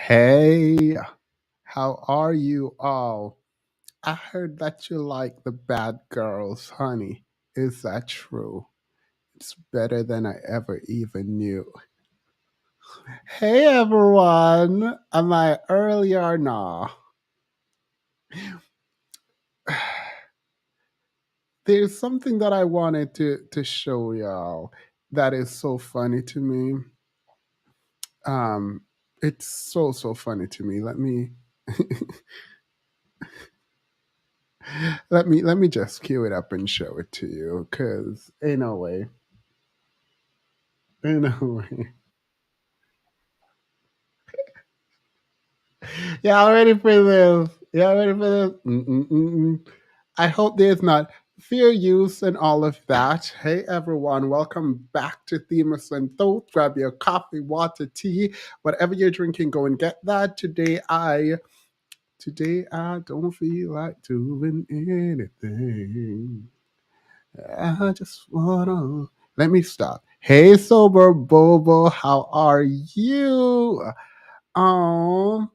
Hey, how are you all? I heard that you like the bad girls, honey. Is that true? It's better than I ever even knew. Hey, everyone. Am I early or nah? There's something that I wanted to show y'all that is so funny to me. Um, it's so funny to me. Let me just cue it up and show it to you, cause in a way. Y'all ready for this? Y'all ready for this? Mm-mm-mm-mm. I hope there's not fear use and all of that. Hey everyone, welcome back to Themis and Thought. Grab your coffee, water, tea, whatever you're drinking, go and get that. Today I don't feel like doing anything. I just wanna let me stop. Hey sober Bobo, how are you? Um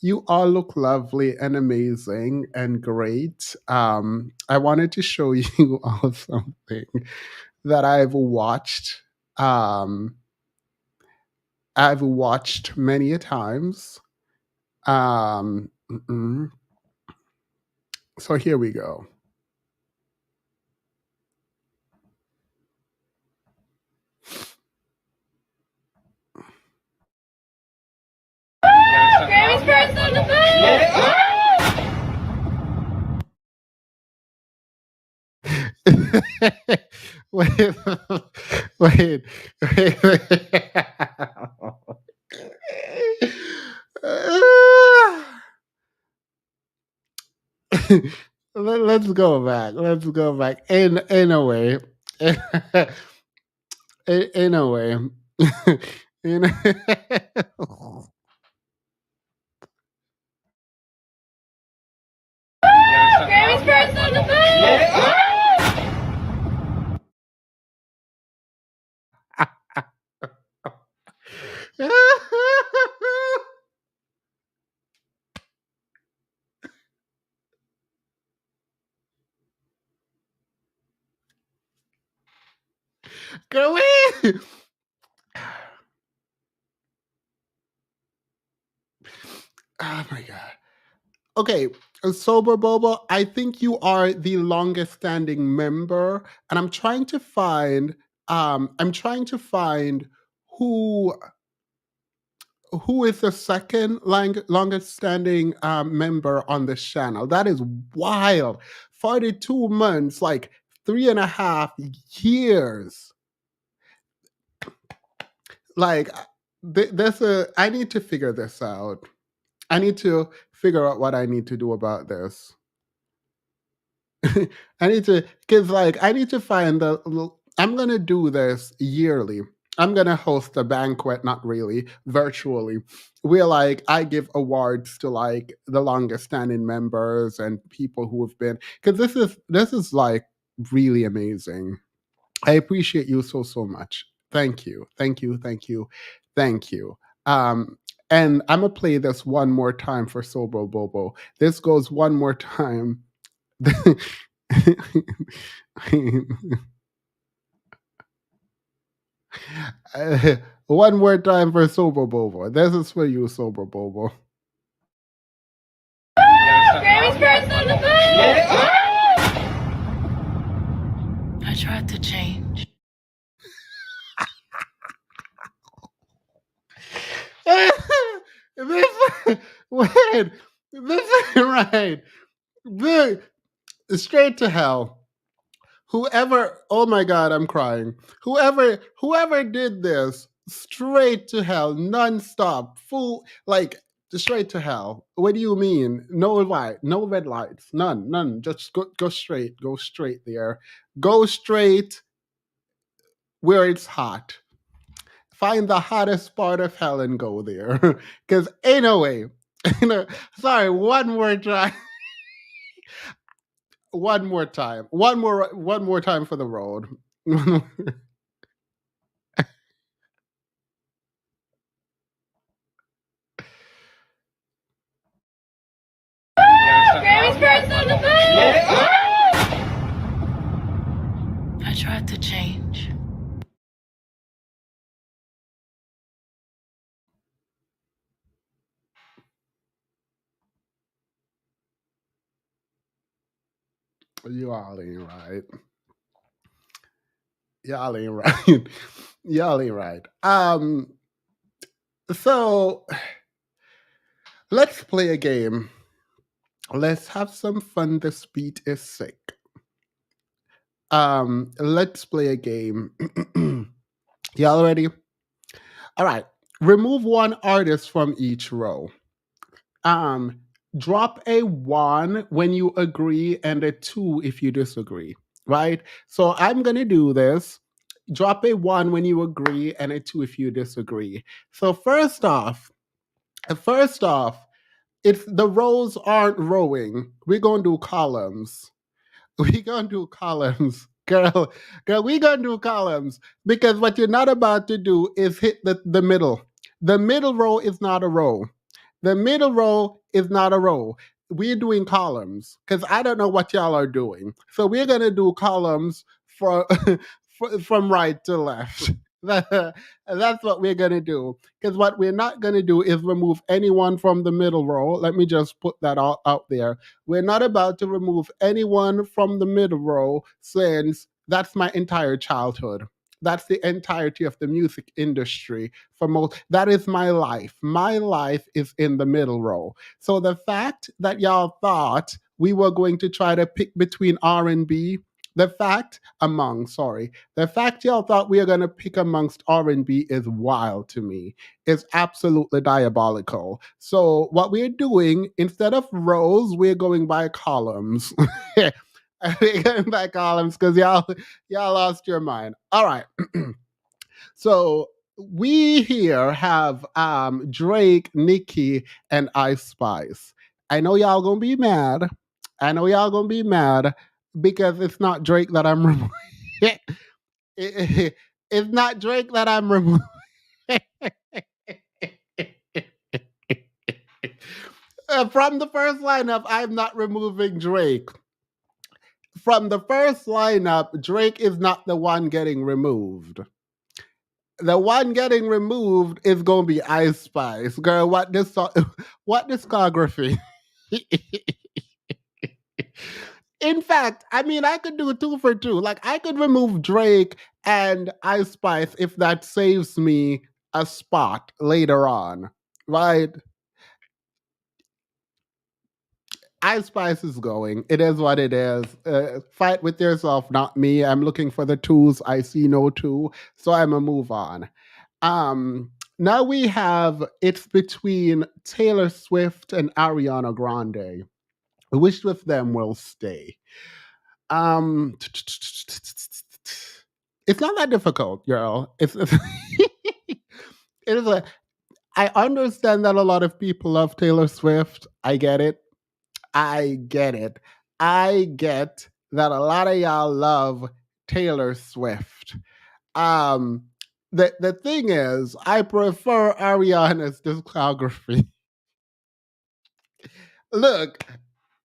You all look lovely and amazing and great. I wanted to show you all something that Um, I've watched many a times. Mm-mm. So here we go. Grammy's first on the wait, wait, wait. Let's go back. Let's go back. In a way, in a way, in Grammy's first on the Go away. Oh my god. Okay, Sober Bobo, I think you are the longest standing member, and I'm trying to find who who is the second longest standing member on this channel. That is wild. 42 months, like 3.5 years. Like I need to figure this out. I need to figure out what I need to do about this. I need to, because I need to find I'm gonna do this yearly. I'm gonna host a banquet, not really, virtually, where I give awards to the longest standing members and people who have been, because this is really amazing. I appreciate you so much. Thank you, thank you, thank you, thank you. Um, and I'm gonna play this one more time for Sobo Bobo. This goes one more time. One more time for Sober Bobo. This is for you, Sober Bobo. Grammy's first on the I tried to change. this, wait, this is right. This, straight to hell. Whoever, oh my god, I'm crying. Whoever did this, straight to hell, nonstop, full, straight to hell. What do you mean? No light, no red lights, none. Just go straight there. Go straight where it's hot. Find the hottest part of hell and go there. Because ain't no way. Sorry, one more time. One more time. One more time for the road. I tried to change. You all ain't right. Y'all ain't right. Y'all ain't right. So let's play a game. Let's have some fun. This beat is sick. Let's play a game. Y'all ready? All right. Remove one artist from each row. Um, Drop a one when you agree and a two if you disagree. Right? So I'm gonna do this. Drop a one when you agree and a two if you disagree. So first off, if the rows aren't rowing, we're gonna do columns. We gonna do columns, girl. We gonna do columns because what you're not about to do is hit the middle. The middle row is not a row. The middle row is not a row. We're doing columns because I don't know what y'all are doing. So we're gonna do columns from from right to left. That's what we're gonna do. Because what we're not gonna do is remove anyone from the middle row. Let me just put that all out there. We're not about to remove anyone from the middle row since that's my entire childhood. That's the entirety of the music industry for most. That is my life. My life is in the middle row. So the fact that y'all thought we were going to try to pick between R&B, the fact y'all thought we were going to pick amongst R&B is wild to me. It's absolutely diabolical. So what we're doing, instead of rows, we're going by columns. We're going by columns because y'all lost your mind. All right. So we here have Drake, Nicki, and Ice Spice. I know y'all gonna be mad. I know y'all gonna be mad because it's not Drake that I'm removing. It's not Drake that I'm removing. From the first lineup, I'm not removing Drake. From the first lineup, Drake is not the one getting removed. The one getting removed is gonna be Ice Spice. Girl, what discography? In fact, I mean, I could do two for two. Like, I could remove Drake and Ice Spice if that saves me a spot later on, right? Ice Spice is going. It is what it is. Fight with yourself, not me. I'm looking for the twos. I see no two, so I'm a move on. Now we have it's between Taylor Swift and Ariana Grande. Which of them will stay? It's not that difficult, girl. It is a. I understand that a lot of people love Taylor Swift. I get it. I get it. I get that a lot of y'all love Taylor Swift. Um, the thing is, I prefer Ariana's discography. look,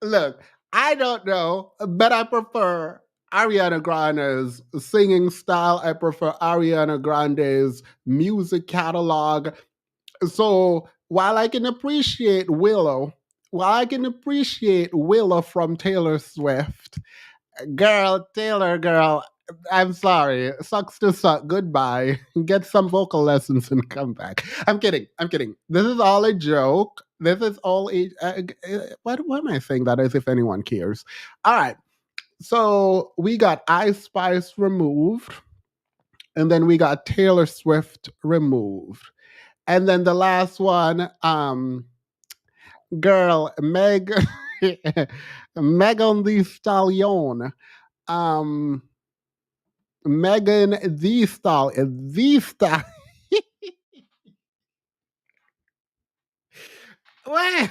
look, I don't know, but I prefer Ariana Grande's singing style. I prefer Ariana Grande's music catalog. So while I can appreciate Willow from Taylor Swift, Taylor girl, I'm sorry. Sucks to suck. Goodbye. Get some vocal lessons and come back. I'm kidding. I'm kidding. This is all a joke. This is all a. Why am I saying that as if anyone cares? All right. So we got Ice Spice removed, and then we got Taylor Swift removed, and then the last one, girl, Megan the Stallion. Um, Megan the Stallion. Wait,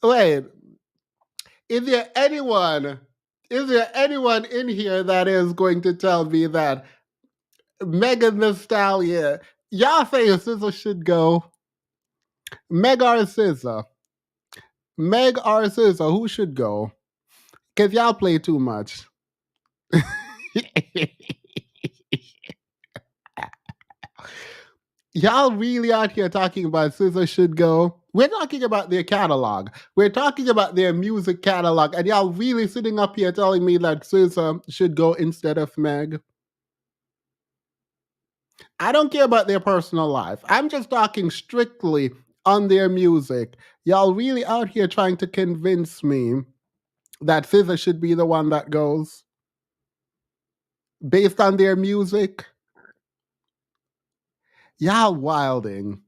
wait. Is there anyone? Is there anyone in here that is going to tell me that Megan the Stallion? Y'all say SZA should go. Meg or SZA? Meg or SZA, who should go? Because y'all play too much. Y'all really out here talking about SZA should go. We're talking about their catalog. We're talking about their music catalog, and y'all really sitting up here telling me that SZA should go instead of Meg. I don't care about their personal life. I'm just talking strictly on their music. Y'all really out here trying to convince me that SZA should be the one that goes based on their music. Y'all wilding.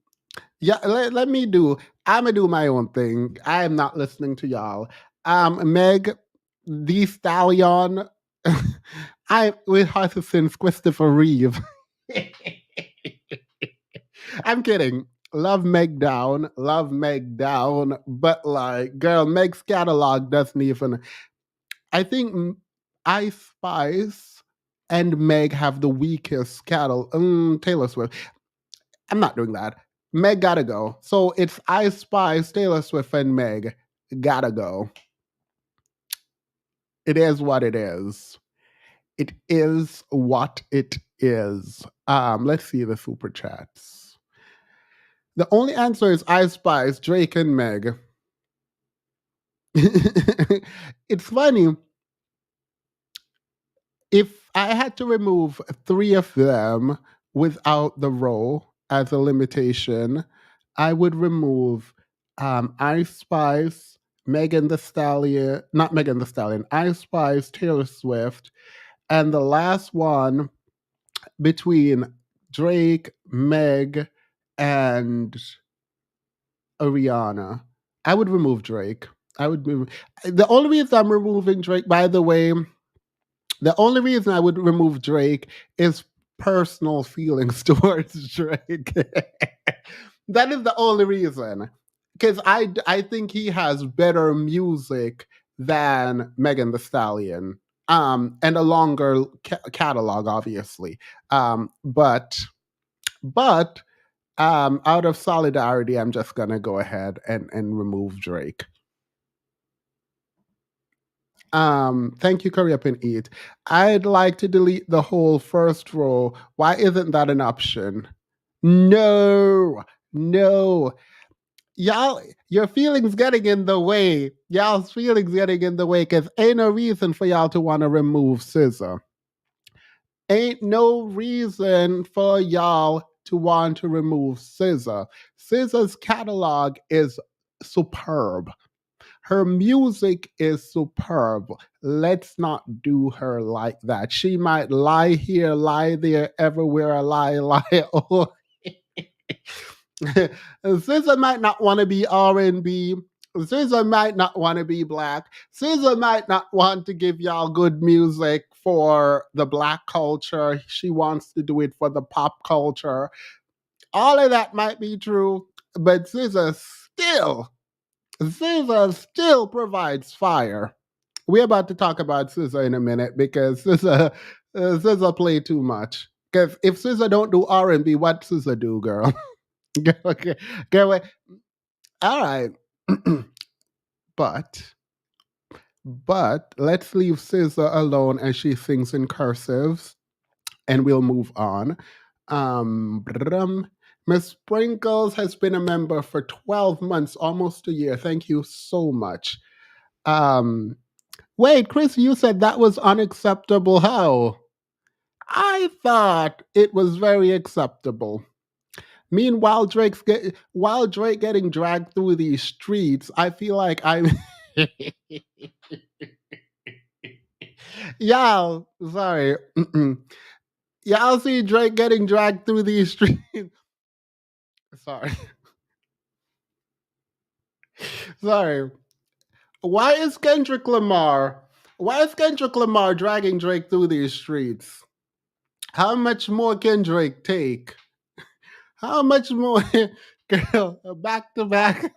Yeah, let me do. I'm gonna do my own thing. I am not listening to y'all. Meg, the Stallion. I with her since Christopher Reeve. I'm kidding. Love Meg down, but like, girl, Meg's catalog doesn't even. I think Ice Spice and Meg have the weakest catalog. Taylor Swift. I'm not doing that. Meg gotta go. So it's Ice Spice, Taylor Swift, and Meg gotta go. It is what it is. It is what it is. Let's see the super chats. The only answer is Ice Spice, Drake, and Meg. It's funny. If I had to remove three of them without the role as a limitation, I would remove Ice Spice, Megan the Stallion, not Megan the Stallion, Ice Spice, Taylor Swift, and the last one between Drake, Meg, and Ariana. I would remove Drake. I would move. The only reason I'm removing Drake, by the way, the only reason I would remove Drake is personal feelings towards Drake. That is the only reason. Because I think he has better music than Megan the Stallion. And a longer catalog, obviously. But out of solidarity, I'm just gonna go ahead and remove Drake. Thank you, Curry Up and Eat. I'd like to delete the whole first row. Why isn't that an option? No, no. Y'all, your feelings getting in the way. Y'all's feelings getting in the way because ain't no reason for y'all to want to remove Scissor. Ain't no reason for y'all to want to remove Scissor. Scissor's catalog is superb. Her music is superb. Let's not do her like that. She might lie here, lie there, everywhere, lie. Oh, SZA might not want to be R&B. SZA might not want to be black. SZA might not want to give y'all good music for the black culture. She wants to do it for the pop culture. All of that might be true, but SZA still provides fire. We're about to talk about SZA in a minute because SZA play too much. Because if SZA don't do R&B, what SZA do, girl? Okay, go away. All right, but let's leave SZA alone as she sings in cursive, and we'll move on. Miss Sprinkles has been a member for 12 months, almost a year. Thank you so much. Um, Wait, Chris, you said that was unacceptable. How? I thought it was very acceptable. Meanwhile, while Drake getting dragged through these streets, I feel like I'm y'all. Sorry, y'all see Drake getting dragged through these streets. Sorry, sorry. Why is Kendrick Lamar? Why is Kendrick Lamar dragging Drake through these streets? How much more can Drake take? How much more, girl? Back to back.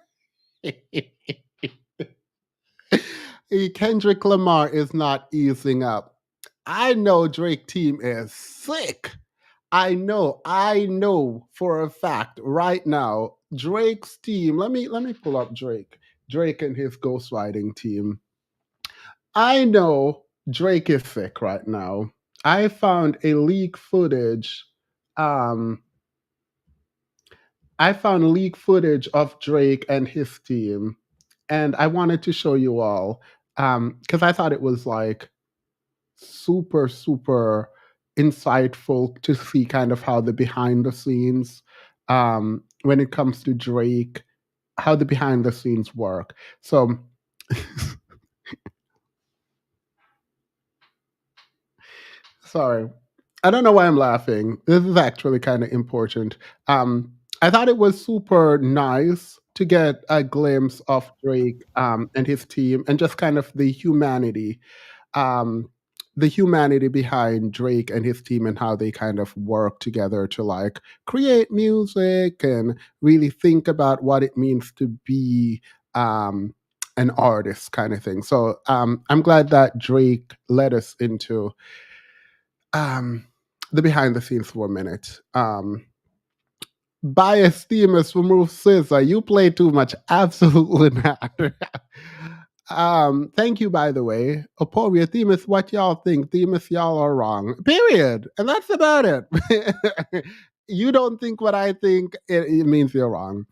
Kendrick Lamar is not easing up. I know Drake team is sick. I know for a fact right now Drake's team. Let me pull up Drake. Drake and his ghostwriting team. I know Drake is sick right now. I found a leak footage. Um, I found leak footage of Drake and his team, and I wanted to show you all because I thought it was like super, super insightful to see kind of how the behind the scenes, when it comes to Drake, how the behind the scenes work. So, sorry. I don't know why I'm laughing. This is actually kind of important. I thought it was super nice to get a glimpse of Drake and his team and just kind of um, the humanity behind Drake and his team and how they kind of work together to like create music and really think about what it means to be um, an artist, kind of thing. So I'm glad that Drake led us into um, the behind the scenes for a minute. Bias Themis remove Scissor. You play too much. Absolutely not. Thank you, by the way. Oporia, Themis, what y'all think? Themis, y'all are wrong. Period. And that's about it. You don't think what I think, it means you're wrong.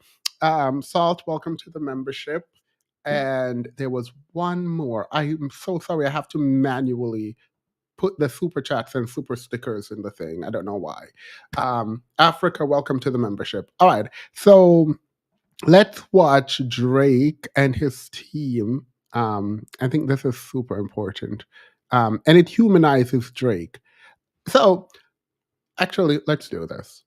Salt, welcome to the membership. And there was one more. I'm so sorry. I have to manually put the super chats and super stickers in the thing. I don't know why. Africa, welcome to the membership. All right. So let's watch Drake and his team. I think this is super important. And it humanizes Drake. So actually, let's do this.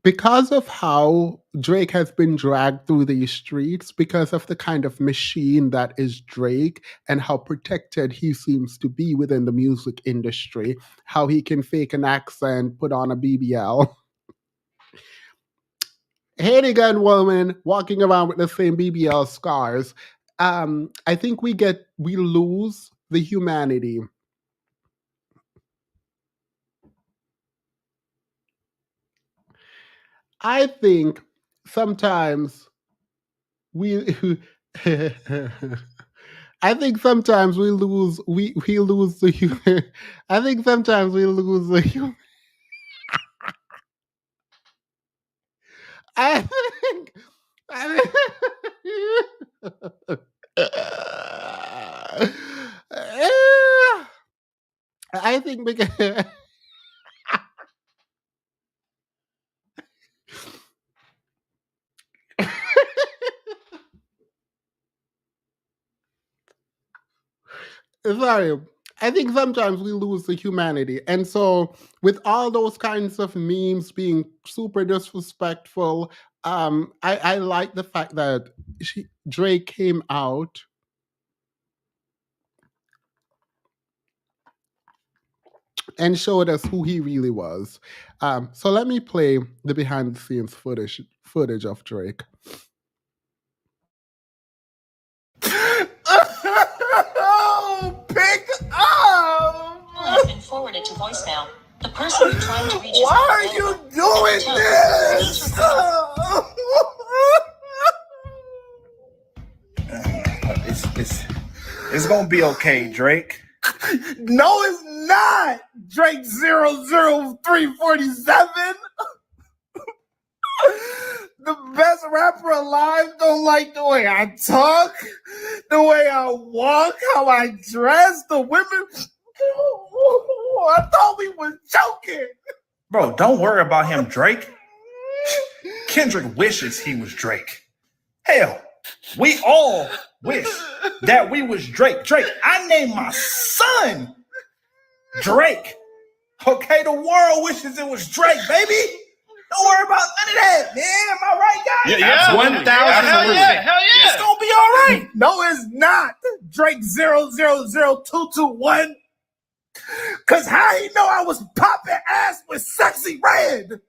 Because of how Drake has been dragged through these streets, because of the kind of machine that is Drake and how protected he seems to be within the music industry, how he can fake an accent, put on a BBL. Hating gun woman walking around with the same BBL scars. I think we lose the humanity. I think sometimes we I think sometimes we lose the human. I think sometimes we lose the human. I think I think I think because sorry. I think sometimes we lose the humanity. And so, with all those kinds of memes being super disrespectful, I like the fact that Drake came out and showed us who he really was. So let me play the behind the scenes footage of Drake. Oh, pick up! Has been forwarded to voicemail. The person you're trying to reach is Why not are you available. doing this? It's gonna be okay, Drake. No, it's not. Drake 00347. The best rapper alive. Don't like the way I talk, the way I walk, how I dress, the women. I thought we was joking. Bro, don't worry about him, Drake. Kendrick wishes he was Drake. Hell, we all wish that we was Drake. Drake, I named my son Drake. Okay, the world wishes it was Drake, baby. Don't worry about none of that, man. Am I right, guys? Yeah, 1,000%. Hell yeah. It's gonna be all right. No, it's not. Drake 000221. Cause how he know I was popping ass with Sexy Red?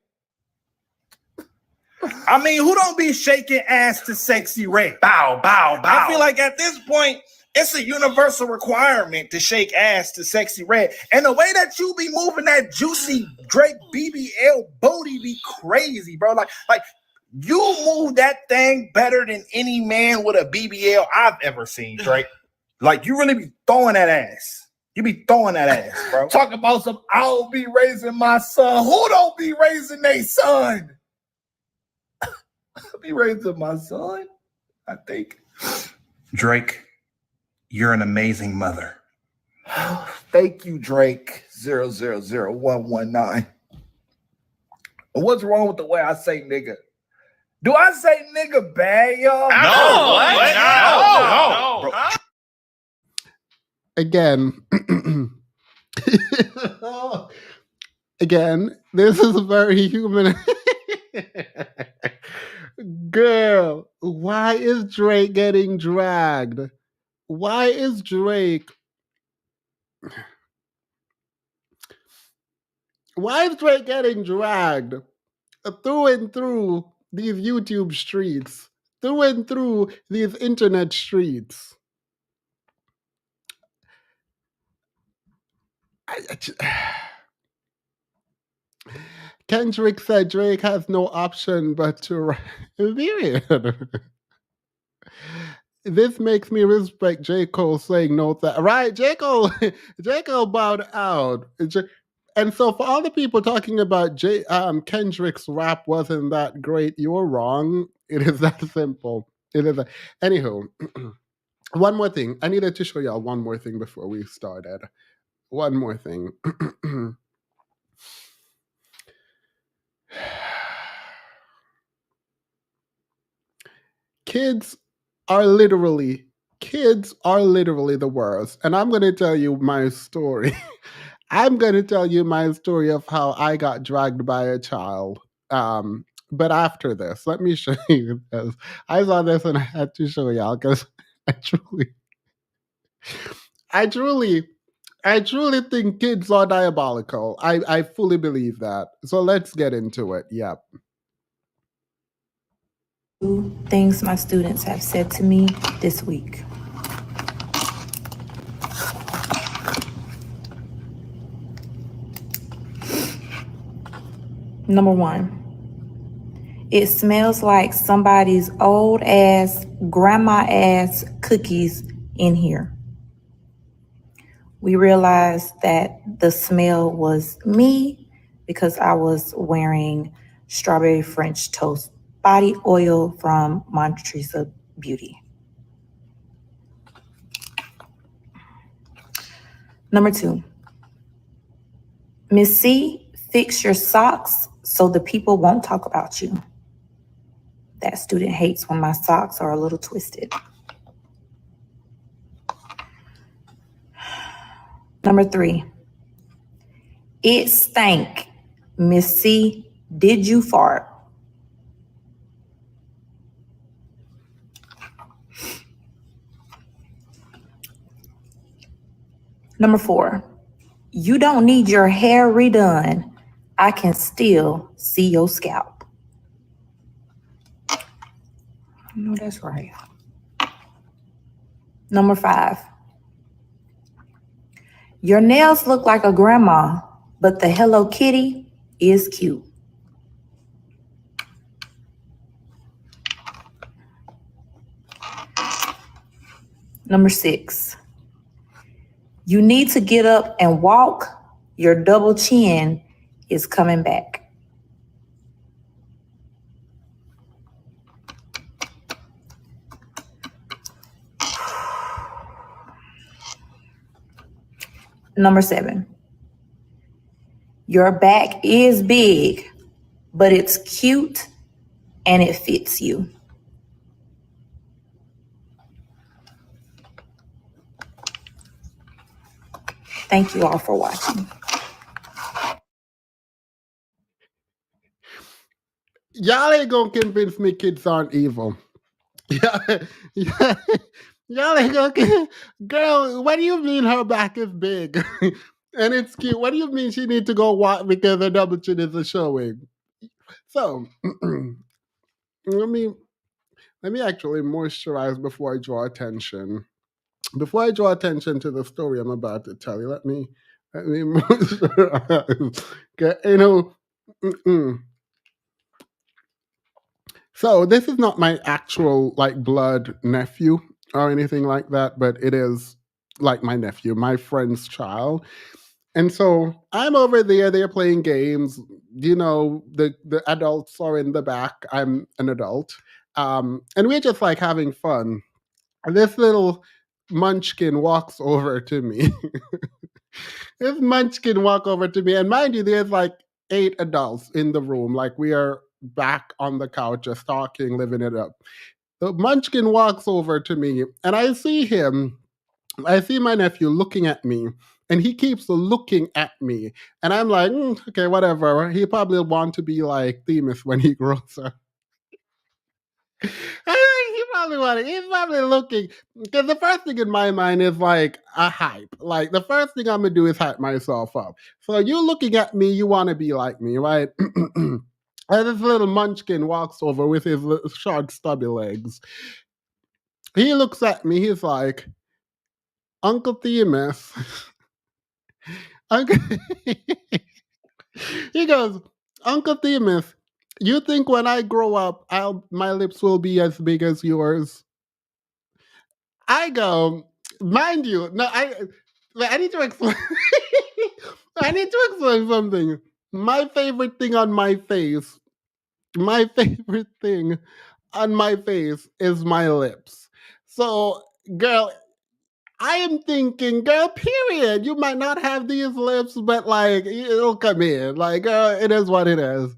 I mean, who don't be shaking ass to Sexy Red? Bow, bow, bow. I feel like at this point, it's a universal requirement to shake ass to Sexy Red. And the way that you be moving that juicy Drake BBL booty be crazy, bro. Like You move that thing better than any man with a BBL I've ever seen, Drake. Like, you really be throwing that ass. You be throwing that ass, bro. Talk about some, I don't be raising my son. Who don't be raising their son? I be raising my son, I think. Drake, you're an amazing mother. Thank you, Drake. 000119. What's wrong with the way I say nigga? Do I say nigga bad, y'all? No. Again, this is very human. Girl, why is Drake getting dragged? Why is Drake getting dragged through and through these YouTube streets, through and through these internet streets? Kendrick said Drake has no option but to period. This makes me respect J. Cole saying no. Right, J. Cole bowed out. And so for all the people talking about Kendrick's rap wasn't that great, you're wrong. It is that simple. It is. Anywho, one more thing. I needed to show y'all one more thing before we started. One more thing. Kids are literally the worst. And I'm going to tell you my story. I'm going to tell you my story of how I got dragged by a child. But after this, let me show you this. I saw this and I had to show y'all because I truly think kids are diabolical. I fully believe that. So let's get into it. Yep. Things my students have said to me this week. Number 1, it smells like somebody's old ass, grandma ass cookies in here. We realized that the smell was me because I was wearing strawberry French toast body oil from Montresa Beauty. Number 2, Miss C, fix your socks so the people won't talk about you. That student hates when my socks are a little twisted. Number 3, it stank. Miss C, did you fart? Number 4, you don't need your hair redone. I can still see your scalp. No, that's right. Number 5, your nails look like a grandma, but the Hello Kitty is cute. Number 6, you need to get up and walk. Your double chin is coming back. Number 7, your back is big, but it's cute and it fits you. Thank you all for watching. Y'all ain't gonna convince me kids aren't evil. Y'all ain't gonna. Girl, what do you mean her back is big and it's cute? What do you mean she need to go walk because her double chin is showing? So let me actually moisturize before I draw attention. Before I draw attention to the story I'm about to tell you, let me moisturize. You know. So this is not my actual like blood nephew or anything like that, but it is like my nephew, my friend's child. And so I'm over there, they're playing games. The adults are in the back. I'm an adult. And we're just like having fun. And this little munchkin walks over to me. This munchkin walk over to me, and mind you, there's like 8 adults in the room. Like we are back on the couch, just talking, living it up. The munchkin walks over to me, and I see him. I see my nephew looking at me, and he keeps looking at me, and I'm like, okay, whatever. He probably want to be like Themis when he grows up. I think he probably wanted. He's probably looking because the first thing in my mind is like a hype. Like the first thing I'm gonna do is hype myself up. So you looking at me, you want to be like me, right? And this little munchkin walks over with his little short, stubby legs. He looks at me. He's like, Uncle Themis. Uncle. He goes, Uncle Themis. You think when I grow up, my lips will be as big as yours? I go, mind you, no, I need to explain. I need to explain something. My favorite thing on my favorite thing on my face is my lips. So, girl, I am thinking, girl, period. You might not have these lips, but like it'll come in. Like, girl, it is what it is.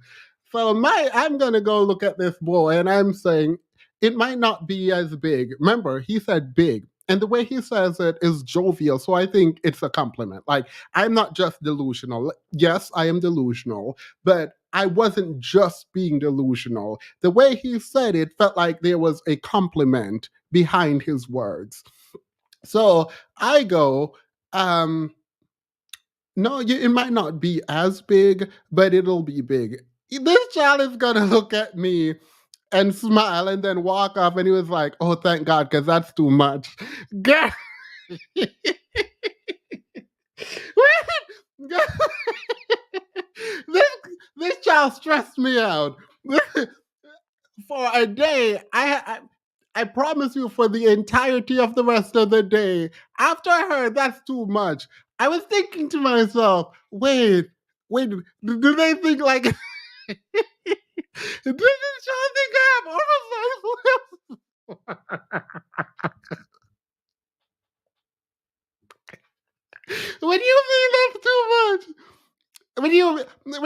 So I'm gonna go look at this boy and I'm saying it might not be as big. Remember, he said big. And the way he says it is jovial. So I think it's a compliment. Like, I'm not just delusional. Yes, I am delusional, but I wasn't just being delusional. The way he said it felt like there was a compliment behind his words. So I go, no, it might not be as big, but it'll be big. This child is gonna look at me and smile and then walk off. And he was like, oh, thank God, because that's too much. Girl. this, this child stressed me out. For a day, I promise you, for the entirety of the rest of the day, after I heard that's too much, I was thinking to myself, wait, do they think like, does this child think I have oversized lips? What do you mean that's too much? What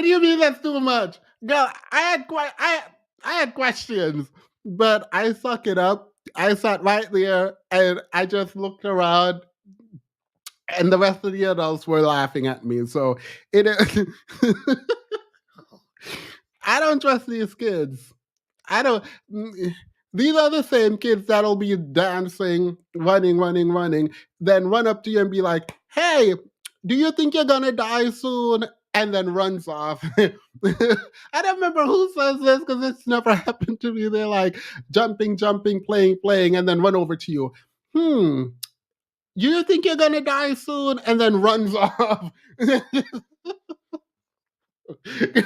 do you mean that's too much? Girl, I had questions, but I suck it up. I sat right there and I just looked around and the rest of the adults were laughing at me. So it I don't trust these kids. I don't. These are the same kids that'll be dancing, running, then run up to you and be like, "Hey, do you think you're gonna die soon?" And then runs off. I don't remember who says this because it's never happened to me. They're like jumping, playing, and then run over to you. You think you're gonna die soon? And then runs off.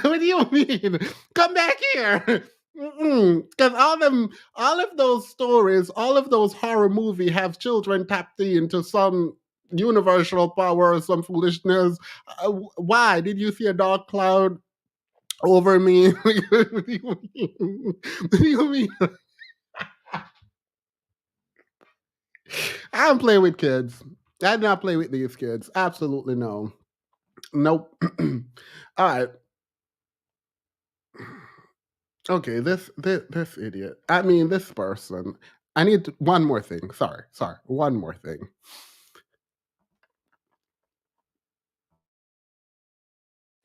What do you mean? Come back here. Because all of those stories, all of those horror movies have children tapped into some universal power or some foolishness. Why did you see a dark cloud over me? What do you mean? What do you mean? I don't play with kids. I do not play with these kids. Absolutely no. Nope. All right. Okay, this idiot. I mean, this person. I need one more thing. Sorry, one more thing.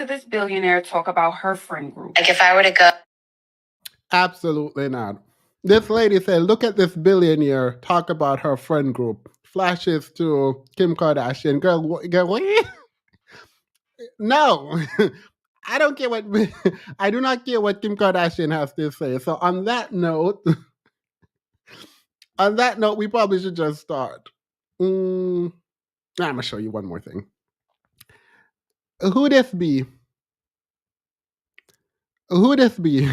This billionaire talk about her friend group. Like if I were to go. Absolutely not. This lady said, "Look at this billionaire talk about her friend group." Flashes to Kim Kardashian. Girl, what? No. I don't care what I do not care what Kim Kardashian has to say. So on that note, we probably should just start. I'm gonna show you one more thing. Who this be? Who this be?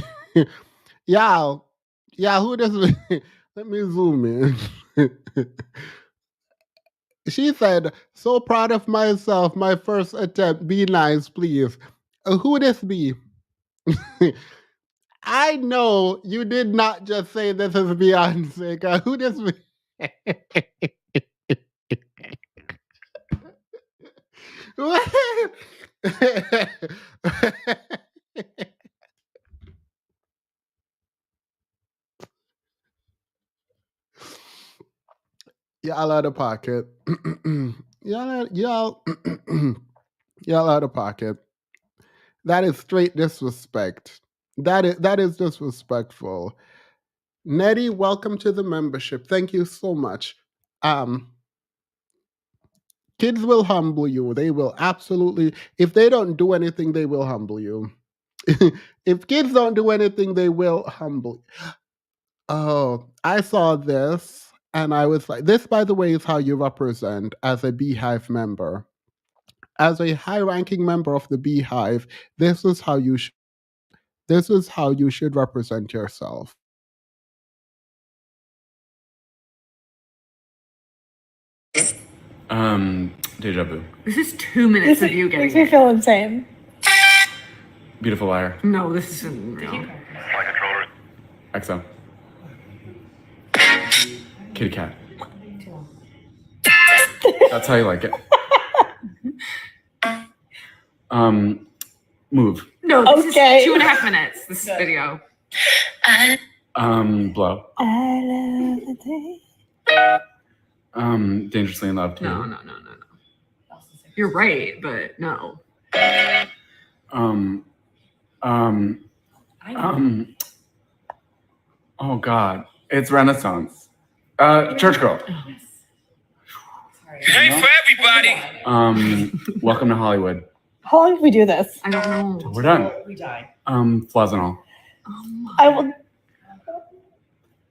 Y'all, Yeah, who does let me zoom in. She said, so proud of myself, my first attempt. Be nice, please. Who this be? I know you did not just say this is Beyonce. Girl. Who this be? Y'all out of pocket. y'all out of pocket. That is straight disrespect. That is disrespectful. Nettie, welcome to the membership. Thank you so much. Kids will humble you. They will absolutely. If they don't do anything, they will humble you. If kids don't do anything, they will humble. Oh, I saw this and I was like, this, by the way, is how you represent as a Beehive member. As a high-ranking member of the Beehive, this is how you should represent yourself. Deja vu. This is 2 minutes of you getting Makes me it. feel insane. Beautiful liar. No, this isn't real. XO. Kitty cat. That's how you like it. Move. No, this Okay. is 2.5 minutes, this video. Blow. I love the day. Dangerously in love too. No. You're right, but no. Oh God, it's Renaissance. Church girl. Hey, for everybody. Welcome to Hollywood. How long did we do this? I don't know. We're done. Flaws and all. I will.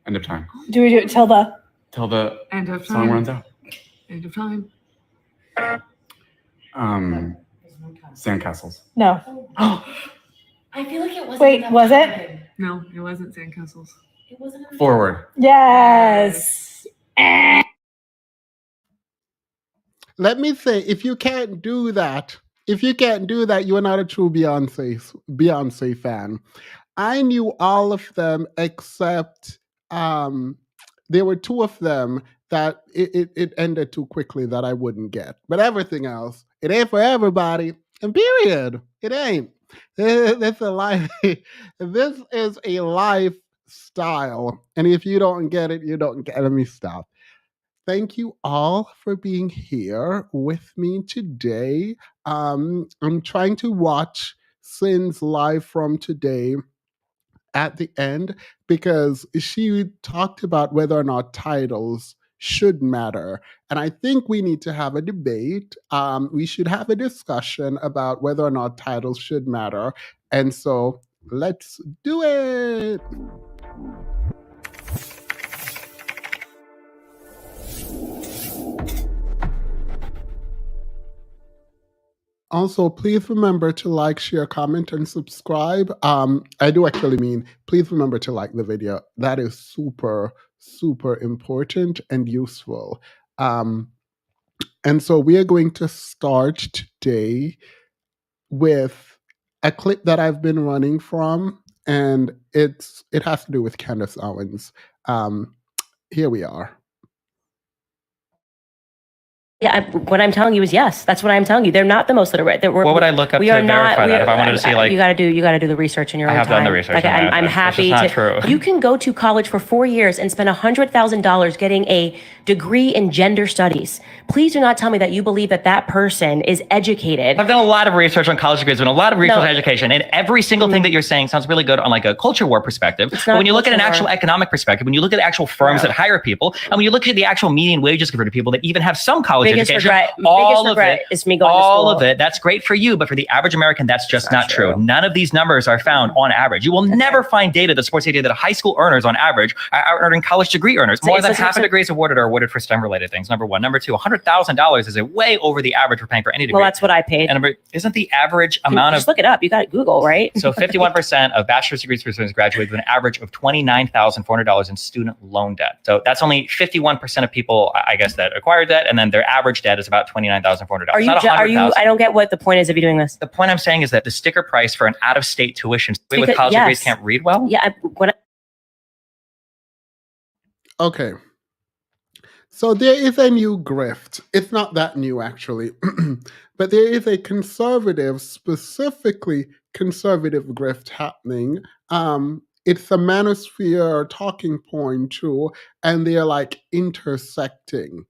End of time. Do we do it till the? Till the End of song time. runs out. End of time. Sandcastles. No. I feel like it wasn't. Wait, enough was it? time. No, it wasn't sandcastles. It wasn't. enough Forward. Yes. Let me say, if you can't do that, you are not a true Beyonce fan. I knew all of them except there were two of them that it ended too quickly that I wouldn't get. But everything else, it ain't for everybody. And period. It ain't. This a life. This is a lifestyle. And if you don't get it, you don't get it. Let me stop. Thank you all for being here with me today. I'm trying to watch Sin's live from today at the end because she talked about whether or not titles should matter. And I think we need to have a debate. We should have a discussion about whether or not titles should matter. And so let's do it. Also, please remember to like, share, comment, and subscribe. I do actually mean, please remember to like the video. That is super, super important and useful. And so we are going to start today with a clip that I've been running from, and it has to do with Candace Owens. Here we are. Yeah, what I'm telling you is yes. That's what I'm telling you. They're not the most literate. What would I look up to verify that if I wanted to see, like... You got to do the research in your own time. I have done the research. Like, I'm happy to... to... That's not true. You can go to college for 4 years and spend $100,000 getting a degree in gender studies. Please do not tell me that you believe that that person is educated. I've done a lot of research on college degrees and a lot of research on education, and every single thing that you're saying sounds really good on like a culture war perspective. But when you look at an actual economic perspective, when you look at actual firms that hire people, and when you look at the actual median wages compared to people that even have some college education, all of it is me going to school. All of it, that's great for you, but for the average American, that's just not true. None of these numbers are found on average. You will never find data that supports the idea that high school earners on average are earning college degree earners. More than half of degrees awarded are awarded for STEM related things. Number one. Number two, $100,000 is way over the average we're paying for any degree. Well, that's what I paid. And number, isn't the average amount Just of look it up. You got Google, right? so 51% of bachelor's degrees for students graduate with an average of $29,400 in student loan debt. So that's only 51% of people, I guess, that acquired that, and then their average debt is about $29,400. Are you? I don't get what the point is of you doing this. The point I'm saying is that the sticker price for an out-of-state tuition with college degrees can't read well. Yeah. Okay. So there is a new grift. It's not that new, actually. But there is a conservative, specifically conservative grift happening. It's a manosphere talking point too, and they're like intersecting.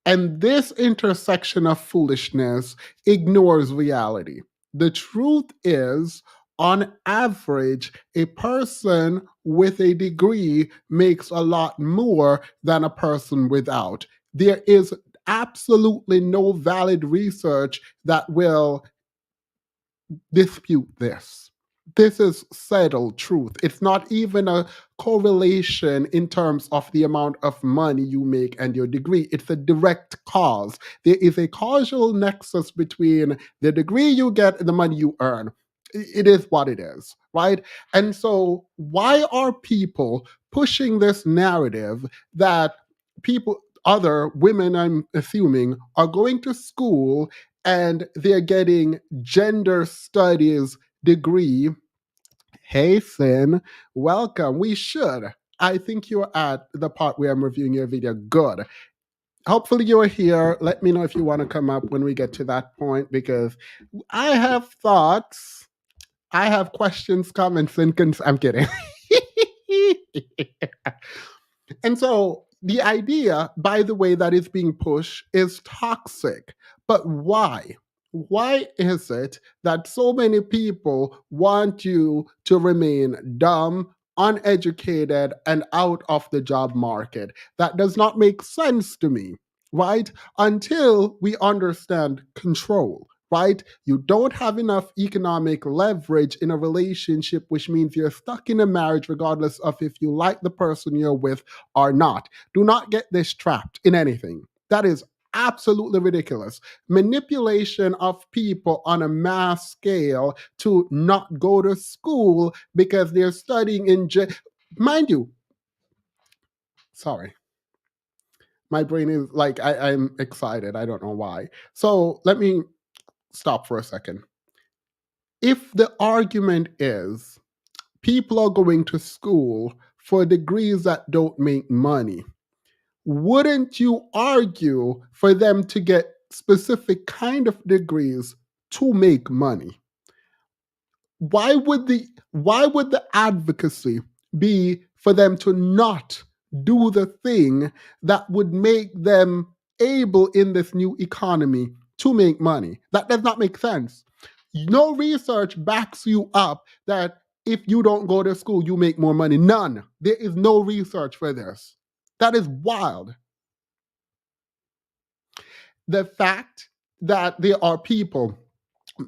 And this intersection of foolishness ignores reality. The truth is, on average, a person with a degree makes a lot more than a person without. There is absolutely no valid research that will dispute this. This is settled truth. It's not even a correlation in terms of the amount of money you make and your degree. It's a direct cause. There is a causal nexus between the degree you get and the money you earn. It is what it is, right? And so, why are people pushing this narrative that people, other women, I'm assuming, are going to school and they're getting gender studies degree? Hey, Sin, welcome. We should. I think you're at the part where I'm reviewing your video. Good. Hopefully you're here. Let me know if you want to come up when we get to that point, because I have thoughts. I have questions, comments, and I'm kidding. And so the idea, by the way, that is being pushed is toxic. But why? Why is it that so many people want you to remain dumb, uneducated, and out of the job market? That does not make sense to me, right? Until we understand control. Right? You don't have enough economic leverage in a relationship, which means you're stuck in a marriage regardless of if you like the person you're with or not. Do not get this trapped in anything. That is absolutely ridiculous. Manipulation of people on a mass scale to not go to school because they're studying in mind you, sorry. My brain is like, I'm excited. I don't know why. So let me stop for a second. If the argument is people are going to school for degrees that don't make money, wouldn't you argue for them to get specific kind of degrees to make money? Why would the advocacy be for them to not do the thing that would make them able in this new economy to make money? That does not make sense. No research backs you up that if you don't go to school, you make more money. None. There is no research for this. That is wild. The fact that there are people,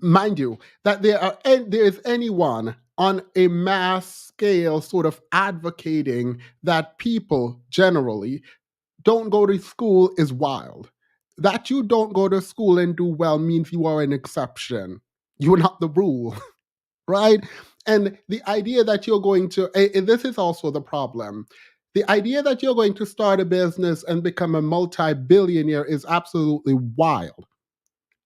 mind you, that there is anyone on a mass scale sort of advocating that people generally don't go to school is wild. That you don't go to school and do well means you are an exception. You're not the rule, right? And the idea that you're going to, this is also the problem. The idea that you're going to start a business and become a multi-billionaire is absolutely wild.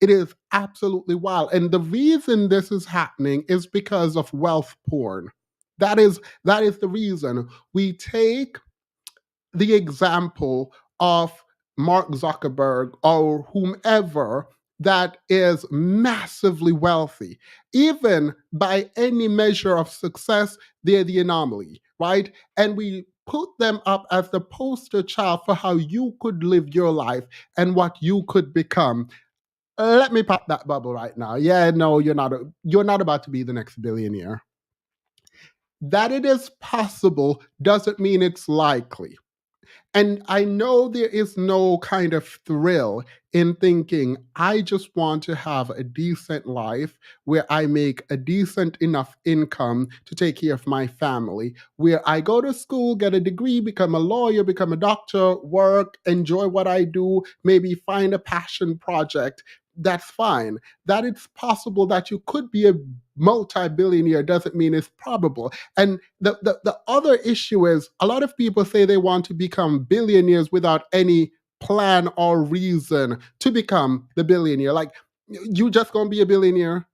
It is absolutely wild. And the reason this is happening is because of wealth porn. That is the reason. We take the example of Mark Zuckerberg or whomever that is massively wealthy. Even by any measure of success, they're the anomaly, right? And we put them up as the poster child for how you could live your life and what you could become. Let me pop that bubble right now. Yeah, no, you're not about to be the next billionaire. That it is possible doesn't mean it's likely. And I know there is no kind of thrill in thinking, I just want to have a decent life where I make a decent enough income to take care of my family, where I go to school, get a degree, become a lawyer, become a doctor, work, enjoy what I do, maybe find a passion project. that's fine. That it's possible that you could be a multi-billionaire doesn't mean it's probable. And the other issue is a lot of people say they want to become billionaires without any plan or reason to become the billionaire. Like, you just gonna be a billionaire?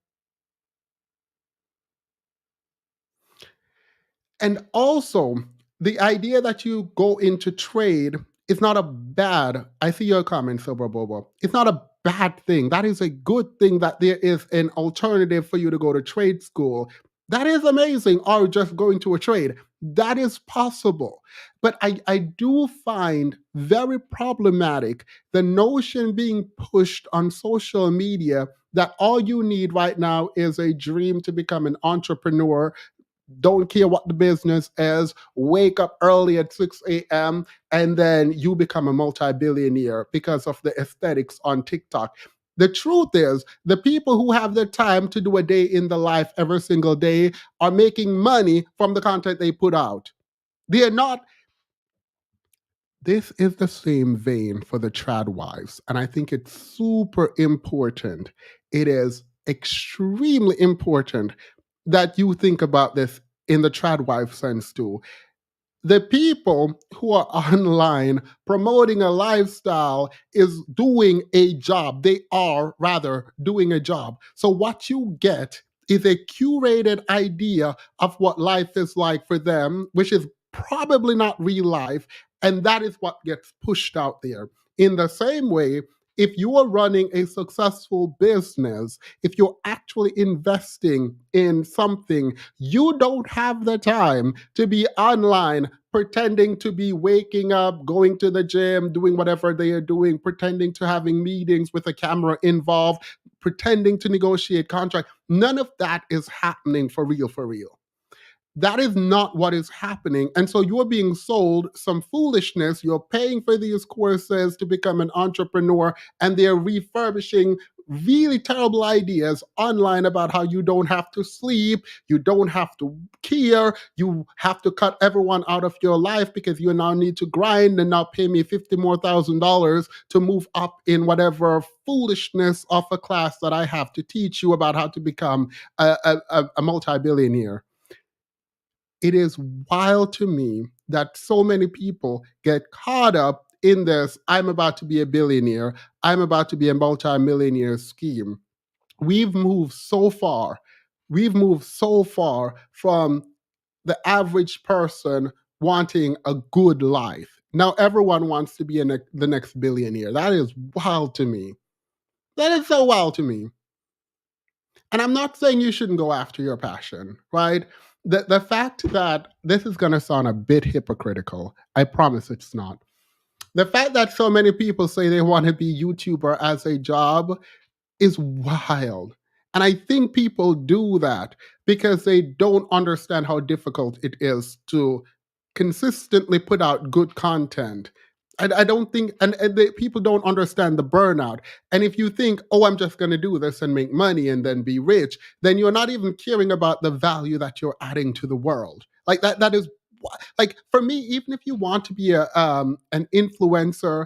And also, the idea that you go into trade is not a bad, I see your comment, Silver Bobo. It's not a bad thing. That is a good thing that there is an alternative for you to go to trade school. That is amazing. Or just going to a trade. That is possible. But I do find very problematic the notion being pushed on social media that all you need right now is a dream to become an entrepreneur. Don't care what the business is, wake up early at 6 a.m., and then you become a multi-billionaire because of the aesthetics on TikTok. The truth is, the people who have the time to do a day in the life every single day are making money from the content they put out. They are not. This is the same vein for the trad wives, and I think it's super important. It is extremely important that you think about this in the trad wife sense too. The people who are online promoting a lifestyle is doing a job. They are rather doing a job. So what you get is a curated idea of what life is like for them, which is probably not real life. And that is what gets pushed out there. In the same way, if you are running a successful business, if you're actually investing in something, you don't have the time to be online pretending to be waking up, going to the gym, doing whatever they are doing, pretending to having meetings with a camera involved, pretending to negotiate contract. None of that is happening for real, for real. That is not what is happening. And so you're being sold some foolishness. You're paying for these courses to become an entrepreneur, and they're refurbishing really terrible ideas online about how you don't have to sleep, you don't have to care, you have to cut everyone out of your life because you now need to grind and now pay me $50,000 to move up in whatever foolishness of a class that I have to teach you about how to become a multi-billionaire. It is wild to me that so many people get caught up in this, I'm about to be a billionaire, I'm about to be a multi-millionaire scheme. We've moved so far. We've moved so far from the average person wanting a good life. Now everyone wants to be the next billionaire. That is wild to me. That is so wild to me. And I'm not saying you shouldn't go after your passion, right? The fact that this is going to sound a bit hypocritical, I promise it's not. The fact that so many people say they want to be YouTuber as a job is wild. And I think people do that because they don't understand how difficult it is to consistently put out good content. I don't think, and people don't understand the burnout. And if you think, oh, I'm just going to do this and make money and then be rich, then you're not even caring about the value that you're adding to the world. Like that is, like, for me, even if you want to be an influencer,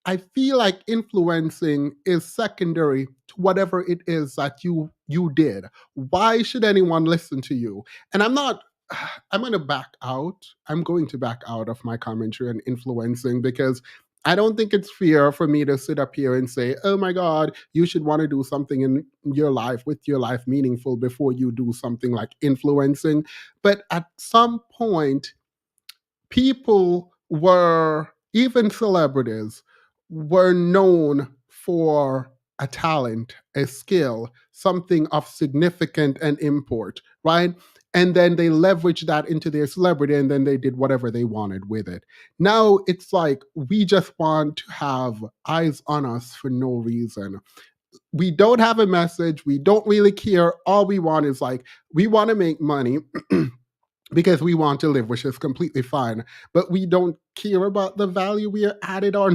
I feel like influencing is secondary to whatever it is that you did. Why should anyone listen to you? And I'm going to back out. I'm going to back out of my commentary on influencing because I don't think it's fair for me to sit up here and say, oh my God, you should want to do something in your life, with your life meaningful before you do something like influencing. But at some point, people were, even celebrities, were known for a talent, a skill, something of significant and import, right? And then they leveraged that into their celebrity and then they did whatever they wanted with it. Now it's like we just want to have eyes on us for no reason. We don't have a message. We don't really care. All we want is like, we want to make money because we want to live, which is completely fine. But we don't care about the value we are adding or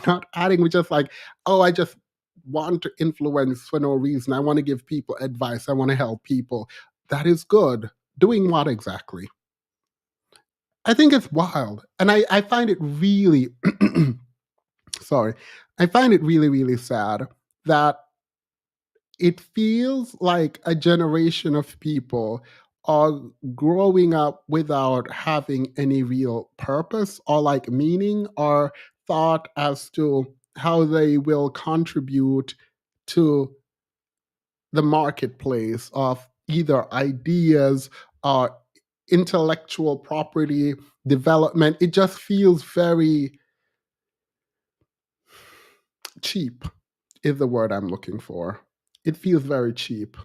not adding. We're just like, oh, I just want to influence for no reason. I want to give people advice. I want to help people. That is good. Doing what exactly? I think it's wild. And I find it really, sorry, I find it really, really sad that it feels like a generation of people are growing up without having any real purpose or like meaning or thought as to how they will contribute to the marketplace of either ideas or intellectual property development. It just feels very cheap, is the word I'm looking for. It feels very cheap.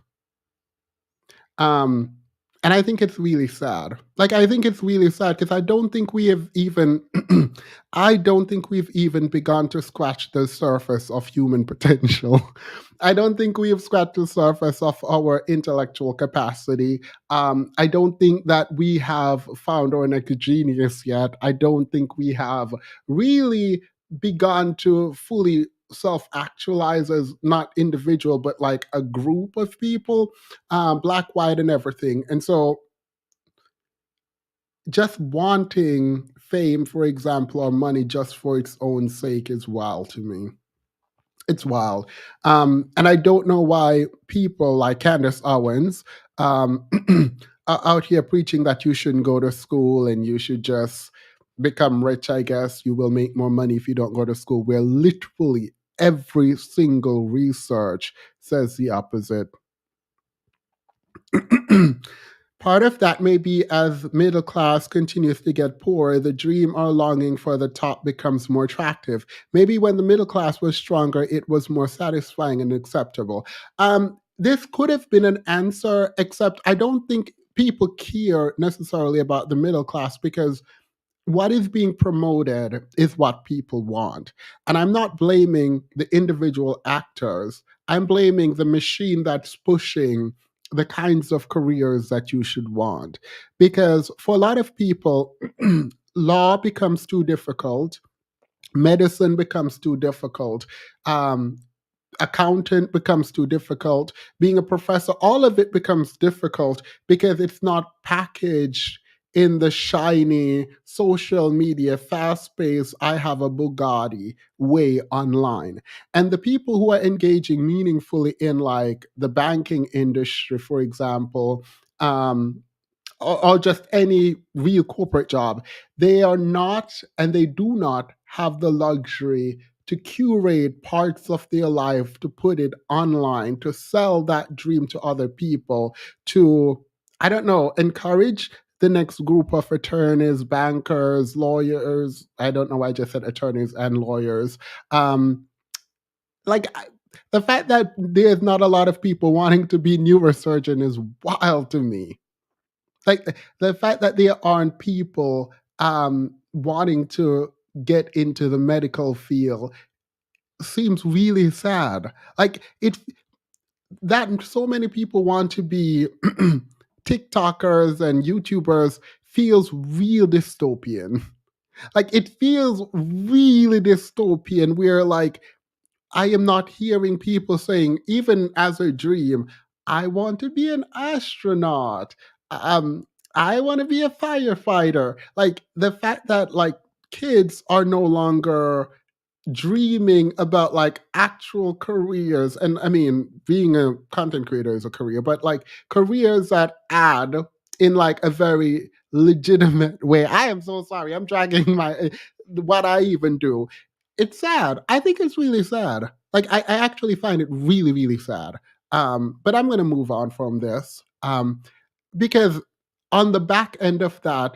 Um, and I think it's really sad. Like, I think it's really sad because I don't think we have even, I don't think we've even begun to scratch the surface of human potential. I don't think we have scratched the surface of our intellectual capacity. I don't think that we have found our next genius yet. I don't think we have really begun to fully self-actualize as not individual, but like a group of people, black, white, and everything. And so just wanting fame, for example, or money just for its own sake is wild to me. It's wild. And I don't know why people like Candace Owens are out here preaching that you shouldn't go to school and you should just become rich, I guess. You will make more money if you don't go to school, where literally every single research says the opposite. Part of that may be as middle class continues to get poorer, the dream or longing for the top becomes more attractive. Maybe when the middle class was stronger, it was more satisfying and acceptable. This could have been an answer, except I don't think people care necessarily about the middle class because what is being promoted is what people want. And I'm not blaming the individual actors. I'm blaming the machine that's pushing the kinds of careers that you should want. Because for a lot of people, law becomes too difficult, medicine becomes too difficult, accountant becomes too difficult, being a professor, all of it becomes difficult because it's not packaged in the shiny social media, fast-paced, I have a Bugatti way online. And the people who are engaging meaningfully in like the banking industry, for example, or just any real corporate job, they are not and they do not have the luxury to curate parts of their life, to put it online, to sell that dream to other people, to, I don't know, encourage the next group of attorneys, bankers, lawyers. I don't know why I just said attorneys and lawyers. Like the fact that there's not a lot of people wanting to be neurosurgeon is wild to me. Like the fact that there aren't people wanting to get into the medical field seems really sad. Like it that so many people want to be TikTokers and YouTubers feels real dystopian. Like it feels really dystopian where like I am not hearing people saying, even as a dream, I want to be an astronaut. I want to be a firefighter. Like the fact that like kids are no longer dreaming about like actual careers. And I mean, being a content creator is a career, but like careers that add in like a very legitimate way. I am so sorry. I'm dragging my what I even do. It's sad. I think it's really sad. Like I actually find it really, really sad. But I'm gonna move on from this. Because on the back end of that,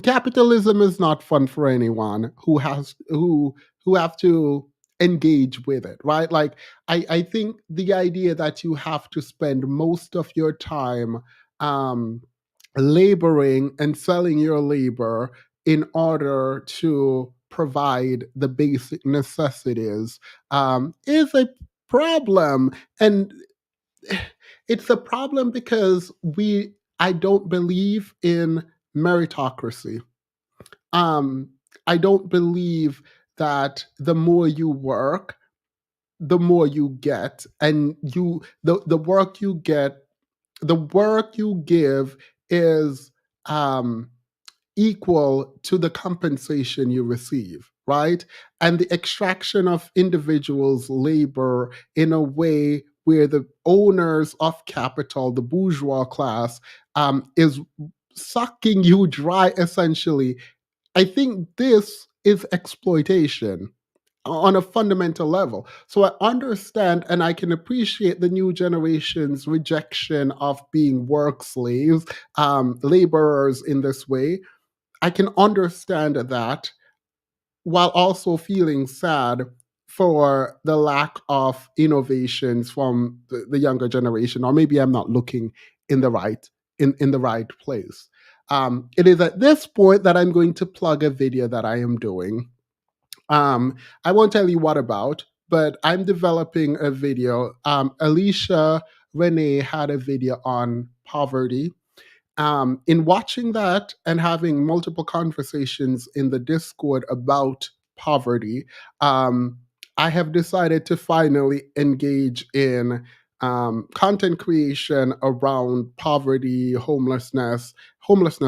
capitalism is not fun for anyone who have to engage with it, right? Like I think the idea that you have to spend most of your time laboring and selling your labor in order to provide the basic necessities is a problem. And it's a problem because I don't believe in meritocracy. um, I don't believe that the more you work, the more you get, and the work you get, the work you give is equal to the compensation you receive, right? And the extraction of individuals' labor in a way where the owners of capital, the bourgeois class, is sucking you dry, essentially. I think this is exploitation on a fundamental level. So I understand and I can appreciate the new generation's rejection of being work slaves, laborers in this way. I can understand that while also feeling sad for the lack of innovations from the younger generation, or maybe I'm not looking in the right in the right place. It is at this point that I'm going to plug a video that I am doing. I won't tell you what about, but I'm developing a video. Alicia Renee had a video on poverty. In watching that and having multiple conversations in the Discord about poverty, I have decided to finally engage in content creation around poverty, homelessness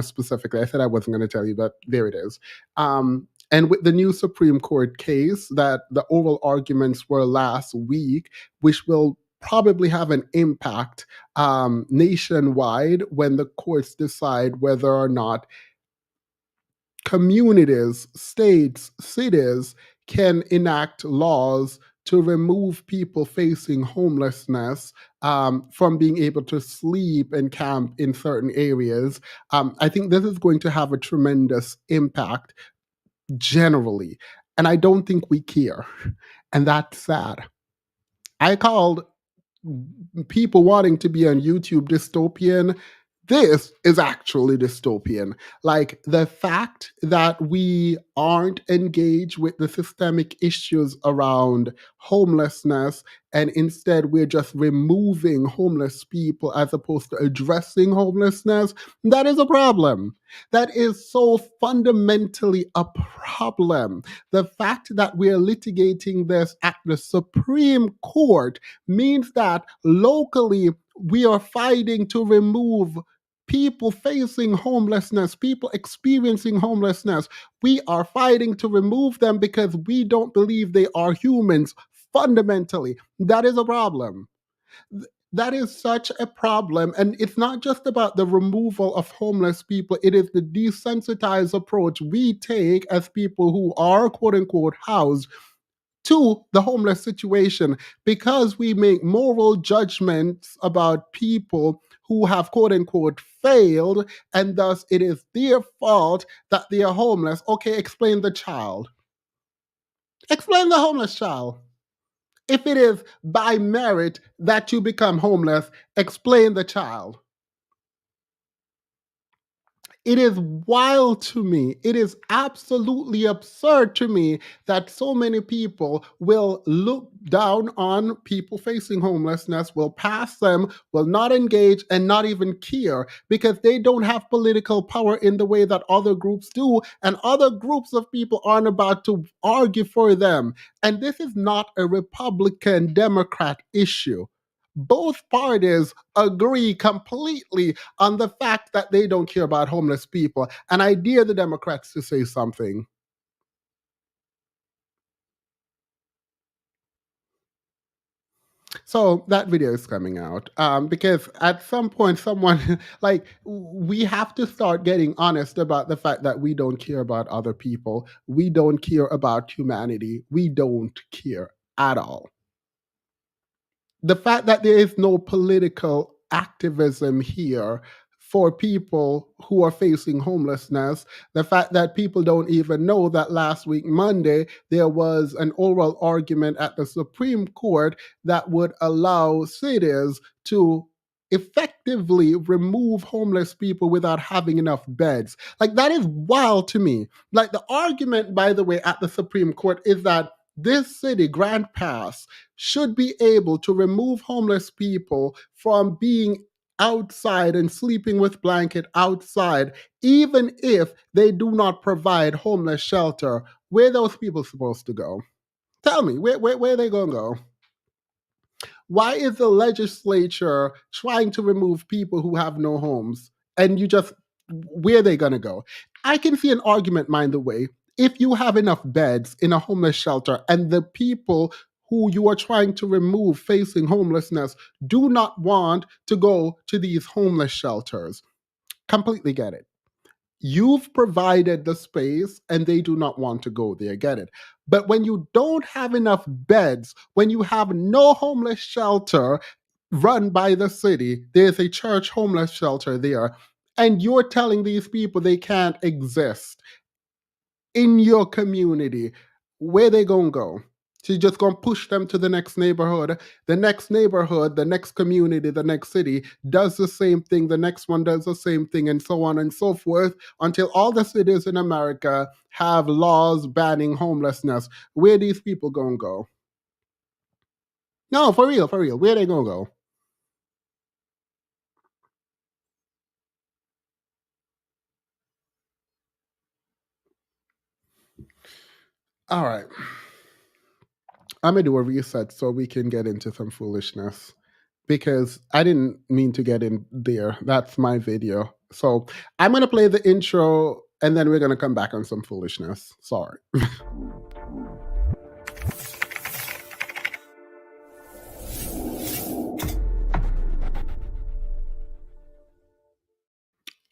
specifically. I said I wasn't going to tell you, but there it is. And with the new Supreme Court case that the oral arguments were last week, which will probably have an impact nationwide when the courts decide whether or not communities, states, cities can enact laws to remove people facing homelessness from being able to sleep and camp in certain areas. I think this is going to have a tremendous impact generally. And I don't think we care. And that's sad. I called people wanting to be on YouTube dystopian. This is actually dystopian. Like the fact that we aren't engaged with the systemic issues around homelessness, and instead we're just removing homeless people as opposed to addressing homelessness, that is a problem. That is so fundamentally a problem. The fact that we're litigating this at the Supreme Court means that locally we are fighting to remove people facing homelessness, people experiencing homelessness. We are fighting to remove them because we don't believe they are humans fundamentally. That is a problem. That is such a problem. And it's not just about the removal of homeless people, it is the desensitized approach we take as people who are quote unquote housed to the homeless situation, because we make moral judgments about people who have quote unquote failed, and thus it is their fault that they are homeless. Okay, explain the child. Explain the homeless child. If it is by merit that you become homeless, explain the child. It is wild to me. It is absolutely absurd to me that so many people will look down on people facing homelessness, will pass them, will not engage, and not even care because they don't have political power in the way that other groups do, and other groups of people aren't about to argue for them. And this is not a Republican Democrat issue. Both parties agree completely on the fact that they don't care about homeless people. And I dare the Democrats to say something. So that video is coming out because at some point someone, like, we have to start getting honest about the fact that we don't care about other people. We don't care about humanity. We don't care at all. The fact that there is no political activism here for people who are facing homelessness, the fact that people don't even know that last week, Monday, there was an oral argument at the Supreme Court that would allow cities to effectively remove homeless people without having enough beds. Like, that is wild to me. Like, the argument, by the way, at the Supreme Court is that this city, Grand Pass, should be able to remove homeless people from being outside and sleeping with blanket outside, even if they do not provide homeless shelter. Where are those people supposed to go? Tell me, where are they going to go? Why is the legislature trying to remove people who have no homes? And where are they going to go? I can see an argument, mind the way, if you have enough beds in a homeless shelter and the people who you are trying to remove facing homelessness do not want to go to these homeless shelters, completely get it. You've provided the space and they do not want to go there, get it. But when you don't have enough beds, when you have no homeless shelter run by the city, there's a church homeless shelter there, and you're telling these people they can't exist in your community, where they gonna go? She's just gonna push them to the next neighborhood, the next community, the next city does the same thing, the next one does the same thing, and so on and so forth, until all the cities in America have laws banning homelessness. Where these people gonna go? No, for real, where they gonna go? All right. I'm gonna do a reset so we can get into some foolishness, because I didn't mean to get in there. That's my video. So I'm gonna play the intro and then we're gonna come back on some foolishness. Sorry.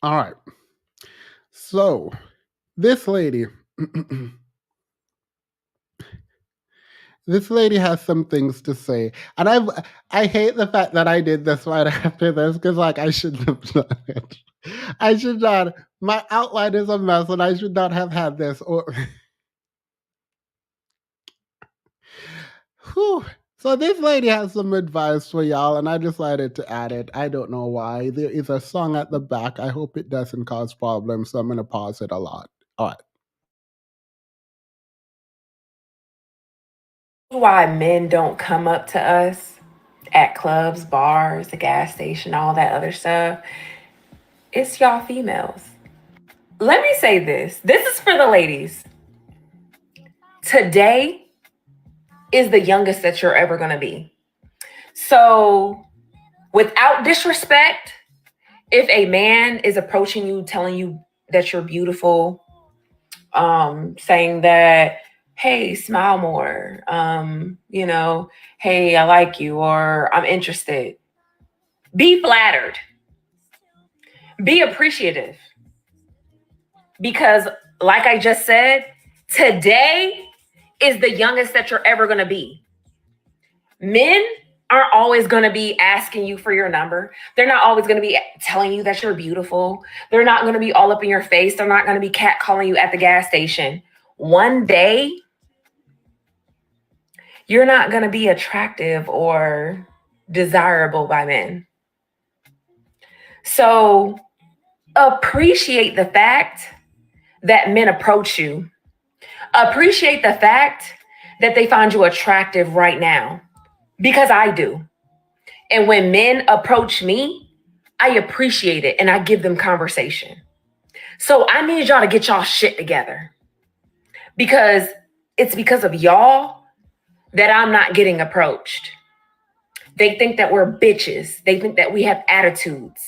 All right. So this lady, this lady has some things to say, and I hate the fact that I did this right after this, because like I shouldn't have done it. I should not. My outline is a mess, and I should not have had this. Or Whew. So this lady has some advice for y'all, and I decided to add it. I don't know why. There is a song at the back. I hope it doesn't cause problems, so I'm gonna pause it a lot. All right. Why men don't come up to us at clubs, bars, the gas station, all that other stuff. It's y'all females. Let me say this. This is for the ladies. Today is the youngest that you're ever going to be. So, without disrespect, if a man is approaching you, telling you that you're beautiful, saying that, hey, smile more, hey, I like you, or I'm interested, be flattered, be appreciative. Because, like I just said, today is the youngest that you're ever going to be. Men aren't always going to be asking you for your number. They're not always going to be telling you that you're beautiful. They're not going to be all up in your face. They're not going to be catcalling you at the gas station. One day, you're not going to be attractive or desirable by men. So appreciate the fact that men approach you. Appreciate the fact that they find you attractive right now, because I do. And when men approach me, I appreciate it and I give them conversation. So I need y'all to get y'all shit together, because it's because of y'all that I'm not getting approached. They think that we're bitches. They think that we have attitudes.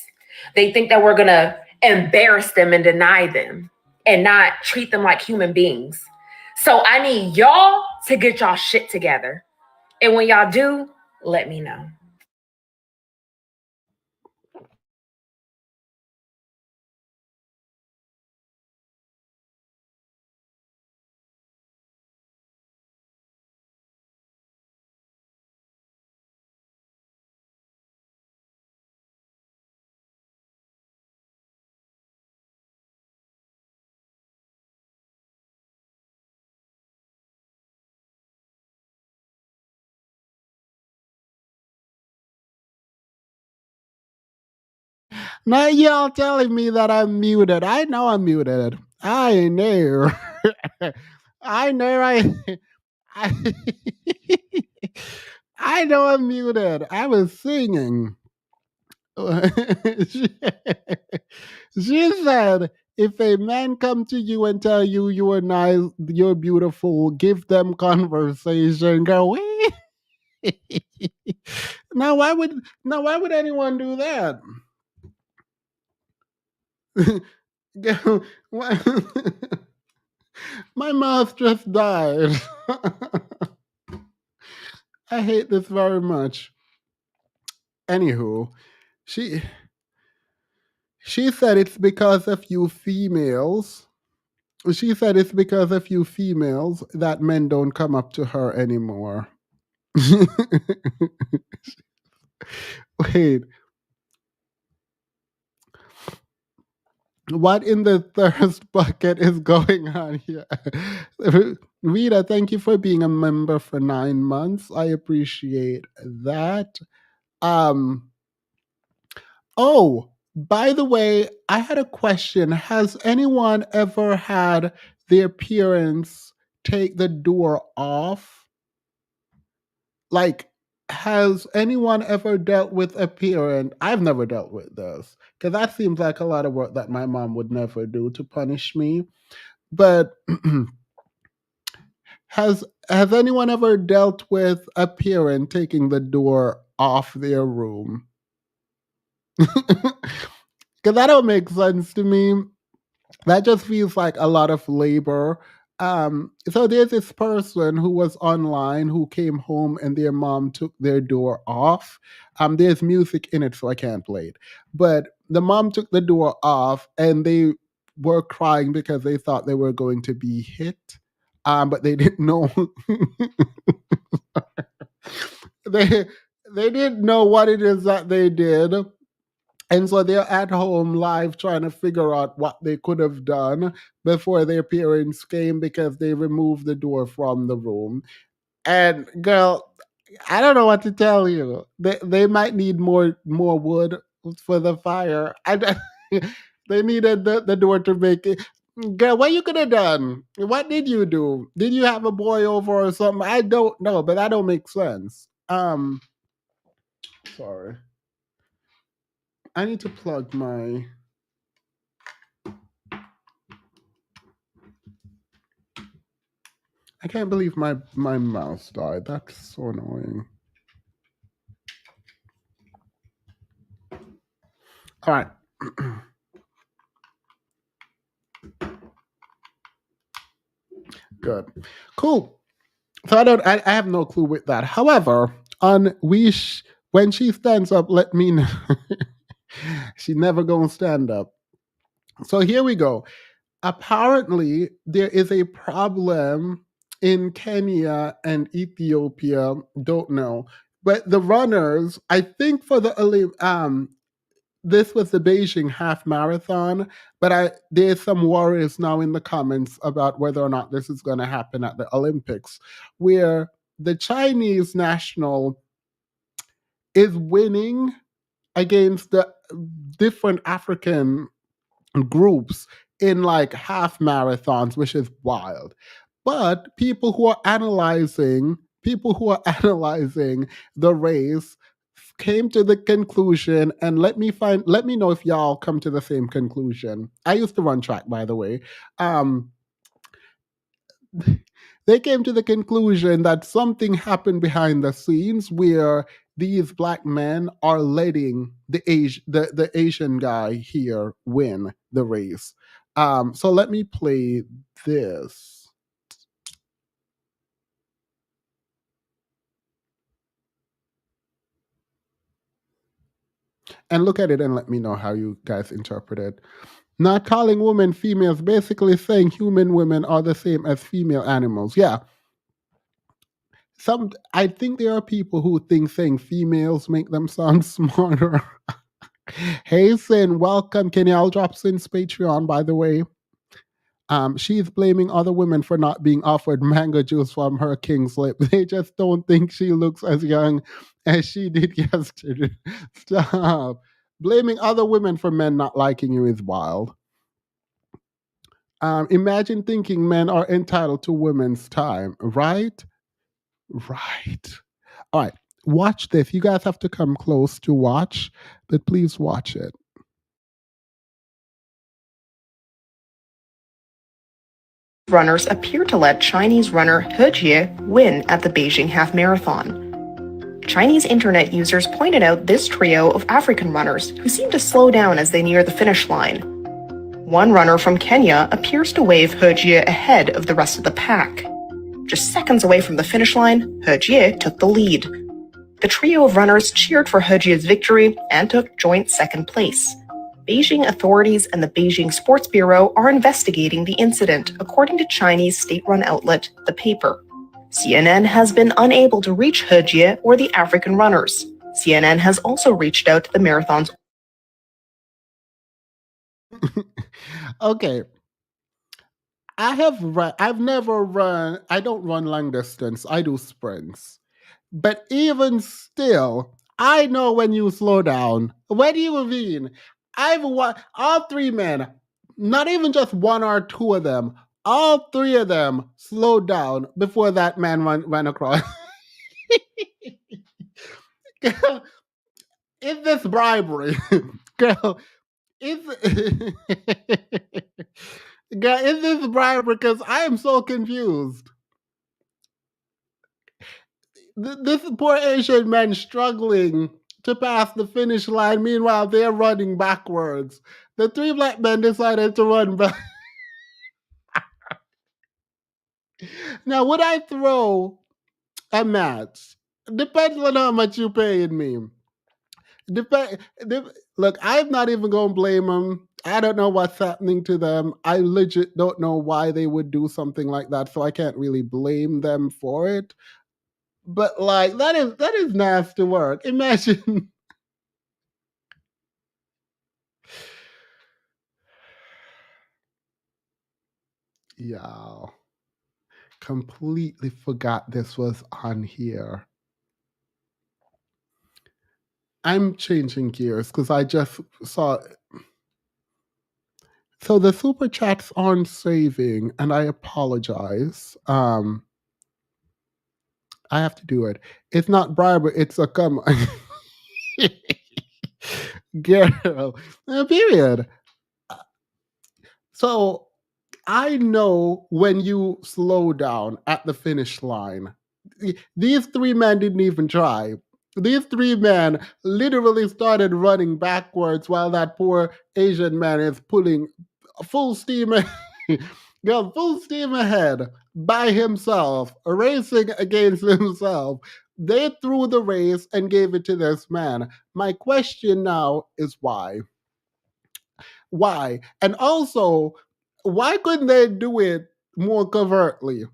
They think that we're going to embarrass them and deny them and not treat them like human beings. So I need y'all to get y'all shit together. And when y'all do, let me know. Now y'all telling me that I'm muted. I know I'm muted. I know. I know I I know I'm muted. I was singing. She said, if a man come to you and tell you you are nice, you're beautiful, give them conversation. Go, now why would anyone do that? My mouth just died. I hate this very much. Anywho, she said it's because of you females. She said it's because of you females that men don't come up to her anymore. Wait. What in the thirst bucket is going on here? Rita, thank you for being a member for 9 months. I appreciate that. Oh, by the way, I had a question. Has anyone ever had their parents take the door off? Like, has anyone ever dealt with a parent? I've never dealt with this because that seems like a lot of work that my mom would never do to punish me. But has anyone ever dealt with a parent taking the door off their room? Because that don't make sense to me. That just feels like a lot of labor. So there's this person who was online who came home and their mom took their door off. There's music in it, so I can't play it. But the mom took the door off and they were crying because they thought they were going to be hit. But they didn't know. they didn't know what it is that they did. And so they're at home live trying to figure out what they could have done before their parents came because they removed the door from the room. And girl, I don't know what to tell you. They might need more wood for the fire. They needed the door to make it. Girl, what you could have done? What did you do? Did you have a boy over or something? I don't know, but that don't make sense. Sorry. I need to plug my... I can't believe my mouse died. That's so annoying. All right. Good. Cool. So I have no clue with that. However, on when she stands up, let me know. She never gonna stand up. So here we go. Apparently, there is a problem in Kenya and Ethiopia. Don't know, but the runners, I think for the this was the Beijing half marathon, but there's some worries now in the comments about whether or not this is going to happen at the Olympics, where the Chinese national is winning against the different African groups in like half marathons, which is wild. But people who are analyzing the race came to the conclusion, and let me know if y'all come to the same conclusion. I used to run track, by the way. They came to the conclusion that something happened behind the scenes where these black men are letting the Asian guy here win the race. So let me play this. And look at it and let me know how you guys interpret it. Not calling women females, basically saying human women are the same as female animals. Yeah. I think there are people who think saying females make them sound smarter. Hey, Sin, welcome. Can y'all drop Sin's Patreon, by the way? She's blaming other women for not being offered mango juice from her king's lip. They just don't think she looks as young as she did yesterday. Stop. Blaming other women for men not liking you is wild. Imagine thinking men are entitled to women's time, right? Right. All right. Watch this. You guys have to come close to watch, but please watch it. Runners appear to let Chinese runner He Jie win at the Beijing Half Marathon. Chinese internet users pointed out this trio of African runners who seem to slow down as they near the finish line. One runner from Kenya appears to wave He Jie ahead of the rest of the pack. Just seconds away from the finish line, He Jie took the lead. The trio of runners cheered for He Jie's victory and took joint second place. Beijing authorities and the Beijing Sports Bureau are investigating the incident, according to Chinese state-run outlet The Paper. CNN has been unable to reach He Jie or the African runners. CNN has also reached out to the marathon's. Okay. I've never run, I don't run long distance, I do sprints. But even still, I know when you slow down. What do you mean? I've won all three men, not even just one or two of them, all three of them slowed down before that man went across. Girl, is this bribery? Girl, is Girl, is this bribery? Because I am so confused. This poor Asian man struggling to pass the finish line. Meanwhile, they're running backwards. The three black men decided to run back. Now, would I throw a match? Depends on how much you paying me. Look, I'm not even going to blame them. I don't know what's happening to them. I legit don't know why they would do something like that, so I can't really blame them for it. But like that is nasty work. Imagine. Yeah. Completely forgot this was on here. I'm changing gears because I just saw. So the super chats aren't saving, and I apologize. I have to do it. It's not bribery. It's a come. Girl. Period. So I know when you slow down at the finish line. These three men didn't even try. These three men literally started running backwards while that poor Asian man is pulling full steam Girl, full steam ahead by himself, racing against himself. They threw the race and gave it to this man. My question now is why? Why? And also, why couldn't they do it more covertly?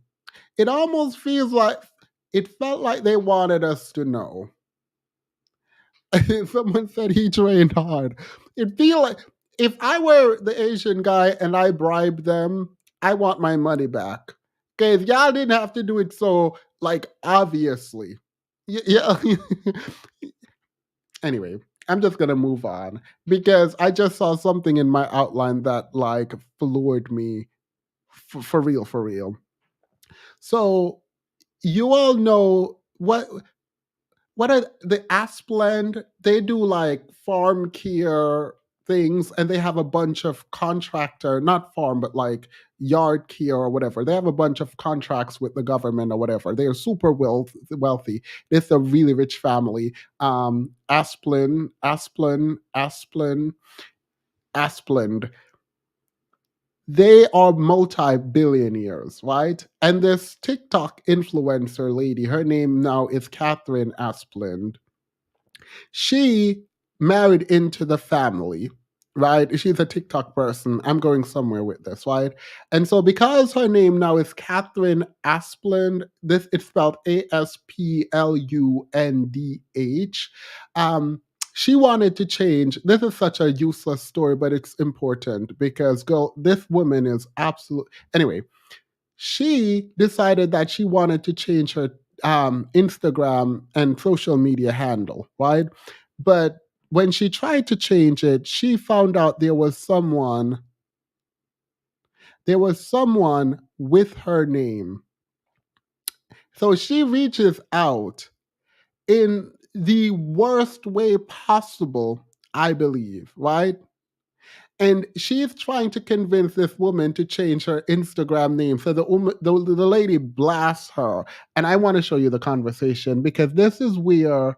It almost feels like it felt like they wanted us to know. Someone said he trained hard. It feel like if I were the Asian guy and I bribed them, I want my money back. Because y'all didn't have to do it so like obviously. Yeah. Anyway, I'm just gonna move on because I just saw something in my outline that like floored me for real, for real. So you all know what are the Asplend? They do like farm care things, and they have a bunch of contractor, not farm, but like yard care or whatever. They have a bunch of contracts with the government or whatever. They are super wealthy. It's a really rich family. Asplend. They are multi-billionaires, right? And this TikTok influencer lady, her name now is Catherine Asplund. She married into the family, right? She's a TikTok person. I'm going somewhere with this, right? And so because her name now is Catherine Asplund, this it's spelled Asplundh. She wanted to change. This is such a useless story, but it's important because, girl, this woman is absolute. Anyway, she decided that she wanted to change her Instagram and social media handle, right? But when she tried to change it, she found out there was someone with her name. So she reaches out in the worst way possible, I believe, right? And she's trying to convince this woman to change her Instagram name. So the lady blasts her. And I want to show you the conversation because this is where,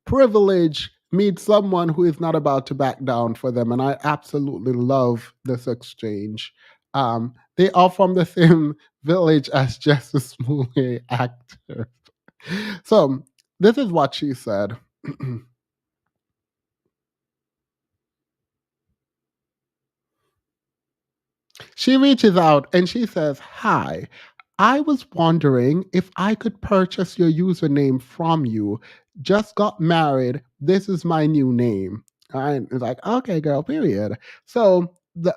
privilege meet someone who is not about to back down for them. And I absolutely love this exchange. They are from the same village as Justice Smollett actor. So this is what she said. She reaches out and she says, "Hi, I was wondering if I could purchase your username from you. Just got married. This is my new name." And it's like, okay, girl, period. So the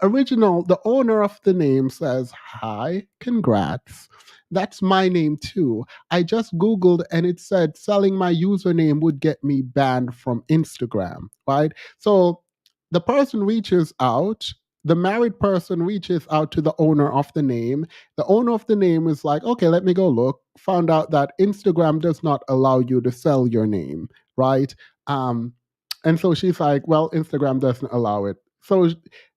owner of the name says, "Hi, congrats. That's my name too. I just Googled and it said selling my username would get me banned from Instagram," right? So the person reaches out, the married person reaches out to the owner of the name. The owner of the name is like, okay, let me go look. Found out that Instagram does not allow you to sell your name, right? And so she's like, well, Instagram doesn't allow it. So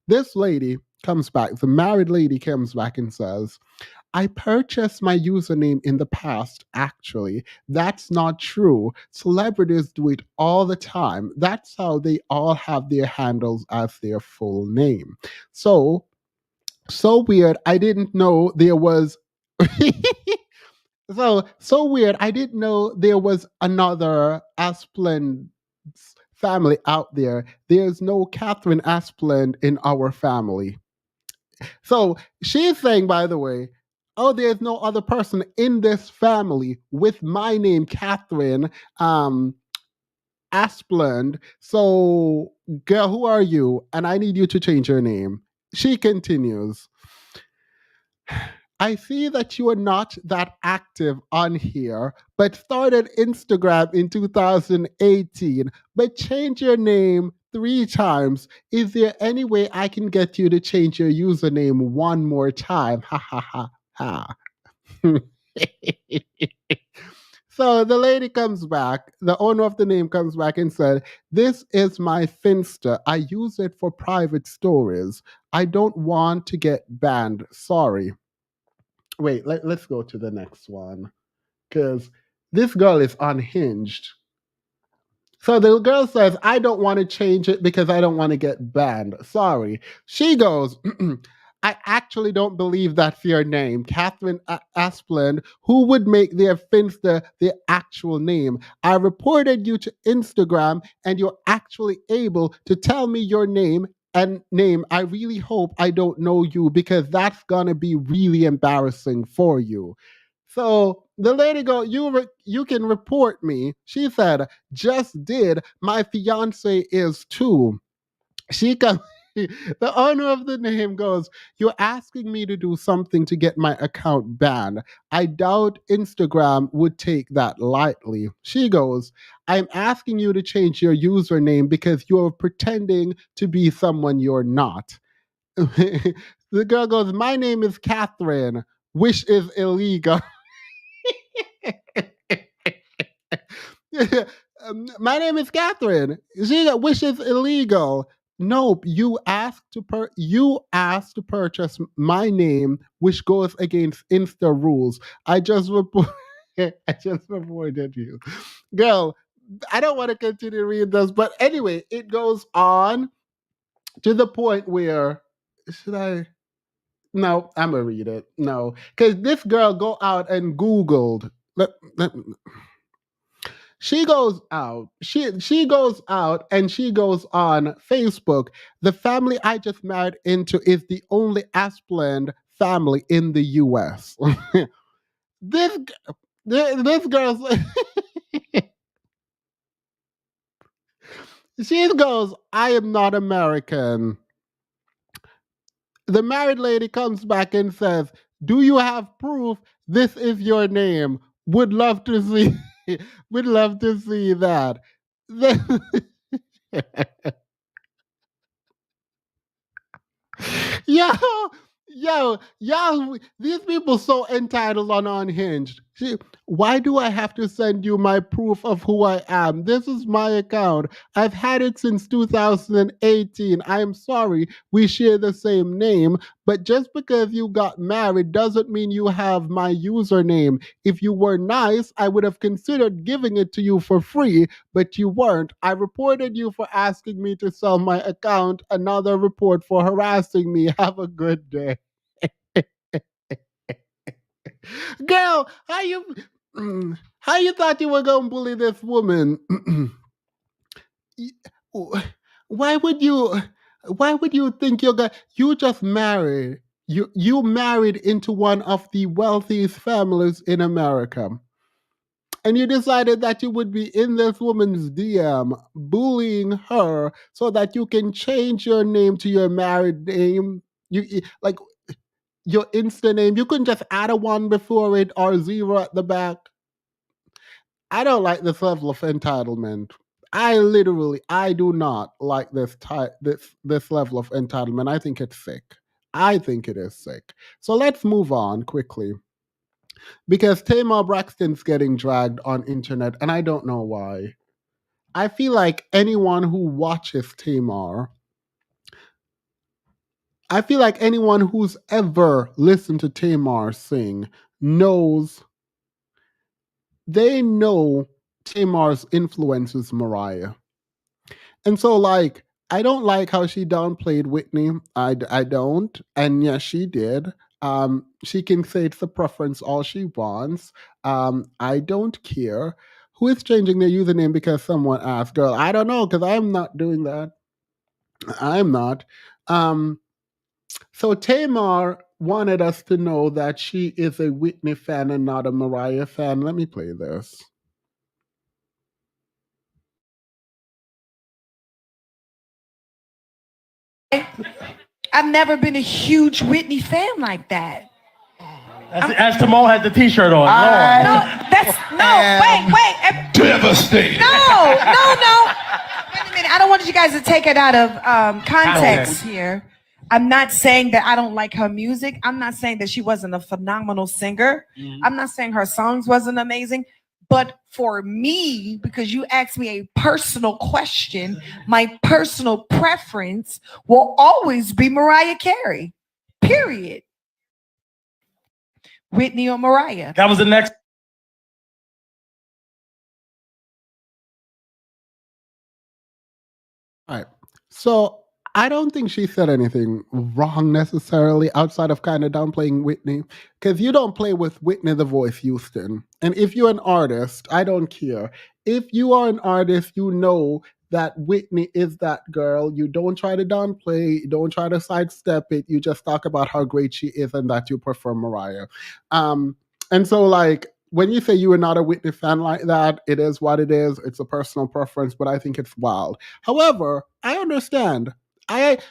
this lady comes back, the married lady comes back and says, "I purchased my username in the past, actually. That's not true. Celebrities do it all the time. That's how they all have their handles as their full name. So weird. I didn't know there was." So weird. I didn't know there was another Asplund family out there. There's no Catherine Asplund in our family. So she's saying, by the way, oh, there's no other person in this family with my name, Catherine Asplund. So, girl, who are you? And I need you to change your name. She continues, "I see that you are not that active on here, but started Instagram in 2018, but change your name 3 times. Is there any way I can get you to change your username one more time? Ha ha ha ha." So the lady comes back, the owner of the name comes back and said, "This is my Finsta. I use it for private stories. I don't want to get banned. Sorry." Wait, let's go to the next one. Because this girl is unhinged. So the girl says, "I don't want to change it because I don't want to get banned. Sorry." She goes, "I actually don't believe that's your name, Catherine Asplund. Who would make their Finsta their actual name? I reported you to Instagram and you're actually able to tell me your name and name. I really hope I don't know you because that's going to be really embarrassing for you." So the lady go, "You can report me." She said, "Just did. My fiance is too." She comes. The owner of the name goes, "You're asking me to do something to get my account banned. I doubt Instagram would take that lightly." She goes, "I'm asking you to change your username because you're pretending to be someone you're not." The girl goes, "My name is Catherine, which is illegal." "My name is Catherine. Which is illegal." "Nope, you asked to purchase my name, which goes against Insta rules. I just reported you." Girl, I don't want to continue reading this, but anyway, it goes on to the point where should I? No, I'm gonna read it. No, because this girl go out and Googled. She goes out. She goes out and she goes on Facebook. "The family I just married into is the only Asplund family in the U.S." this this girl's she goes, "I am not American." The married lady comes back and says, "Do you have proof this is your name? Would love to see would love to see that." Yo, yo, these people so entitled on Unhinged. Why do I have to send you my proof of who I am? This is my account. I've had it since 2018. I'm sorry we share the same name, but just because you got married doesn't mean you have my username. If you were nice, I would have considered giving it to you for free, but you weren't. I reported you for asking me to sell my account. Another report for harassing me. Have a good day. Girl, how you thought you were gonna bully this woman? Why would you think you just married? You married into one of the wealthiest families in America. And you decided that you would be in this woman's DM bullying her so that you can change your name to your married name. Like your Insta name. You couldn't just add a 1 before it or 0 at the back. I don't like this level of entitlement. I do not like this level of entitlement. I think it's sick. I think it is sick. So let's move on quickly. Because Tamar Braxton's getting dragged on internet, and I don't know why. I feel like anyone who watches Tamar, I feel like anyone who's ever listened to Tamar sing knows, they know Tamar's influences Mariah. And so, like, I don't like how she downplayed Whitney. I don't. And yes, she did. She can say it's a preference all she wants. I don't care. Who is changing their username because someone asked? Girl, I don't know, because I'm not doing that. I'm not. So Tamar wanted us to know that she is a Whitney fan and not a Mariah fan. Let me play this. I've never been a huge Whitney fan like that. As Timon had the T-shirt on. Wait. Devastating. No. Wait a minute. I don't want you guys to take it out of context here. I'm not saying that I don't like her music. I'm not saying that she wasn't a phenomenal singer. I'm not saying her songs wasn't amazing. But for me, because you asked me a personal question, my personal preference will always be Mariah Carey. Period. Whitney or Mariah. That was the next. All right. So I don't think she said anything wrong necessarily outside of kind of downplaying Whitney, because you don't play with Whitney the Voice Houston. And if you're an artist, I don't care. If you are an artist, you know that Whitney is that girl. You don't try to downplay, you don't try to sidestep it. You just talk about how great she is and that you prefer Mariah. And so, like, when you say you are not a Whitney fan like that, it is what it is. It's a personal preference, but I think it's wild. However, I understand. If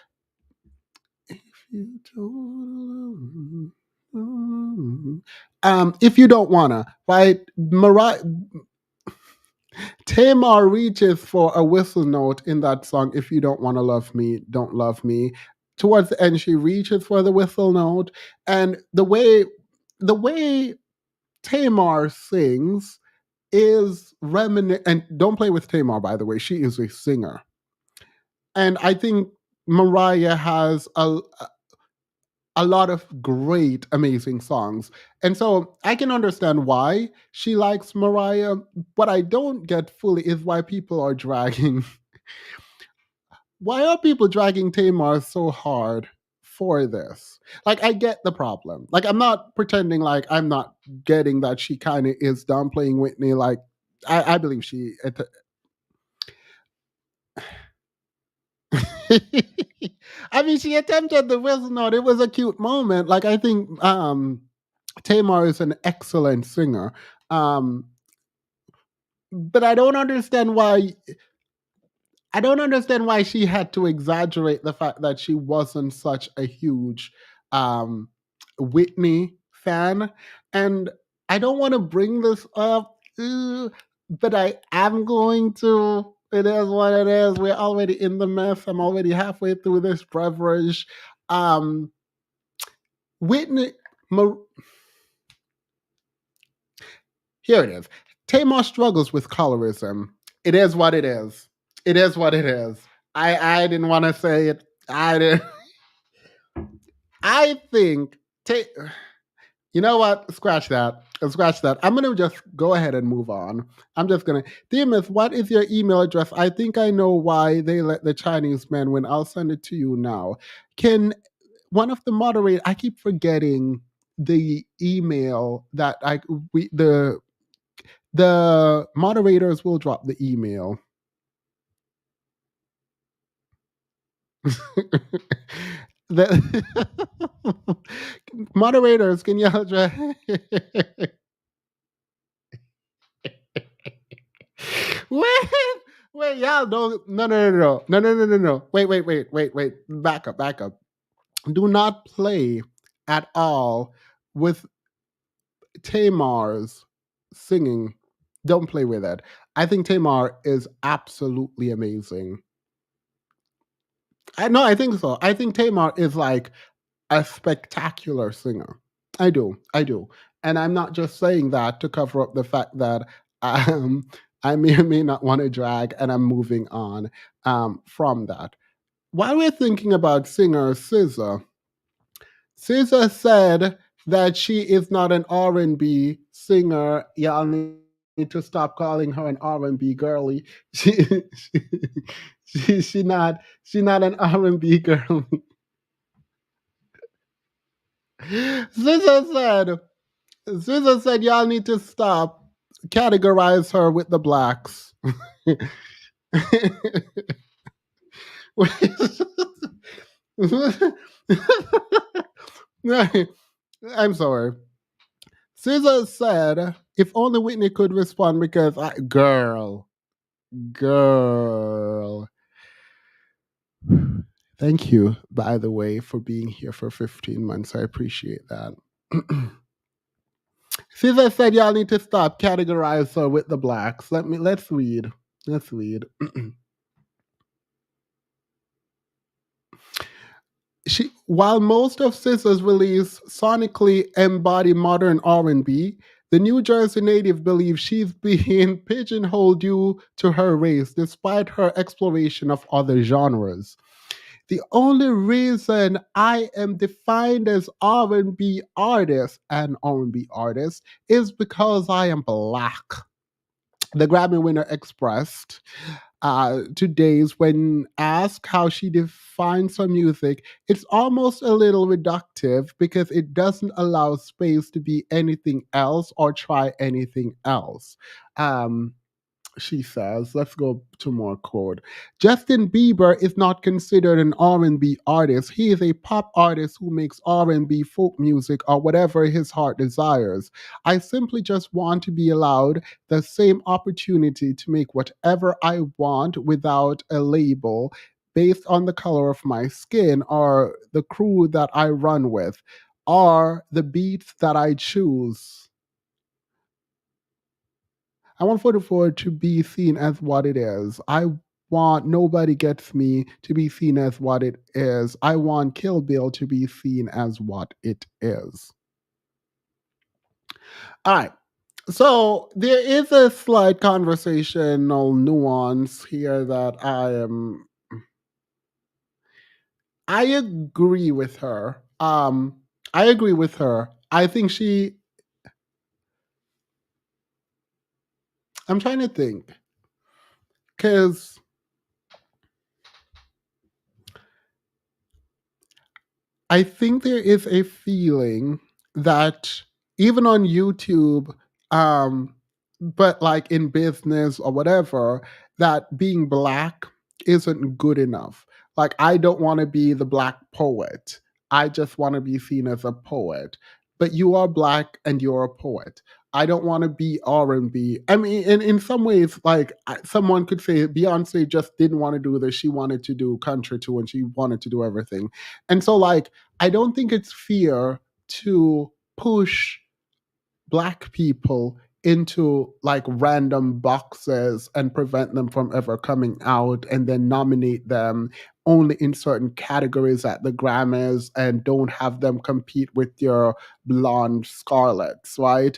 you don't wanna, right? Tamar reaches for a whistle note in that song. If you don't want to love me, don't love me. Towards the end, she reaches for the whistle note, and the way Tamar sings is reminiscent. And don't play with Tamar, by the way. She is a singer. And I think Mariah has a lot of great, amazing songs. And so I can understand why she likes Mariah. What I don't get fully is why people are dragging. Why are people dragging Tamar so hard for this? Like, I get the problem. Like, I'm not pretending like I'm not getting that she kind of is downplaying Whitney. Like, I believe she. I mean, she attempted the whistle note. It was a cute moment. Like, I think Tamar is an excellent singer. But I don't understand why. I don't understand why she had to exaggerate the fact that she wasn't such a huge Whitney fan. And I don't want to bring this up, but I am going to. It is what it is. We're already in the mess. I'm already halfway through this beverage. Whitney. Here it is. Tamar struggles with colorism. It is what it is. It is what it is. I didn't want to say it. I didn't. I think. You know what? Scratch that. Scratch that. I'm gonna just go ahead and move on. I'm just gonna. Demus, what is your email address? I think I know why they let the Chinese men win. I'll send it to you now. Can one of the moderators? I keep forgetting the email that the moderators will drop the email. The moderators, can y'all try? Wait, y'all don't. No. Wait. Back up. Do not play at all with Tamar's singing. Don't play with it. I think Tamar is absolutely amazing. I think so. I think Tamar is like a spectacular singer. I do. And I'm not just saying that to cover up the fact that I may or may not want to drag, and I'm moving on from that. While we're thinking about singer SZA said that she is not an R&B singer. Y'all need to stop calling her an R&B girly. She not an R&B girly. SZA said y'all need to stop categorize her with the blacks. I'm sorry. SZA said, if only Whitney could respond because girl. Thank you, by the way, for being here for 15 months. I appreciate that. SZA said y'all need to stop categorize her with the blacks. Let's read. While most of SZA's release sonically embody modern R&B, the New Jersey native believes she's being pigeonholed due to her race, despite her exploration of other genres. The only reason I am defined as R&B artist is because I am black. The Grammy winner expressed today's when asked how she defines her music, it's almost a little reductive because it doesn't allow space to be anything else or try anything else. She says, let's go to more quote. Justin Bieber is not considered an R&B artist. He is a pop artist who makes R&B, folk music, or whatever his heart desires. I simply just want to be allowed the same opportunity to make whatever I want without a label based on the color of my skin or the crew that I run with or the beats that I choose. I want 44 to be seen as what it is. I want Nobody Gets Me to be seen as what it is. I want Kill Bill to be seen as what it is. All right. So there is a slight conversational nuance here that I agree with her. I think I'm trying to think. Because I think there is a feeling that even on YouTube, but like in business or whatever, that being black isn't good enough. Like, I don't want to be the black poet. I just want to be seen as a poet. But you are black and you're a poet. I don't want to be R&B. I mean, in some ways, like someone could say Beyoncé just didn't want to do this. She wanted to do country too, and she wanted to do everything. And so, like, I don't think it's fair to push black people into like random boxes and prevent them from ever coming out and then nominate them only in certain categories at the Grammys and don't have them compete with your blonde Scarlets, right?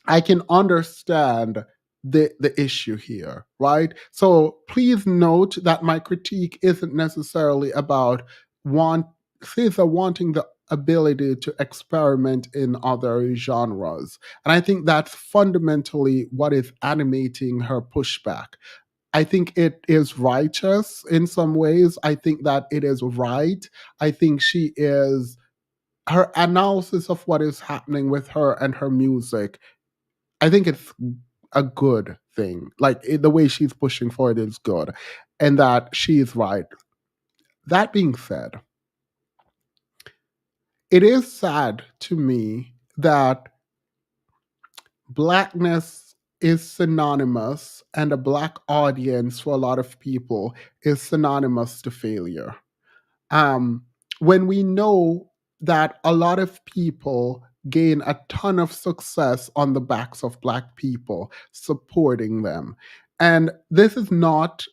I can understand the issue here, right? So please note that my critique isn't necessarily about SZA wanting the ability to experiment in other genres. And I think that's fundamentally what is animating her pushback. I think it is righteous in some ways. I think that it is right. I think her analysis of what is happening with her and her music, I think it's a good thing. Like the way she's pushing for it is good, and that she's right. That being said, it is sad to me that Blackness is synonymous, and a Black audience for a lot of people is synonymous to failure. When we know that a lot of people gain a ton of success on the backs of Black people supporting them. And this is not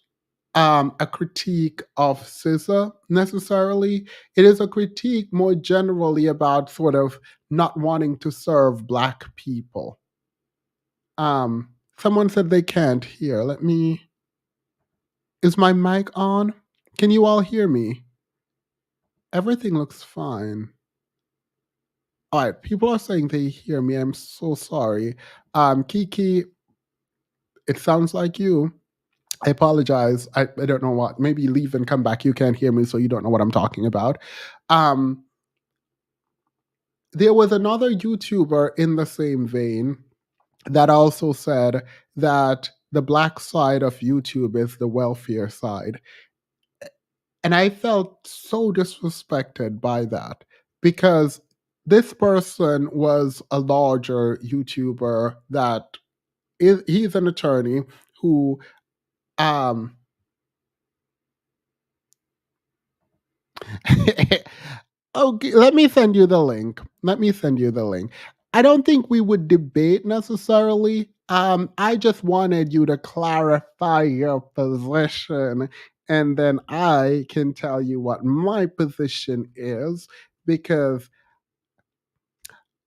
a critique of SZA necessarily. It is a critique more generally about sort of not wanting to serve Black people. Someone said they can't hear. Is my mic on? Can you all hear me? Everything looks fine. All right, people are saying they hear me. I'm so sorry. Kiki, it sounds like you. I apologize. I don't know what. Maybe leave and come back. You can't hear me, so you don't know what I'm talking about. There was another YouTuber in the same vein that also said that the Black side of YouTube is the welfare side. And I felt so disrespected by that because this person was a larger YouTuber he's an attorney who okay, let me send you the link. I don't think we would debate necessarily. I just wanted you to clarify your position, and then I can tell you what my position is. Because,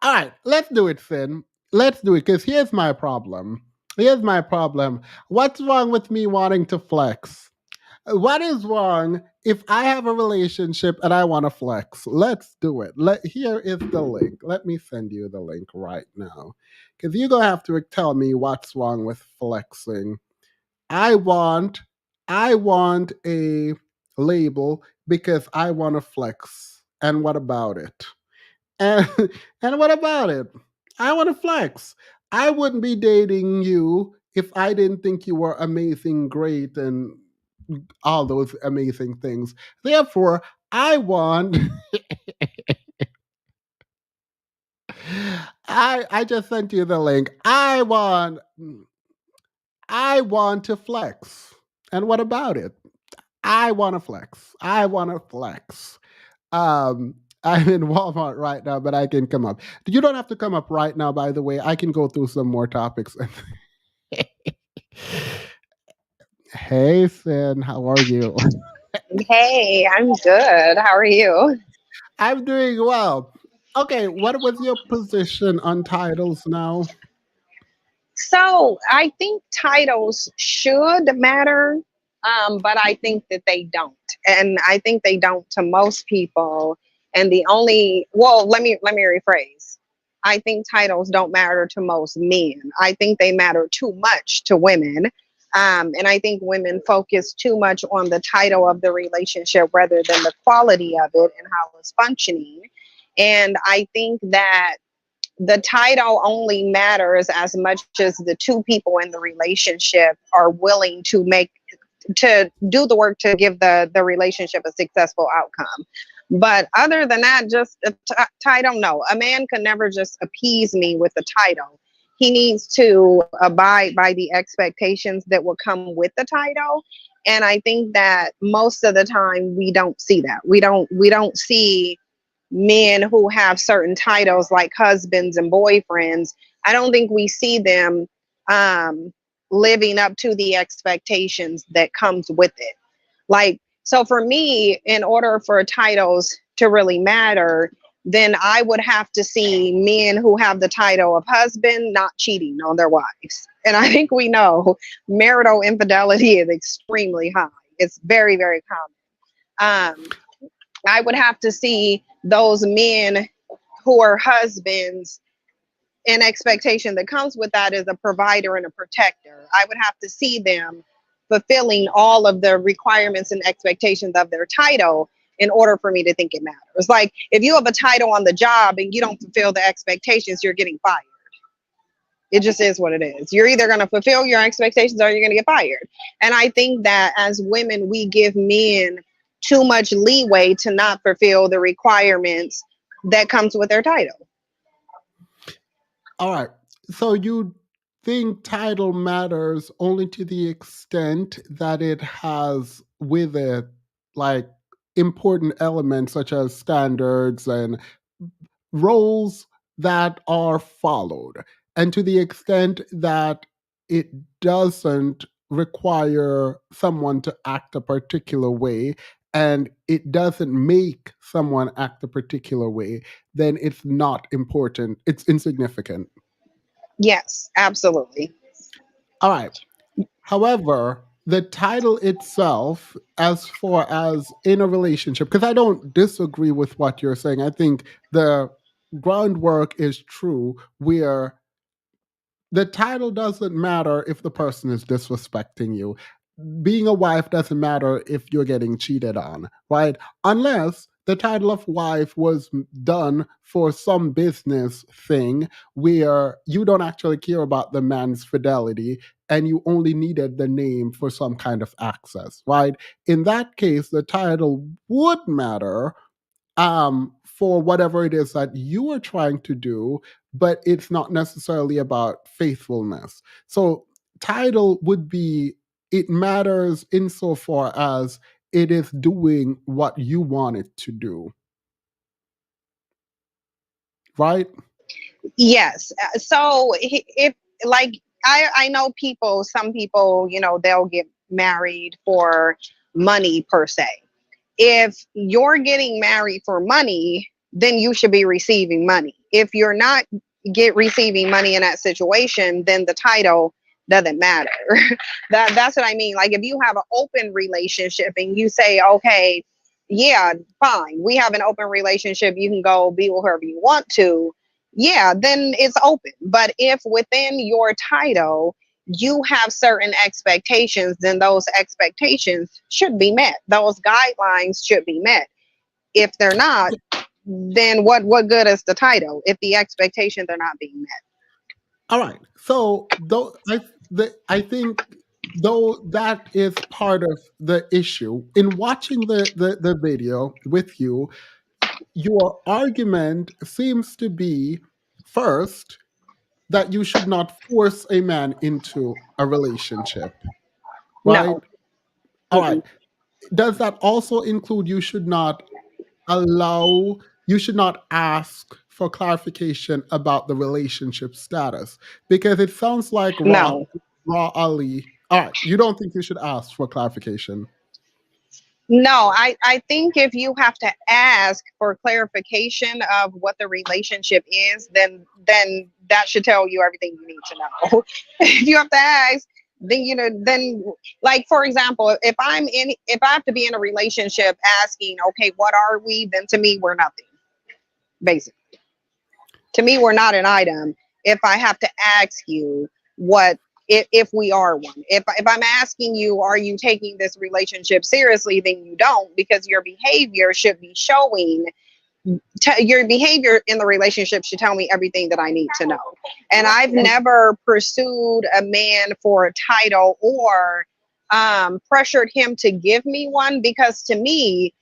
all right, let's do it, Finn. Let's do it, because here's my problem. What's wrong with me wanting to flex? What is wrong if I have a relationship and I want to flex? Let's do it. Here is the link. Let me send you the link right now. Because you're going to have to tell me what's wrong with flexing. I want a label because I want to flex. And what about it? And, and what about it? I want to flex. I wouldn't be dating you if I didn't think you were amazing, great, and all those amazing things. Therefore, I want I just sent you the link. I want to flex. And what about it? I want to flex. I'm in Walmart right now, but I can come up. You don't have to come up right now, by the way. I can go through some more topics. Hey, Finn, how are you? Hey, I'm good. How are you? I'm doing well. Okay, what was your position on titles now? So I think titles should matter, but I think that they don't. And I think they don't to most people. And let me rephrase. I think titles don't matter to most men. I think they matter too much to women. And I think women focus too much on the title of the relationship rather than the quality of it and how it's functioning. And I think that the title only matters as much as the two people in the relationship are willing to do the work to give the relationship a successful outcome. But other than that, just a title, no. A man can never just appease me with the title. He needs to abide by the expectations that will come with the title. And I think that most of the time we don't see that. We don't see men who have certain titles like husbands and boyfriends. I don't think we see them living up to the expectations that comes with it. Like, so for me, in order for titles to really matter, then I would have to see men who have the title of husband not cheating on their wives. And I think we know marital infidelity is extremely high. It's very, very common. I would have to see those men who are husbands, and expectation that comes with that is a provider and a protector. I would have to see them fulfilling all of the requirements and expectations of their title in order for me to think it matters. Like if you have a title on the job and you don't fulfill the expectations, you're getting fired. It just is what it is. You're either going to fulfill your expectations or you're going to get fired. And I think that as women, we give men too much leeway to not fulfill the requirements that comes with their title. All right. So you think title matters only to the extent that it has with it like important elements such as standards and roles that are followed, and to the extent that it doesn't require someone to act a particular way and it doesn't make someone act a particular way, then it's not important. It's insignificant. Yes, absolutely. All right. However, the title itself, as far as in a relationship, because I don't disagree with what you're saying, I think the groundwork is true, where the title doesn't matter if the person is disrespecting you. Being a wife doesn't matter if you're getting cheated on, right? Unless the title of wife was done for some business thing where you don't actually care about the man's fidelity and you only needed the name for some kind of access, right? In that case, the title would matter for whatever it is that you are trying to do, but it's not necessarily about faithfulness. So title would be, it matters insofar as it is doing what you want it to do. Right? Yes. So if like I know people, some people, you know, they'll get married for money per se. If you're getting married for money, then you should be receiving money. If you're not receiving money in that situation, then the title doesn't matter. That's what I mean. Like if you have an open relationship and you say, okay, yeah, fine, we have an open relationship, you can go be with whoever you want to, yeah, then it's open. But if within your title you have certain expectations, then those expectations should be met. Those guidelines should be met. If they're not, then what good is the title if the expectations are not being met? All right. So though I think though that is part of the issue. In watching the video with you, your argument seems to be first that you should not force a man into a relationship, right? No. All right. Does that also include you should not ask for clarification about the relationship status? Because it sounds like Raw Ali. All right. You don't think you should ask for clarification? No, I think if you have to ask for clarification of what the relationship is, then that should tell you everything you need to know. If you have to ask, then like for example, if I have to be in a relationship asking, okay, what are we? Then to me, we're nothing. Basically, to me, we're not an item. If I have to ask you what. If we are one, if I'm asking you, are you taking this relationship seriously, then you don't, because your behavior should be showing, your behavior in the relationship should tell me everything that I need to know. And I've never pursued a man for a title or pressured him to give me one, because to me,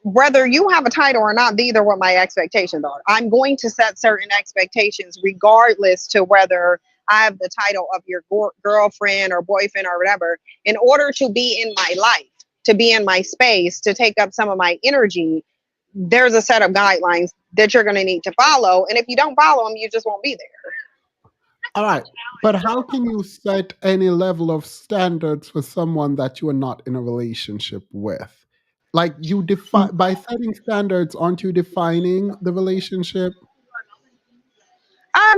whether you have a title or not, these are what my expectations are. I'm going to set certain expectations regardless to whether I have the title of your girlfriend or boyfriend or whatever. In order to be in my life, to be in my space, to take up some of my energy, there's a set of guidelines that you're going to need to follow. And if you don't follow them, you just won't be there. All right. But how can you set any level of standards for someone that you are not in a relationship with? Like you define by setting standards, aren't you defining the relationship?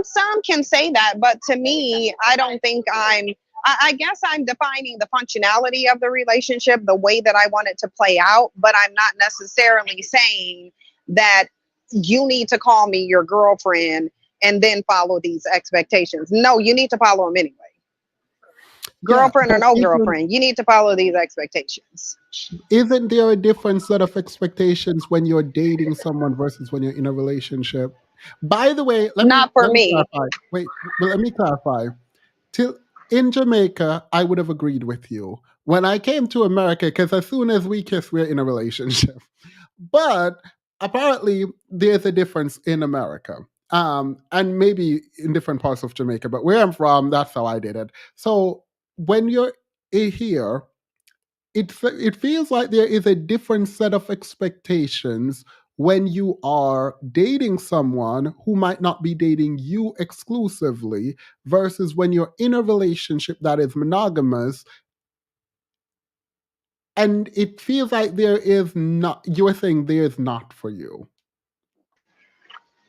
Some can say that, but to me, I don't think I guess I'm defining the functionality of the relationship, the way that I want it to play out, but I'm not necessarily saying that you need to call me your girlfriend and then follow these expectations. No, you need to follow them anyway. Girlfriend or no girlfriend, you need to follow these expectations. Isn't there a different set of expectations when you're dating someone versus when you're in a relationship? By the way, Not for me. clarify. Wait, well, let me clarify. In Jamaica, I would have agreed with you. When I came to America, because as soon as we kiss, we're in a relationship. But apparently, there's a difference in America. And maybe in different parts of Jamaica, but where I'm from, that's how I did it. So when you're here, it feels like there is a different set of expectations when you are dating someone who might not be dating you exclusively versus when you're in a relationship that is monogamous, and it feels like there is not, you're saying there's not for you.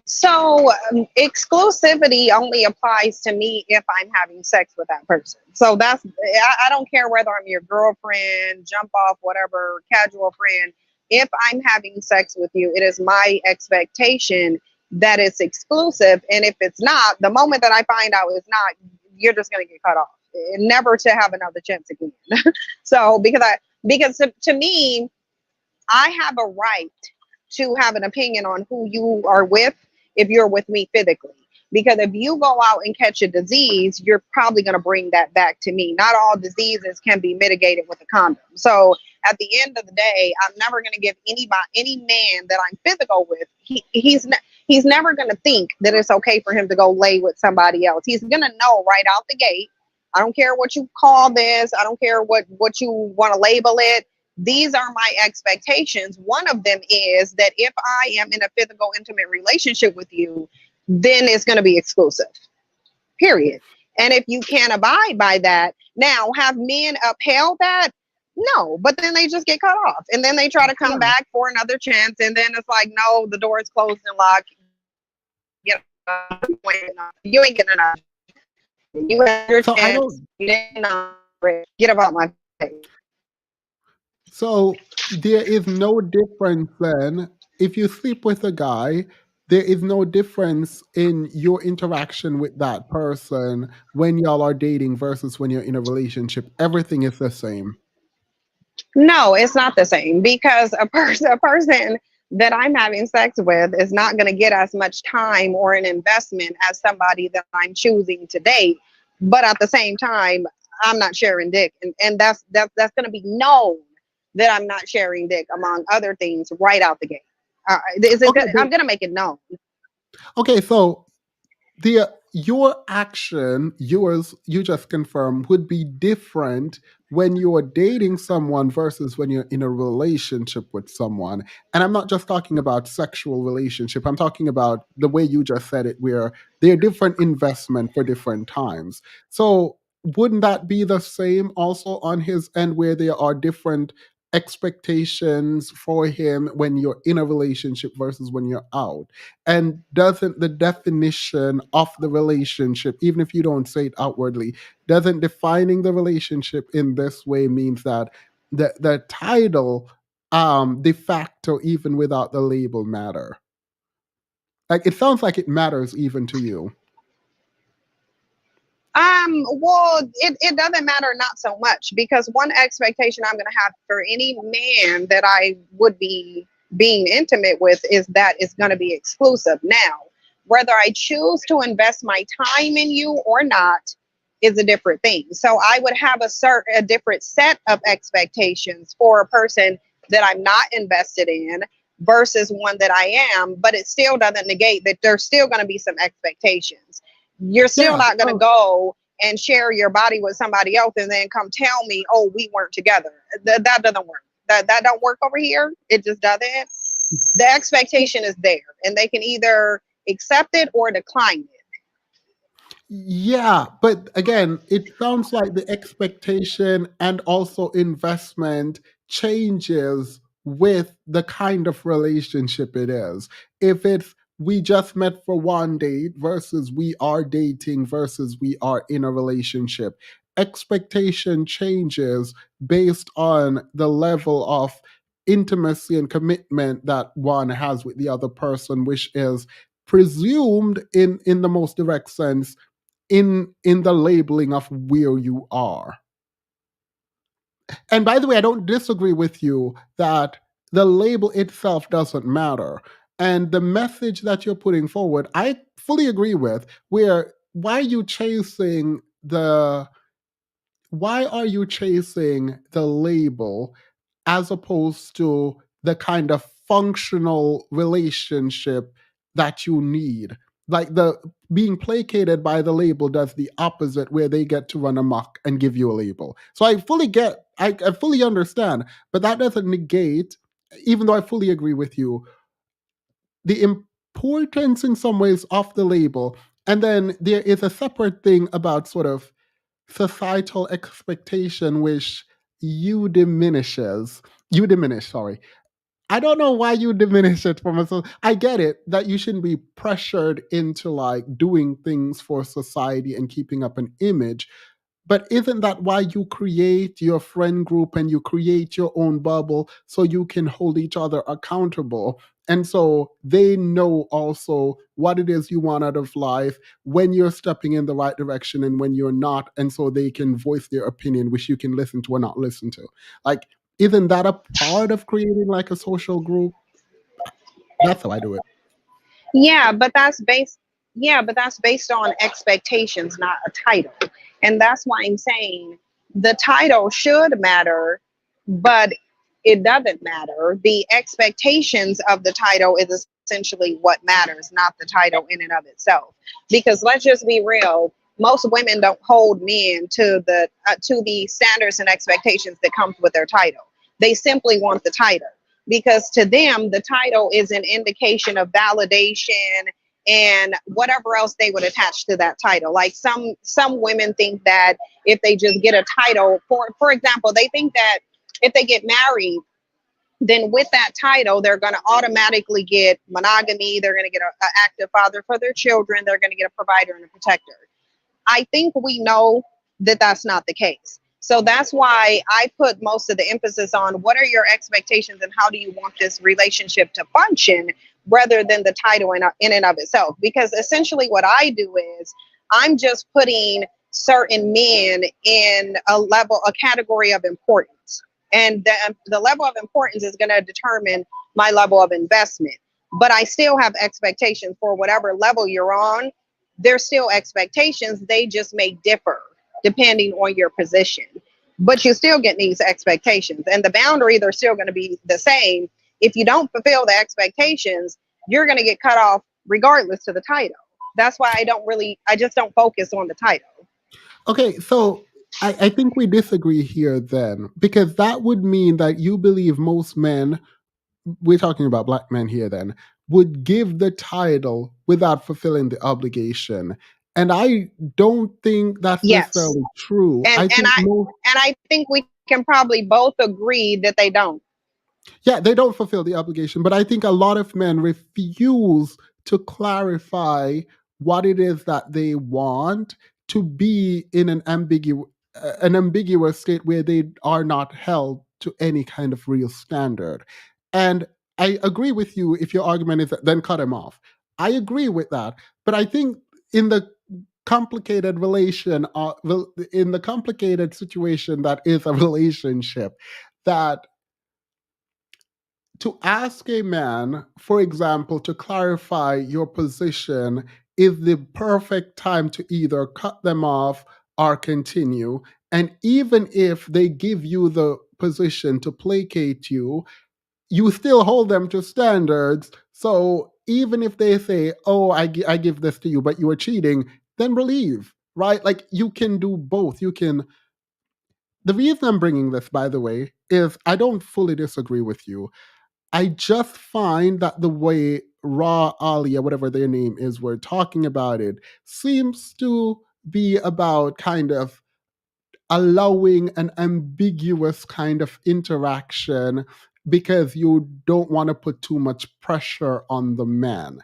So exclusivity only applies to me if I'm having sex with that person. So I don't care whether I'm your girlfriend, jump off, whatever, casual friend. If I'm having sex with you, it is my expectation that it's exclusive. And if it's not, the moment that I find out it's not, you're just going to get cut off, never to have another chance again. So because to me, I have a right to have an opinion on who you are with if you're with me physically. Because if you go out and catch a disease, you're probably going to bring that back to me. Not all diseases can be mitigated with a condom. So at the end of the day, I'm never going to give any man that I'm physical with, he's never going to think that it's okay for him to go lay with somebody else. He's going to know right out the gate. I don't care what you call this. I don't care what you want to label it. These are my expectations. One of them is that if I am in a physical, intimate relationship with you, then it's going to be exclusive, period. And if you can't abide by that, now have men upheld that? No, but then they just get cut off. And then they try to come back for another chance. And then it's like, no, the door is closed and locked. You ain't getting enough. You had your chance. You didn't know. Get about my face. So there is no difference then. If you sleep with a guy, there is no difference in your interaction with that person when y'all are dating versus when you're in a relationship. Everything is the same. No, it's not the same, because a person that I'm having sex with is not going to get as much time or an investment as somebody that I'm choosing to date. But at the same time, I'm not sharing dick, and that's going to be known that I'm not sharing dick, among other things, right out the gate. I'm going to make it known. Okay, so your action, you just confirmed, would be different when you're dating someone versus when you're in a relationship with someone. And I'm not just talking about sexual relationship. I'm talking about the way you just said it, where they're different investment for different times. So wouldn't that be the same also on his end, where there are different expectations for him when you're in a relationship versus when you're out? And doesn't the definition of the relationship, even if you don't say it outwardly, doesn't defining the relationship in this way means that the title de facto, even without the label, matter? Like, it sounds like it matters even to you. Well, it doesn't matter, not so much, because one expectation I'm going to have for any man that I would be being intimate with is that it's going to be exclusive. Now, whether I choose to invest my time in you or not is a different thing. So I would have a different set of expectations for a person that I'm not invested in versus one that I am, but it still doesn't negate that there's still going to be some expectations. You're still not going to go and share your body with somebody else and then come tell me, oh, we weren't together. That doesn't work. That don't work over here. It just doesn't. The expectation is there, and they can either accept it or decline it. Yeah, but again, it sounds like the expectation and also investment changes with the kind of relationship it is. If it's we just met for one date versus we are dating versus we are in a relationship, expectation changes based on the level of intimacy and commitment that one has with the other person, which is presumed in the most direct sense in the labeling of where you are. And by the way, I don't disagree with you that the label itself doesn't matter. And the message that you're putting forward, I fully agree with, where why are you chasing the label as opposed to the kind of functional relationship that you need? Like the being placated by the label does the opposite, where they get to run amok and give you a label. So I fully understand, but that doesn't negate, even though I fully agree with you, the importance in some ways of the label. And then there is a separate thing about sort of societal expectation, which you diminish, sorry. I don't know why you diminish it from us. I get it that you shouldn't be pressured into like doing things for society and keeping up an image. But isn't that why you create your friend group and you create your own bubble so you can hold each other accountable? And so they know also what it is you want out of life, when you're stepping in the right direction and when you're not. And so they can voice their opinion, which you can listen to or not listen to. Like, isn't that a part of creating like a social group? That's how I do it. Yeah, but that's based on expectations, not a title. And that's why I'm saying the title should matter, but it doesn't matter. The expectations of the title is essentially what matters, not the title in and of itself. Because let's just be real, most women don't hold men to the standards and expectations that comes with their title. They simply want the title, because to them the title is an indication of validation and whatever else they would attach to that title. Like some women think that if they just get a title, for example, they think that if they get married, then with that title, they're going to automatically get monogamy. They're going to get an active father for their children. They're going to get a provider and a protector. I think we know that that's not the case. So that's why I put most of the emphasis on what are your expectations and how do you want this relationship to function, rather than the title in and of itself. Because essentially what I do is I'm just putting certain men in a category of importance. And the level of importance is going to determine my level of investment. But I still have expectations for whatever level you're on. There's still expectations. They just may differ depending on your position. But you still get these expectations. And the boundaries are still going to be the same. If you don't fulfill the expectations, you're going to get cut off regardless to the title. That's why I just don't focus on the title. Okay, so I think we disagree here then, because that would mean that you believe most men, we're talking about black men here then, would give the title without fulfilling the obligation. And I don't think that's necessarily true. And I think we can probably both agree that they don't. Yeah, they don't fulfill the obligation, but I think a lot of men refuse to clarify what it is that they want to be in an ambiguous state where they are not held to any kind of real standard. And I agree with you if your argument is that then cut him off. I agree with that, but I think in the complicated in the complicated situation that is a relationship, that to ask a man, for example, to clarify your position is the perfect time to either cut them off or continue. And even if they give you the position to placate you, you still hold them to standards. So even if they say, oh, I give this to you, but you are cheating, then relieve, right? Like you can do both. You can. The reason I'm bringing this, by the way, is I don't fully disagree with you. I just find that the way Raw, Alia, whatever their name is, were talking about it seems to be about kind of allowing an ambiguous kind of interaction because you don't want to put too much pressure on the man.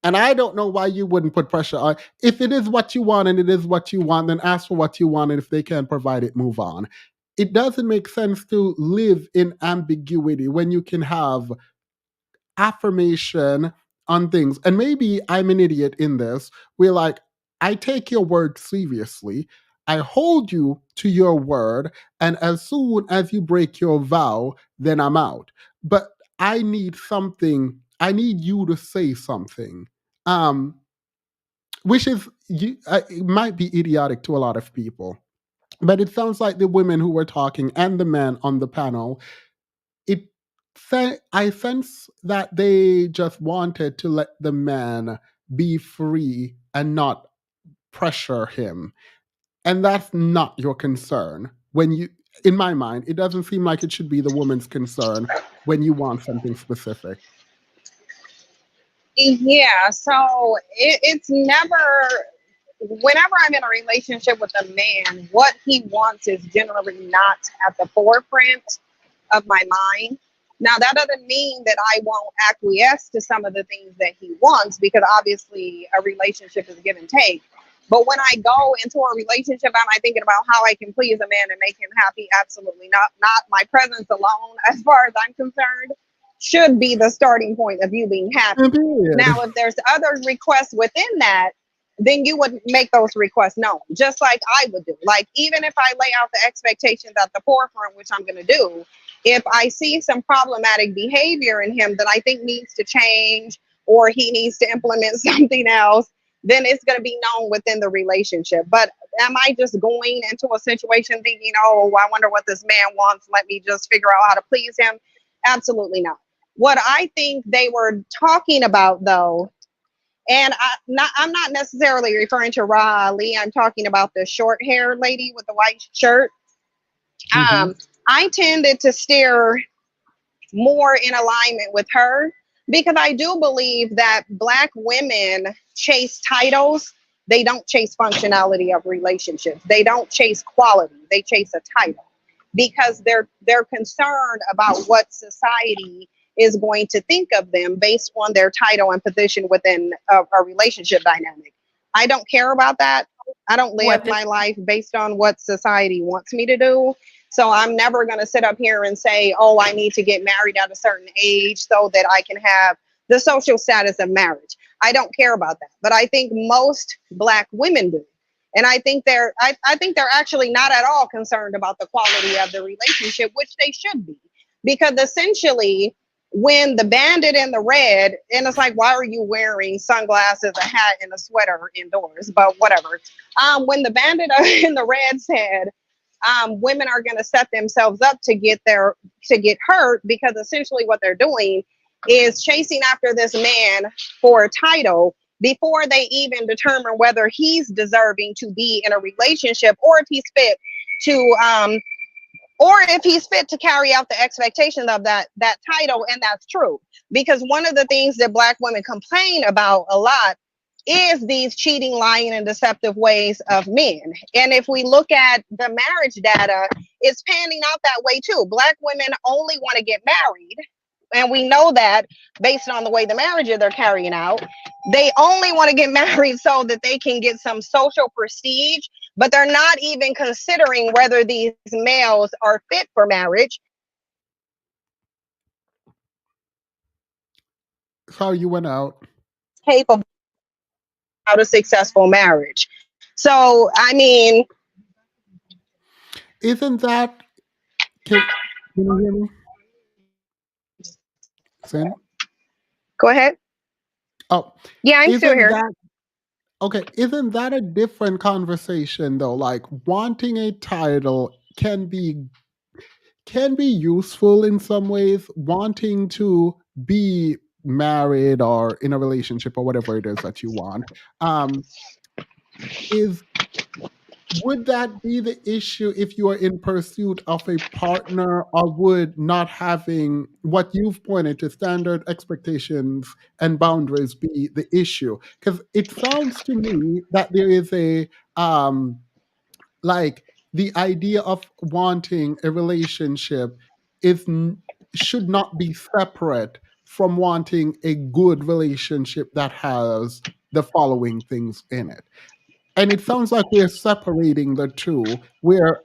And I don't know why you wouldn't put pressure on. If it is what you want and it is what you want, then ask for what you want. And if they can't provide it, move on. It doesn't make sense to live in ambiguity when you can have affirmation on things. And maybe I'm an idiot in this. We're like, I take your word seriously. I hold you to your word. And as soon as you break your vow, then I'm out. But I need something. I need you to say something. Which is, it might be idiotic to a lot of people. But it sounds like the women who were talking and the men on the panel, I sense that they just wanted to let the man be free and not pressure him. And that's not your concern. In my mind, it doesn't seem like it should be the woman's concern when you want something specific. Yeah, so it's never, whenever I'm in a relationship with a man, what he wants is generally not at the forefront of my mind. Now, that doesn't mean that I won't acquiesce to some of the things that he wants, because obviously a relationship is give and take. But when I go into a relationship, am I thinking about how I can please a man and make him happy? Absolutely not. Not my presence alone, as far as I'm concerned, should be the starting point of you being happy. Now, if there's other requests within that, then you would make those requests known, just like I would do. Like, even if I lay out the expectations at the forefront, which I'm going to do, if I see some problematic behavior in him that I think needs to change, or he needs to implement something else, then it's going to be known within the relationship. But am I just going into a situation thinking, oh, I wonder what this man wants, let me just figure out how to please him? Absolutely not. What I think they were talking about, though, and I'm not necessarily referring to Ra Ali. I'm talking about the short-haired lady with the white shirt. I tended to steer more in alignment with her, because I do believe that Black women chase titles. They don't chase functionality of relationships. They don't chase quality. They chase a title, because they're concerned about what society is going to think of them based on their title and position within a relationship dynamic. I don't care about that. I don't live my life based on what society wants me to do. So I'm never going to sit up here and say, oh, I need to get married at a certain age so that I can have the social status of marriage. I don't care about that. But I think most Black women do. And I think they're actually not at all concerned about the quality of the relationship, which they should be. Because essentially, when the bandit in the red, and it's like, why are you wearing sunglasses, a hat, and a sweater indoors? But whatever. When the bandit in the red said, women are going to set themselves up to get hurt, because essentially what they're doing is chasing after this man for a title before they even determine whether he's deserving to be in a relationship, or if he's fit to carry out the expectations of that title. And that's true, because one of the things that Black women complain about a lot is these cheating, lying, and deceptive ways of men. And if we look at the marriage data, it's panning out that way too. Black women only want to get married. And we know that based on the way the marriages they're carrying out, they only want to get married so that they can get some social prestige, but they're not even considering whether these males are fit for marriage. So you went out. Capable of a successful marriage. So, I mean, isn't that, can you hear me? Sin? Go ahead. Oh, yeah, I'm still here. Okay, isn't that a different conversation though? Like, wanting a title can be useful in some ways. Wanting to be married or in a relationship or whatever it is that you want, would that be the issue if you are in pursuit of a partner, or would not having what you've pointed to, standard expectations and boundaries, be the issue? Because it sounds to me that there is a like, the idea of wanting a relationship is should not be separate from wanting a good relationship that has the following things in it. And it sounds like we're separating the two, where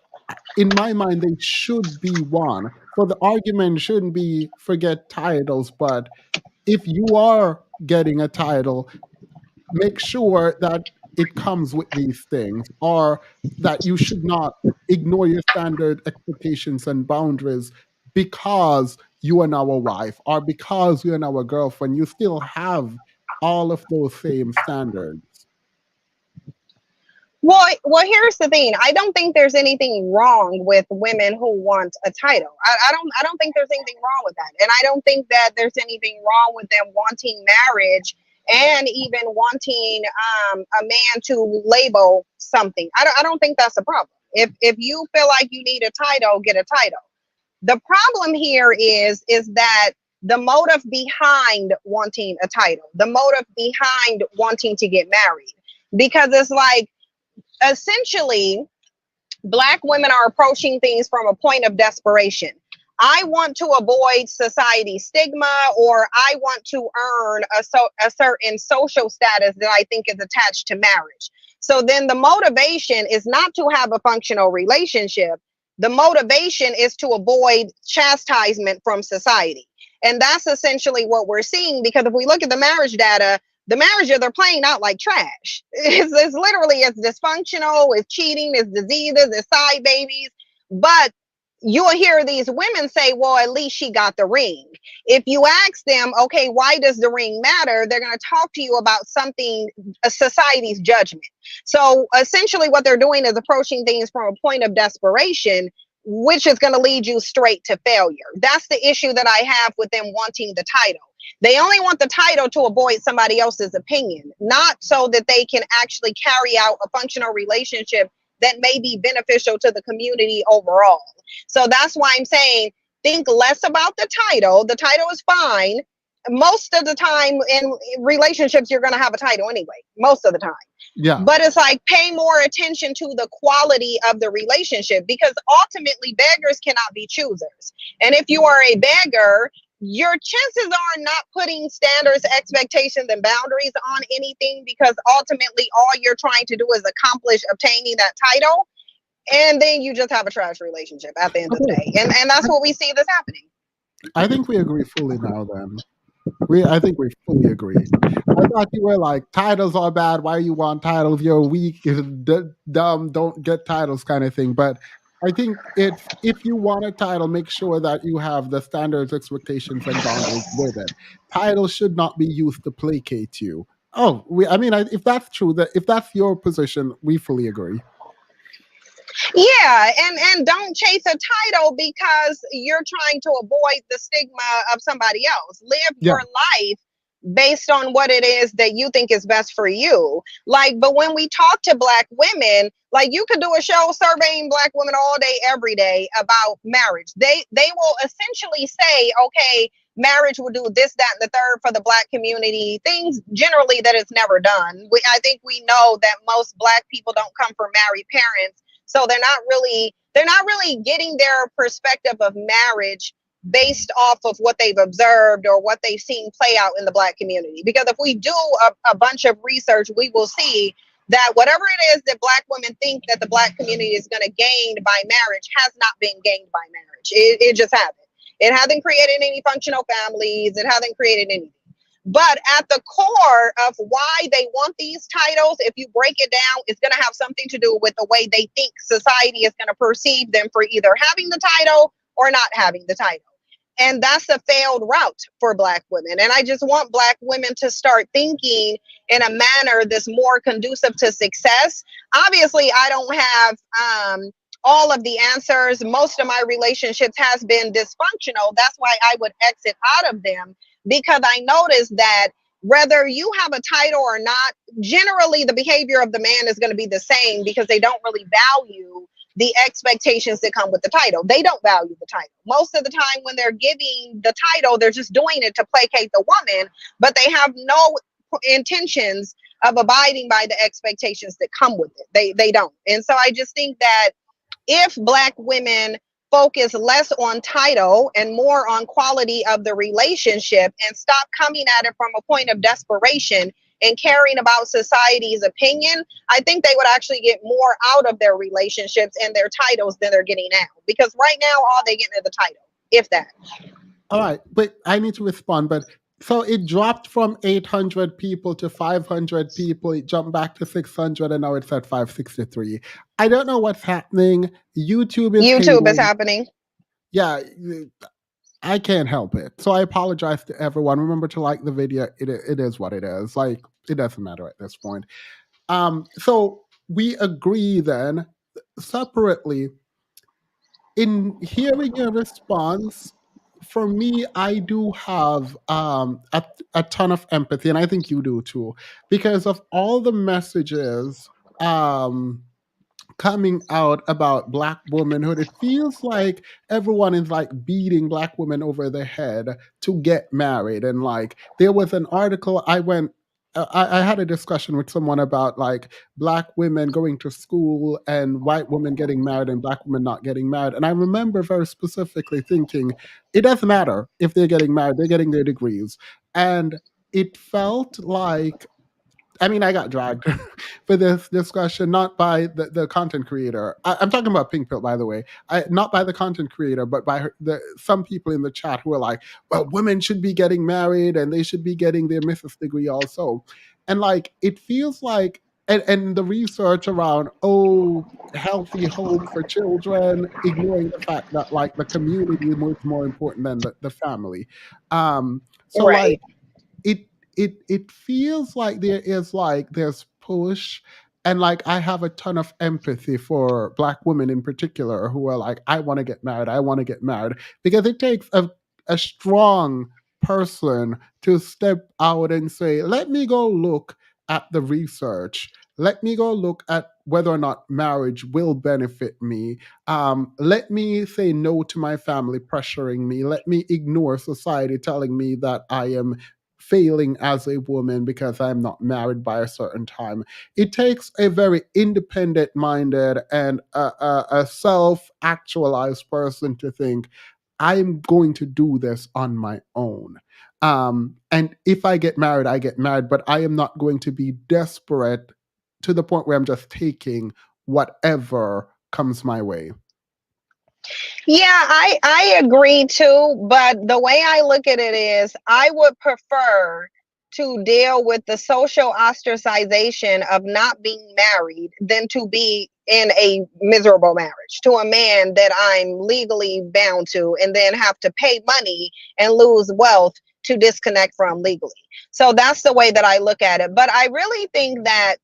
in my mind they should be one. So the argument shouldn't be forget titles, but if you are getting a title, make sure that it comes with these things, or that you should not ignore your standard expectations and boundaries because you are now a wife or because you're now a girlfriend. You still have all of those same standards. Well, here's the thing. I don't think there's anything wrong with women who want a title. I don't think there's anything wrong with that. And I don't think that there's anything wrong with them wanting marriage and even wanting a man to label something. I don't think that's a problem. If you feel like you need a title, get a title. The problem here is that the motive behind wanting a title, the motive behind wanting to get married, because it's like, essentially, Black women are approaching things from a point of desperation. I want to avoid society's stigma, or I want to earn a certain social status that I think is attached to marriage. So then the motivation is not to have a functional relationship. The motivation is to avoid chastisement from society. And that's essentially what we're seeing, because if we look at the marriage data, the marriage they're playing out like trash. It's literally, it's dysfunctional, it's cheating, it's diseases, it's side babies. But you'll hear these women say, well, at least she got the ring. If you ask them, okay, why does the ring matter? They're going to talk to you about something, a society's judgment. So essentially what they're doing is approaching things from a point of desperation, which is going to lead you straight to failure. That's the issue that I have with them wanting the title. They only want the title to avoid somebody else's opinion, not so that they can actually carry out a functional relationship that may be beneficial to the community overall. So that's why I'm saying, think less about the title. The title is fine. Most of the time in relationships, you're going to have a title anyway, most of the time. Yeah. But it's like, pay more attention to the quality of the relationship, because ultimately beggars cannot be choosers. And if you are a beggar, your chances are not putting standards, expectations, and boundaries on anything, because ultimately all you're trying to do is accomplish obtaining that title. And then you just have a trash relationship at the end of the day. And that's what we see this happening. I think we agree fully now then. I think we fully agree. I thought you were like, titles are bad. Why you want titles? You're weak, dumb, don't get titles kind of thing. But I think if you want a title, make sure that you have the standards, expectations, and boundaries with it. Titles should not be used to placate you. If that's true, if that's your position, we fully agree. Yeah, and don't chase a title because you're trying to avoid the stigma of somebody else. Live your life based on what it is that you think is best for you. But when we talk to Black women, you could do a show surveying Black women all day, every day about marriage. They will essentially say, okay, marriage will do this, that, and the third for the Black community, things generally that it's never done. I think we know that most Black people don't come from married parents. So they're not really getting their perspective of marriage based off of what they've observed or what they've seen play out in the Black community. Because if we do a bunch of research, we will see that whatever it is that Black women think that the Black community is going to gain by marriage has not been gained by marriage. It just hasn't. It hasn't created any functional families. It hasn't created anything. But at the core of why they want these titles, if you break it down, it's going to have something to do with the way they think society is going to perceive them for either having the title or not having the title. And that's a failed route for Black women. And I just want Black women to start thinking in a manner that's more conducive to success. Obviously, I don't have all of the answers. Most of my relationships has been dysfunctional. That's why I would exit out of them. Because I noticed that whether you have a title or not, generally the behavior of the man is going to be the same, because they don't really value the expectations that come with the title. They don't value the title. Most of the time when they're giving the title, they're just doing it to placate the woman, but they have no intentions of abiding by the expectations that come with it. They don't. And so I just think that if Black women focus less on title and more on quality of the relationship and stop coming at it from a point of desperation and caring about society's opinion, I think they would actually get more out of their relationships and their titles than they're getting now. Because right now, all they get is the title, if that. All right, but I need to respond. But so it dropped from 800 people to 500 people. It jumped back to 600, and now it's at 563. I don't know what's happening. YouTube is happening. Yeah, I can't help it. So I apologize to everyone. Remember to like the video. It is what it is. Like, it doesn't matter at this point. So we agree then separately. In hearing your response, for me, I do have a ton of empathy, and I think you do too, because of all the messages coming out about Black womanhood. It feels like everyone is like beating Black women over the head to get married. And like, there was an article I had a discussion with someone about like Black women going to school and white women getting married and Black women not getting married. And I remember very specifically thinking, it doesn't matter if they're getting married, they're getting their degrees. And it felt like, I mean, I got dragged for this discussion, not by the content creator. I'm talking about Pink Pill, by the way. Not by the content creator, but by some people in the chat who are like, well, women should be getting married and they should be getting their Mrs. degree also. And like, it feels like, and the research around, healthy home for children, ignoring the fact that like the community is more important than the family. So Right. like, it feels like there's push, and like I have a ton of empathy for Black women in particular who are like, I want to get married, because it takes a strong person to step out and say, let me go look at the research, let me go look at whether or not marriage will benefit me. Let me say no to my family pressuring me. Let me ignore society telling me that I am failing as a woman because I'm not married by a certain time. It takes a very independent minded and a self actualized person to think, I'm going to do this on my own. And if I get married, I get married, but I am not going to be desperate to the point where I'm just taking whatever comes my way. Yeah, I agree too, but the way I look at it is I would prefer to deal with the social ostracization of not being married than to be in a miserable marriage to a man that I'm legally bound to and then have to pay money and lose wealth to disconnect from legally. So that's the way that I look at it. But I really think that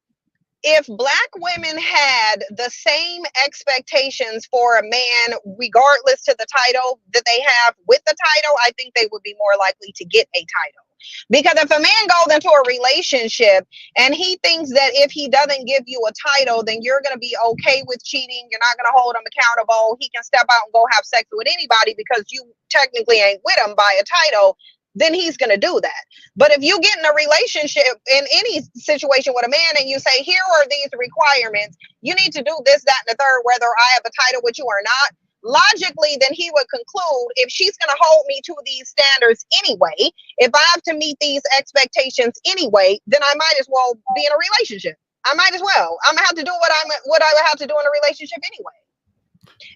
if Black women had the same expectations for a man, regardless to the title that they have with the title, I think they would be more likely to get a title. Because if a man goes into a relationship and he thinks that if he doesn't give you a title, then you're going to be okay with cheating, you're not going to hold him accountable, he can step out and go have sex with anybody because you technically ain't with him by a title, then he's going to do that. But if you get in a relationship in any situation with a man and you say, here are these requirements, you need to do this, that, and the third, whether I have a title with you or not, logically, then he would conclude, if she's going to hold me to these standards anyway, if I have to meet these expectations anyway, then I might as well be in a relationship. I might as well. I'm going to have to do what I would have to do in a relationship anyway.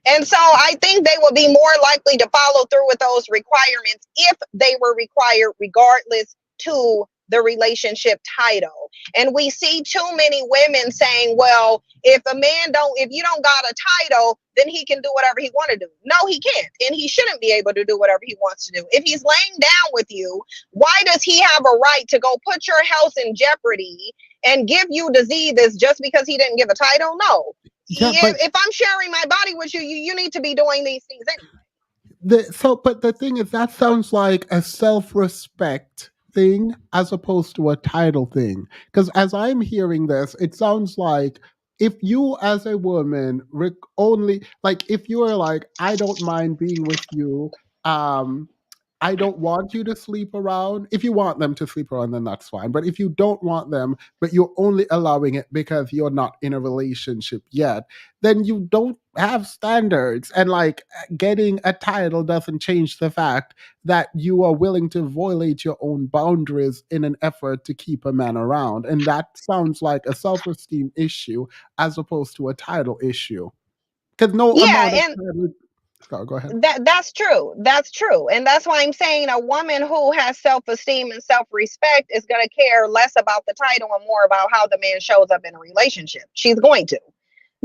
And so I think they will be more likely to follow through with those requirements if they were required, regardless to the relationship title. And we see too many women saying, well, if you don't got a title, then he can do whatever he want to do. No, he can't. And he shouldn't be able to do whatever he wants to do. If he's laying down with you, why does he have a right to go put your health in jeopardy and give you diseases just because he didn't give a title? No. Yeah, if I'm sharing my body with you, you need to be doing these things anyway. But the thing is, that sounds like a self-respect thing as opposed to a title thing. Because as I'm hearing this, it sounds like if you as a woman only, like if you are like, I don't mind being with you, I don't want you to sleep around. If you want them to sleep around, then that's fine. But if you don't want them, but you're only allowing it because you're not in a relationship yet, then you don't have standards. And like getting a title doesn't change the fact that you are willing to violate your own boundaries in an effort to keep a man around. And that sounds like a self-esteem issue as opposed to a title issue. Because no Yeah, amount of and title. Go ahead. that's true. That's true. And that's why I'm saying a woman who has self-esteem and self-respect is going to care less about the title and more about how the man shows up in a relationship. She's going to.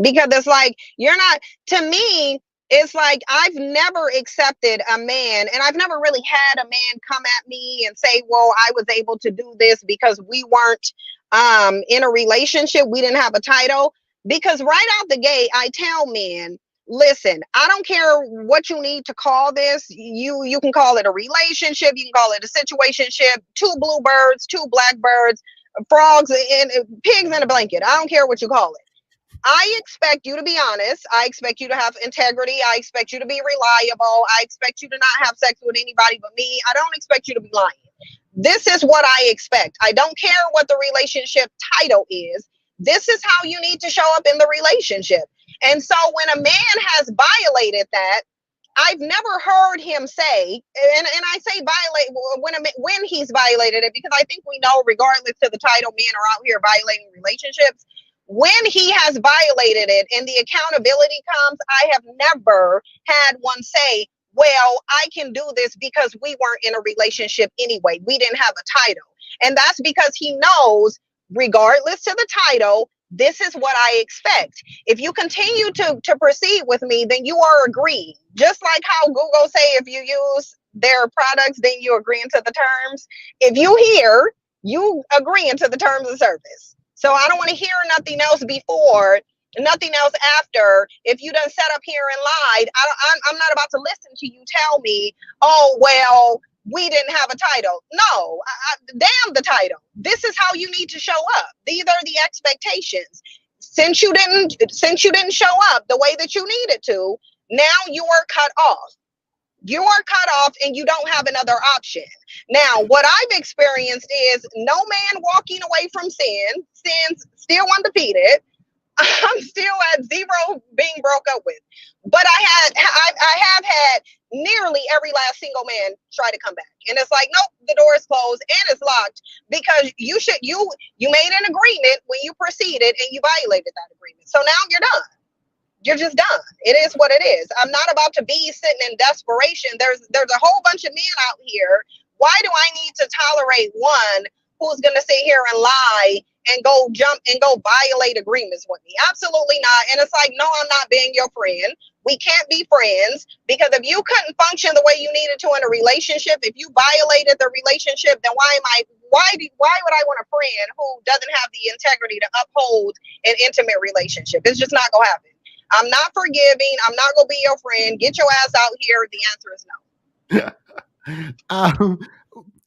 Because it's like, you're not, to me, it's like I've never accepted a man, and I've never really had a man come at me and say, well, I was able to do this because we weren't in a relationship. We didn't have a title. Because right out the gate, I tell men, listen, I don't care what you need to call this. You can call it a relationship. You can call it a situationship, 2 bluebirds, 2 blackbirds, frogs, and pigs in a blanket. I don't care what you call it. I expect you to be honest. I expect you to have integrity. I expect you to be reliable. I expect you to not have sex with anybody but me. I don't expect you to be lying. This is what I expect. I don't care what the relationship title is. This is how you need to show up in the relationship. And so when a man has violated that, I've never heard him say, and I say violate when he's violated it, because I think we know, regardless to the title, men are out here violating relationships. When he has violated it and the accountability comes, I have never had one say, well, I can do this because we weren't in a relationship anyway. We didn't have a title. And that's because he knows, regardless to the title, this is what I expect. If you continue to proceed with me, then you are agreeing. Just like how Google say if you use their products, then you agreeing to the terms. If you hear, you agreeing to the terms of service. So I don't want to hear nothing else before, nothing else after. If you done set up here and lied, I'm not about to listen to you tell me, oh, well, we didn't have a title. No, damn the title. This is how you need to show up. These are the expectations. Since you didn't show up the way that you needed to, now you are cut off. You are cut off and you don't have another option. Now, what I've experienced is no man walking away from sin's still undefeated. I'm still at 0 being broke up with. But I have had nearly every last single man try to come back. And it's like, nope, the door is closed and it's locked because you made an agreement when you proceeded and you violated that agreement. So now you're done. You're just done. It is what it is. I'm not about to be sitting in desperation. There's a whole bunch of men out here. Why do I need to tolerate one who's going to sit here and lie and go violate agreements with me? Absolutely not. And it's like, no, I'm not being your friend. We can't be friends because if you couldn't function the way you needed to in a relationship, if you violated the relationship, then why would I want a friend who doesn't have the integrity to uphold an intimate relationship? It's just not going to happen. I'm not forgiving. I'm not going to be your friend. Get your ass out here. The answer is no.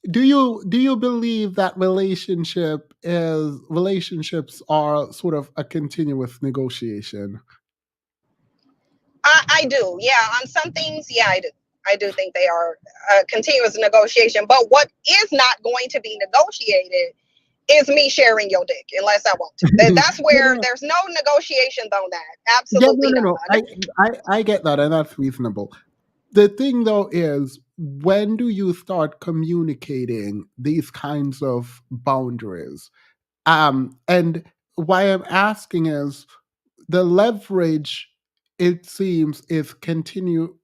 Do you believe that relationships are sort of a continuous negotiation? I do. Yeah. On some things, yeah, I do. I do think they are a continuous negotiation. But what is not going to be negotiated is me sharing your dick unless I want to. That's where there's no negotiations on that. Absolutely no. I get that, and that's reasonable. The thing though is, when do you start communicating these kinds of boundaries? And why I'm asking is the leverage, it seems, is continued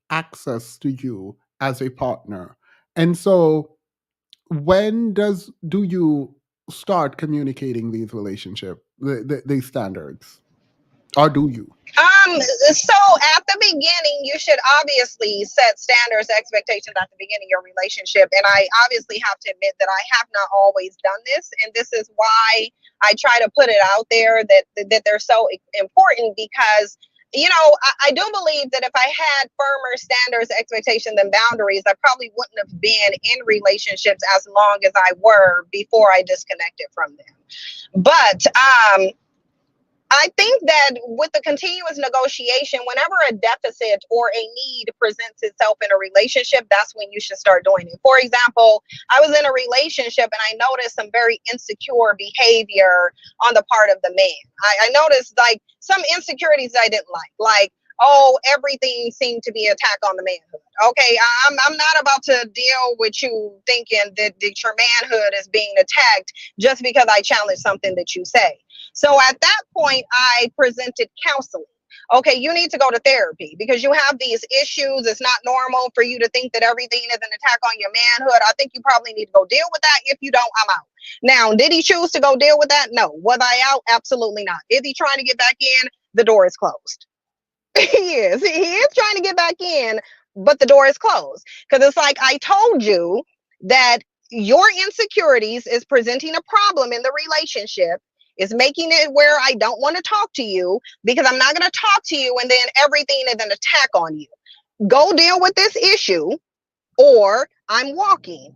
access to you as a partner. And so when do you start communicating these these standards? Or do you? So at the beginning, you should obviously set standards, expectations at the beginning of your relationship. And I obviously have to admit that I have not always done this. And this is why I try to put it out there that they're so important because, you know, I do believe that if I had firmer standards, expectations, and boundaries, I probably wouldn't have been in relationships as long as I were before I disconnected from them. But I think that with the continuous negotiation, whenever a deficit or a need presents itself in a relationship, that's when you should start doing it. For example, I was in a relationship and I noticed some very insecure behavior on the part of the man. I noticed like some insecurities I didn't like, oh, everything seemed to be an attack on the manhood. Okay, I'm not about to deal with you thinking that your manhood is being attacked just because I challenge something that you say. So at that point, I presented counseling. Okay, you need to go to therapy because you have these issues. It's not normal for you to think that everything is an attack on your manhood. I think you probably need to go deal with that. If you don't, I'm out. Now, did he choose to go deal with that? No. Was I out? Absolutely not. Is he trying to get back in? The door is closed. He is. He is trying to get back in, but the door is closed. Because it's like I told you that your insecurities is presenting a problem in the relationship, is making it where I don't want to talk to you because I'm not going to talk to you and then everything is an attack on you. Go deal with this issue or I'm walking.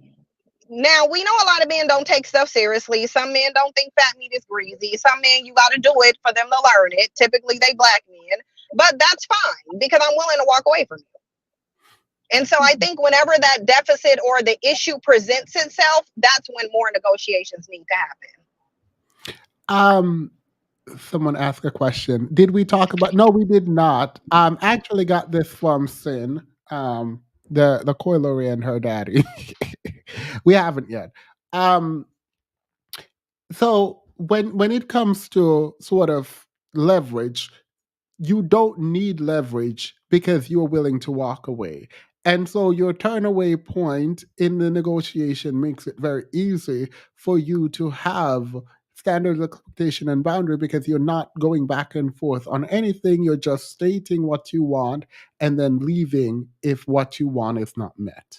Now, we know a lot of men don't take stuff seriously. Some men don't think fat meat is greasy. Some men, you got to do it for them to learn it. Typically, they black men. But that's fine because I'm willing to walk away from you. And so I think whenever that deficit or the issue presents itself, that's when more negotiations need to happen. Someone asked a question. Did we talk about? No, we did not. Actually got this from Sin. The Coi Leray and her daddy. We haven't yet. So when it comes to sort of leverage, you don't need leverage because you're willing to walk away. And so your turn away point in the negotiation makes it very easy for you to have standards, expectation, and boundary because you're not going back and forth on anything. You're just stating what you want and then leaving if what you want is not met.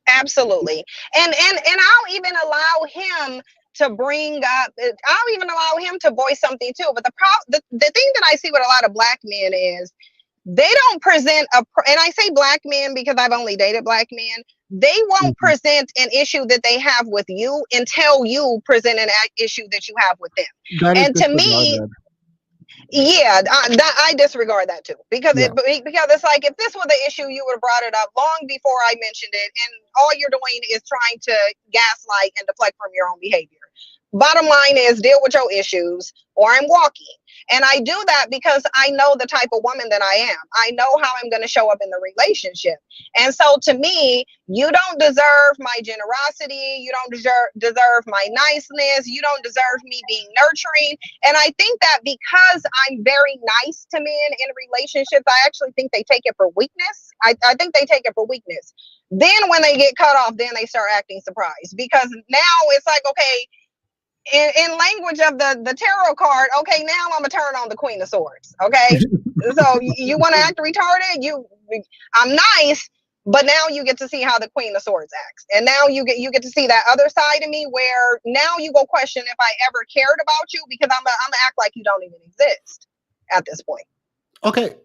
Absolutely. And I'll even allow him to bring up, I'll even allow him to voice something too. But the thing that I see with a lot of black men is they don't present and I say black men because I've only dated black men. They won't present an issue that they have with you until you present an issue that you have with them. And to me, yeah, I disregard that too because it's like if this was the issue, you would have brought it up long before I mentioned it, and all you're doing is trying to gaslight and deflect from your own behavior. Bottom line is deal with your issues or I'm walking. And I do that because I know the type of woman that I am. I know how I'm going to show up in the relationship. And so to me, you don't deserve my generosity. You don't deserve my niceness. You don't deserve me being nurturing. And I think that because I'm very nice to men in relationships, I actually think they take it for weakness. I think they take it for weakness. Then when they get cut off, then they start acting surprised because now it's like, okay, in language of the tarot card, okay, now I'm gonna turn on the Queen of Swords. Okay, so you want to act retarded? I'm nice, but now you get to see how the Queen of Swords acts, and now you get to see that other side of me where now you go question if I ever cared about you because I'm gonna act like you don't even exist at this point. Okay.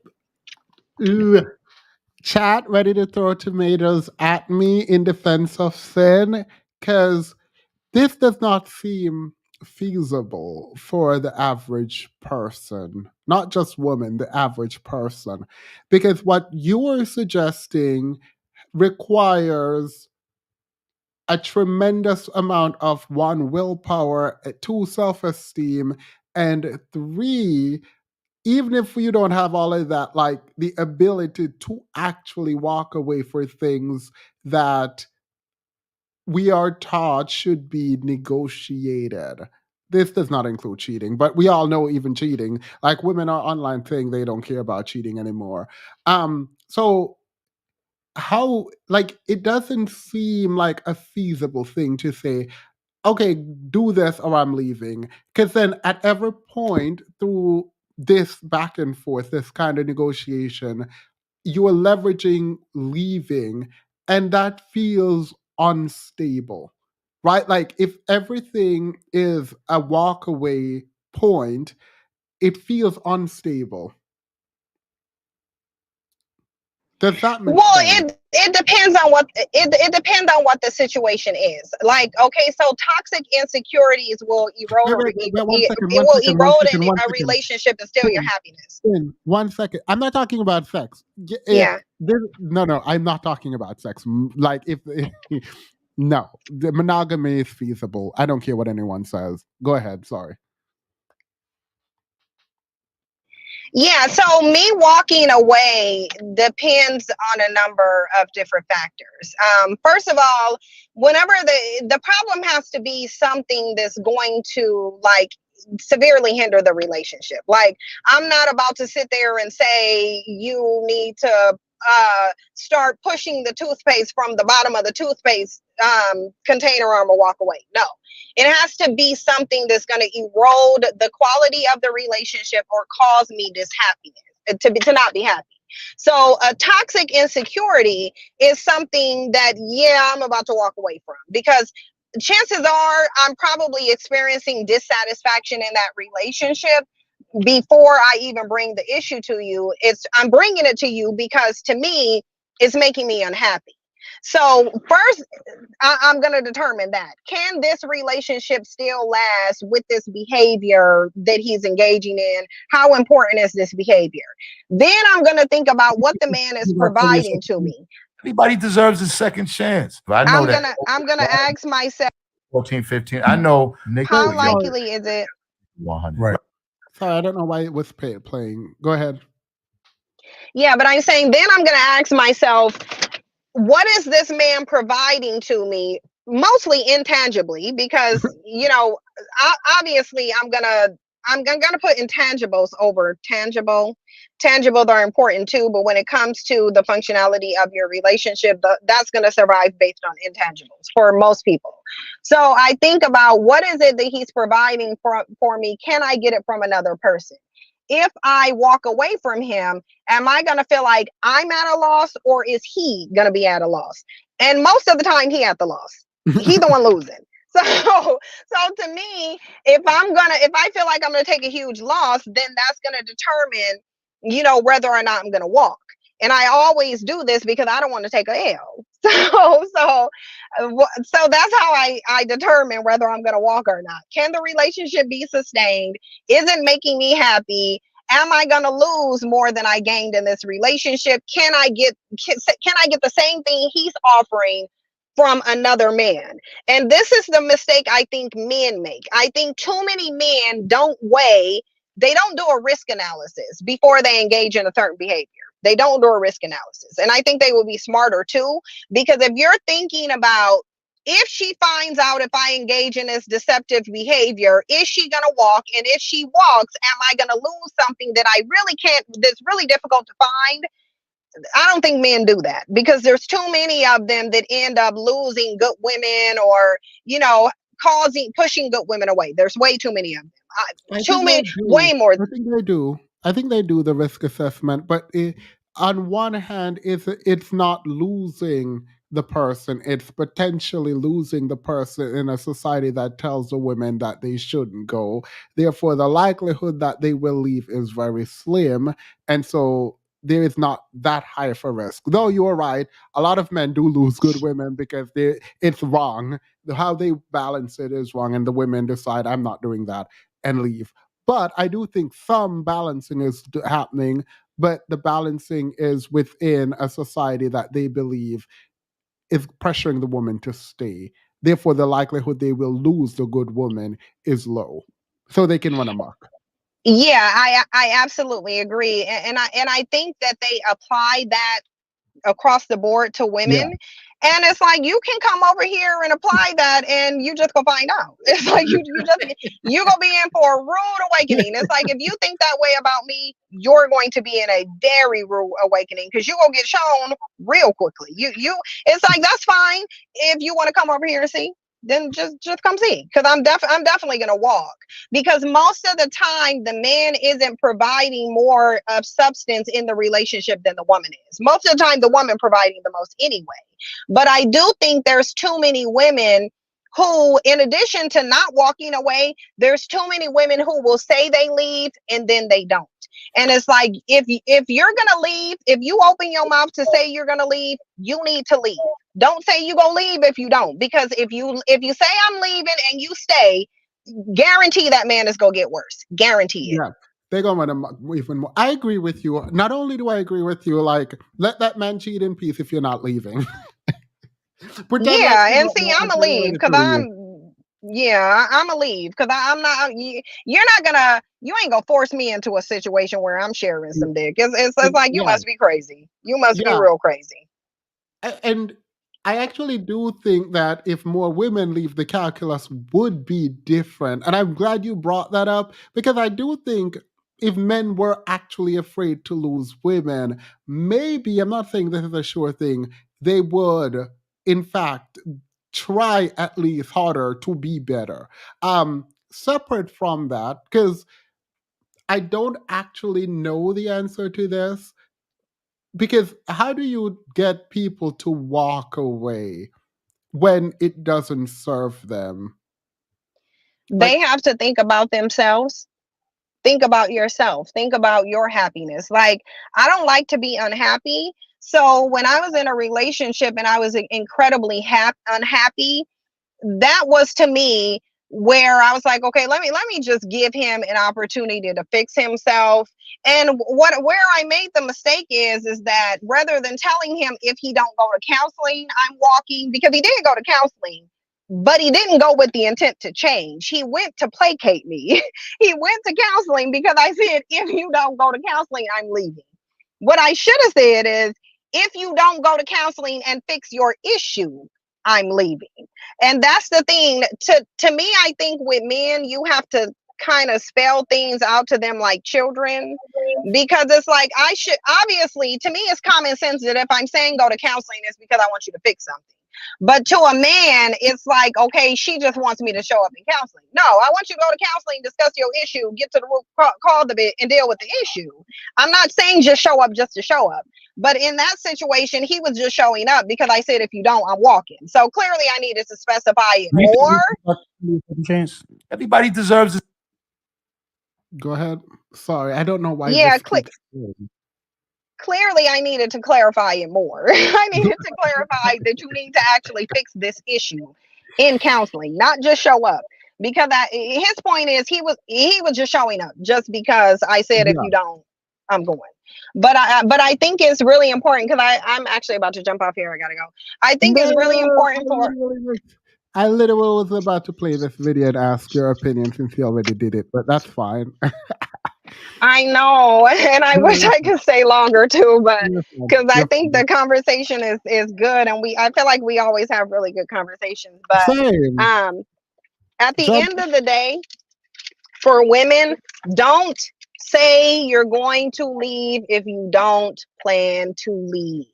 Chat ready to throw tomatoes at me in defense of Sin because this does not seem feasible for the average person, not just woman, the average person, because what you are suggesting requires a tremendous amount of one, willpower, two, self-esteem, and three, even if you don't have all of that, like the ability to actually walk away for things that we are taught should be negotiated. This does not include cheating, but we all know even cheating, like women are online saying they don't care about cheating anymore. So how, like, it doesn't seem like a feasible thing to say, okay, do this or I'm leaving. Because then at every point through this back and forth, this kind of negotiation, you are leveraging leaving, and that feels unstable, right? Like if everything is a walk away point, it feels unstable. Does that make Well, sense? it depends on what it depends on what the situation is. Like, okay, so toxic insecurities will erode Wait, one second, it one will second, one erode second, one a second. relationship and steal your happiness. 1 second. I'm not talking about sex. Yeah. No, I'm not talking about sex. Like if no, the monogamy is feasible. I don't care what anyone says. Go ahead. Sorry. Yeah, so me walking away depends on a number of different factors. First of all, whenever the problem has to be something that's going to like severely hinder the relationship. Like, I'm not about to sit there and say you need to start pushing the toothpaste from the bottom of the toothpaste container, or I'm gonna walk away. No, it has to be something that's going to erode the quality of the relationship or cause me dishappiness, to not be happy. So a toxic insecurity is something that, yeah, I'm about to walk away from, because chances are I'm probably experiencing dissatisfaction in that relationship before I even bring the issue to you. I'm bringing it to you because, to me, it's making me unhappy. So first, I'm going to determine that. Can this relationship still last with this behavior that he's engaging in? How important is this behavior? Then I'm going to think about what the man is providing to me. Everybody deserves a second chance. I know I'm gonna ask myself, 14, 15. I know. how likely is it? 100. Right. Sorry, I don't know why it was playing. Go ahead. Yeah, but I'm saying then I'm gonna ask myself, what is this man providing to me? Mostly intangibly, because obviously I'm gonna put intangibles over tangible. Tangible are important too, but when it comes to the functionality of your relationship, that's going to survive based on intangibles for most people. So I think about, what is it that he's providing for me? Can I get it from another person? If I walk away from him, am I going to feel like I'm at a loss, or is he going to be at a loss? And most of the time, he at the loss. He's the one losing. So to me, if I feel like I'm going to take a huge loss, then that's going to determine, whether or not I'm going to walk. And I always do this because I don't want to take a L. So that's how I determine whether I'm going to walk or not. Can the relationship be sustained? Is it making me happy? Am I going to lose more than I gained in this relationship? Can I get the same thing he's offering from another man? And this is the mistake I think men make. I think too many men they don't do a risk analysis before they engage in a certain behavior. They don't do a risk analysis. And I think they will be smarter too, because if you're thinking about, if she finds out if I engage in this deceptive behavior, is she going to walk? And if she walks, am I going to lose something that I really can't, that's really difficult to find? I don't think men do that, because there's too many of them that end up losing good women, or, pushing good women away. There's way too many of them. Way more. I think they do. I think they do the risk assessment, but on one hand, it's not losing the person, it's potentially losing the person in a society that tells the women that they shouldn't go. Therefore, the likelihood that they will leave is very slim, and so there is not that high of a risk. Though you are right, a lot of men do lose good women because it's wrong. How they balance it is wrong, and the women decide, I'm not doing that, and leave. But I do think some balancing is happening, but the balancing is within a society that they believe is pressuring the woman to stay. Therefore, the likelihood they will lose the good woman is low, so they can run amok. Yeah, I absolutely agree, and I think that they apply that across the board to women. Yeah. And it's like, you can come over here and apply that, and you just gonna find out. It's like you gonna be in for a rude awakening. It's like, if you think that way about me, you're going to be in a very rude awakening, because you're gonna get shown real quickly. It's like, that's fine if you want to come over here and see. Then just come see, because I'm definitely gonna walk, because most of the time the man isn't providing more of substance in the relationship than the woman is. Most of the time the woman providing the most anyway. But I do think there's too many women who, in addition to not walking away, there's too many women who will say they leave and then they don't. And it's like, if you're gonna leave, if you open your mouth to say you're gonna leave, you need to leave. Don't say you gonna leave if you don't, because if you say I'm leaving and you stay, guarantee that man is gonna get worse. Guarantee it. Yeah, they're going to even more. I agree with you. Not only do I agree with you, like, let that man cheat in peace if you're not leaving. Pretend like Yeah, you and don't see, know I'm if gonna you're leave ready because to leave. I'm gonna leave because I'm not. You're not gonna. You ain't gonna force me into a situation where I'm sharing some dick. It's like, you Yeah. must be crazy. You must be Yeah. real crazy. And I actually do think that if more women leave, the calculus would be different. And I'm glad you brought that up, because I do think if men were actually afraid to lose women, maybe, I'm not saying this is a sure thing, they would, in fact, try at least harder to be better. Separate from that, because I don't actually know the answer to this, because how do you get people to walk away when it doesn't serve them? They have to think about themselves. Think about yourself. Think about your happiness. Like, I don't like to be unhappy. So when I was in a relationship and I was incredibly unhappy, that was to me where I was like, okay, let me just give him an opportunity to fix himself. And where I made the mistake is that rather than telling him if he don't go to counseling, I'm walking, because he did go to counseling, but he didn't go with the intent to change. He went to placate me. He went to counseling because I said, if you don't go to counseling, I'm leaving. What I should have said is, if you don't go to counseling and fix your issue, I'm leaving. And that's the thing. To me, I think with men, you have to kind of spell things out to them like children, because it's like, I should, obviously, to me, it's common sense that if I'm saying go to counseling, it's because I want you to fix something. But to a man, it's like, okay, she just wants me to show up in counseling. No, I want you to go to counseling, discuss your issue, get to the root cause of it, and deal with the issue. I'm not saying just show up just to show up. But in that situation, he was just showing up because I said, if you don't, I'm walking. So clearly I needed to specify it more. Everybody deserves it. Go ahead. Sorry, I don't know why Yeah, this keeps clearly I needed to clarify it more. I needed to clarify that you need to actually fix this issue in counseling, not just show up. Because his point is, he was just showing up just because I said, if you don't, I'm going. But I think it's really important, because I'm actually about to jump off here. I gotta go. I think it's really important for. I literally was about to play this video and ask your opinion since you already did it, but that's fine. I know, and I wish I could stay longer too, but because I think the conversation is good, and I feel like we always have really good conversations. But Same. at the end of the day, for women, don't say you're going to leave if you don't plan to leave.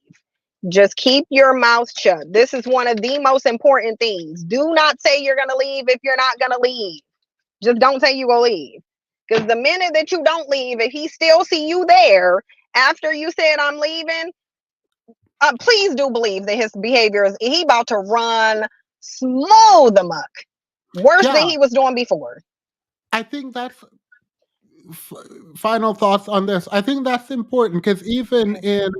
Just keep your mouth shut. This is one of the most important things. Do not say you're going to leave if you're not going to leave. Just don't say you will leave. Because the minute that you don't leave, if he still see you there after you said I'm leaving, please do believe that his behavior is, he about to run smooth amok. Worse than he was doing before. I think that's final thoughts on this. I think that's important, because even in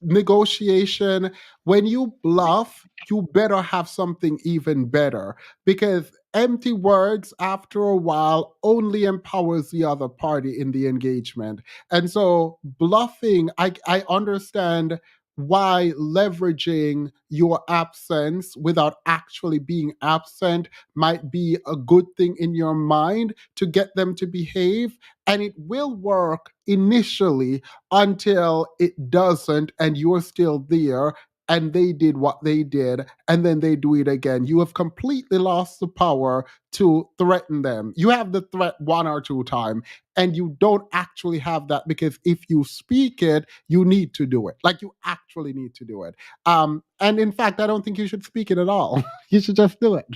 negotiation, when you bluff, you better have something even better, because empty words after a while only empowers the other party in the engagement. And so bluffing, I understand why leveraging your absence without actually being absent might be a good thing in your mind to get them to behave, and it will work initially until it doesn't, and you're still there, and they did what they did, and then they do it again. You have completely lost the power to threaten them. You have the threat one or two times, and you don't actually have that, because if you speak it, you need to do it. Like, you actually need to do it. And in fact, I don't think you should speak it at all. You should just do it.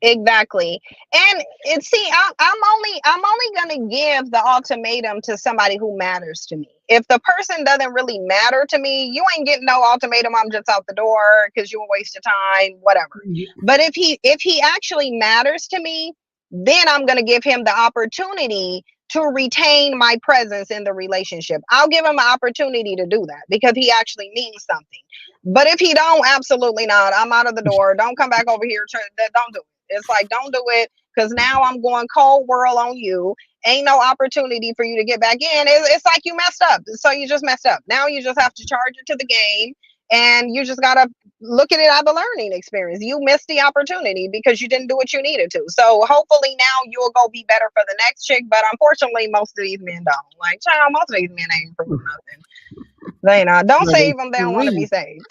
Exactly. And see, I'm only gonna give the ultimatum to somebody who matters to me. If the person doesn't really matter to me, you ain't getting no ultimatum. I'm just out the door because you a waste of time, whatever. But if he actually matters to me, then I'm gonna give him the opportunity to retain my presence in the relationship. I'll give him an opportunity to do that because he actually means something. But if he don't, absolutely not. I'm out of the door. Don't come back over here. Don't do it. It's like, don't do it, because now I'm going cold world on you. Ain't no opportunity for you to get back in. It's like you messed up. So you just messed up. Now you just have to charge it to the game, and you just got to look at it as a learning experience. You missed the opportunity because you didn't do what you needed to. So hopefully now you'll go be better for the next chick. But unfortunately, most of these men don't. Like, child, most of these men ain't improving nothing. They not. Don't save them. They don't want to be saved.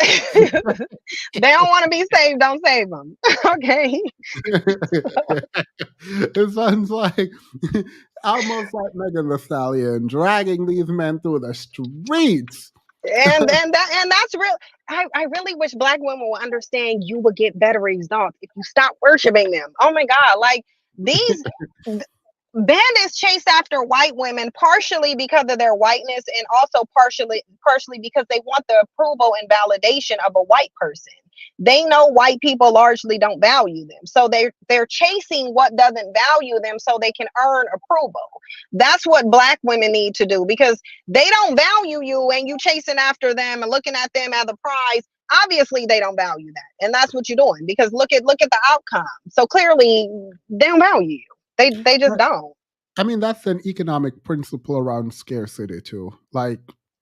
They don't want to be saved. Don't save them. Okay. It sounds like almost like Megan Thee Stallion dragging these men through the streets. And that's real. I really wish Black women would understand you would get better results if you stop worshiping them. Oh my God. Like these bandits chase after white women partially because of their whiteness and also partially because they want the approval and validation of a white person. They know white people largely don't value them. So they're chasing what doesn't value them so they can earn approval. That's what Black women need to do, because they don't value you and you chasing after them and looking at them as a prize. Obviously they don't value that. And that's what you're doing, because look at the outcome. So clearly they don't value you. They just don't. I mean, that's an economic principle around scarcity too. Like,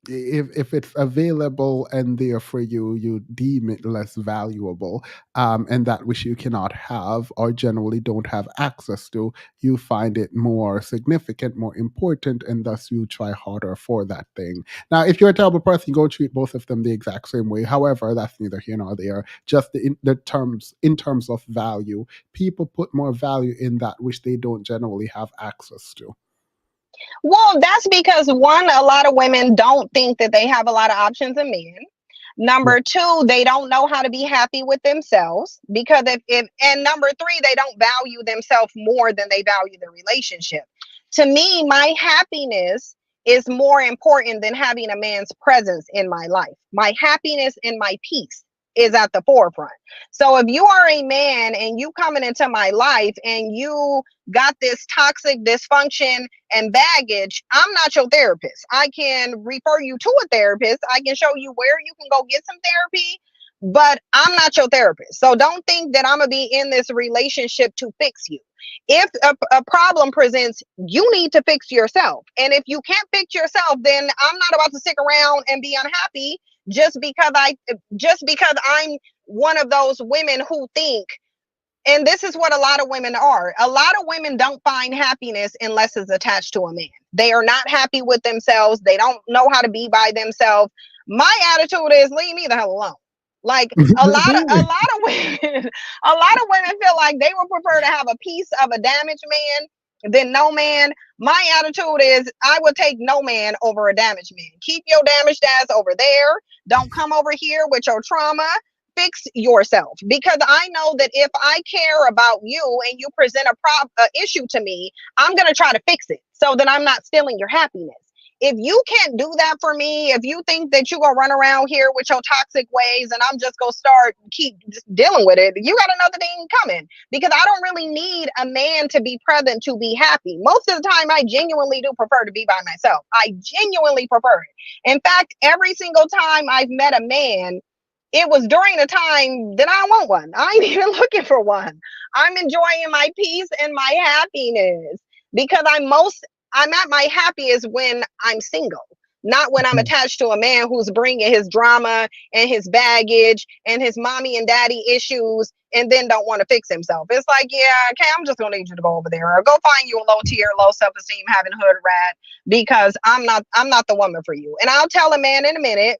if it's available and there for you, you deem it less valuable, and that which you cannot have or generally don't have access to, you find it more significant, more important, and thus you try harder for that thing. Now, if you're a terrible person, you go treat both of them the exact same way. However, that's neither here nor there. Just in terms of value, people put more value in that which they don't generally have access to. Well, that's because one, a lot of women don't think that they have a lot of options in men. Number two, they don't know how to be happy with themselves, because and number three, they don't value themselves more than they value the relationship. To me, my happiness is more important than having a man's presence in my life. My happiness and my peace is at the forefront. So if you are a man and you coming into my life and you got this toxic dysfunction and baggage, I'm not your therapist. I can refer you to a therapist. I can show you where you can go get some therapy, but I'm not your therapist. So don't think that I'm gonna be in this relationship to fix you. If a problem presents, you need to fix yourself. And if you can't fix yourself, then I'm not about to stick around and be unhappy just because I'm one of those women who think, and this is what a lot of women are. A lot of women don't find happiness unless it's attached to a man. They are not happy with themselves. They don't know how to be by themselves. My attitude is, leave me the hell alone. Like a lot of women, feel like they would prefer to have a piece of a damaged man than no man. My attitude is, I would take no man over a damaged man. Keep your damaged ass over there. Don't come over here with your trauma. Fix yourself, because I know that if I care about you and you present a issue to me, I'm going to try to fix it so that I'm not stealing your happiness. If you can't do that for me, if you think that you're going to run around here with your toxic ways and I'm just going to keep dealing with it, you got another thing coming, because I don't really need a man to be present to be happy. Most of the time, I genuinely do prefer to be by myself. I genuinely prefer it. In fact, every single time I've met a man, it was during the time that I want one. I ain't even looking for one. I'm enjoying my peace and my happiness, because I'm at my happiest when I'm single, not when I'm attached to a man who's bringing his drama and his baggage and his mommy and daddy issues and then don't want to fix himself. It's like, yeah, okay, I'm just going to need you to go over there or go find you a low tier, low self-esteem, having hood rat, because I'm not the woman for you. And I'll tell a man in a minute,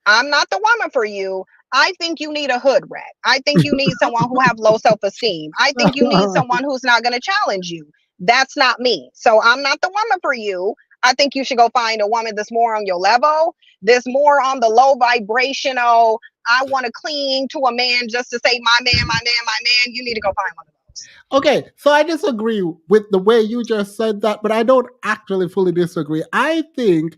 I'm not the woman for you. I think you need a hood rat. I think you need someone who have low self-esteem. I think you need someone who's not going to challenge you. That's not me. So I'm not the woman for you. I think you should go find a woman that's more on your level, that's more on the low vibrational, I want to cling to a man just to say my man, my man, my man. You need to go find one of those. Okay, so I disagree with the way you just said that, but I don't actually fully disagree. I think,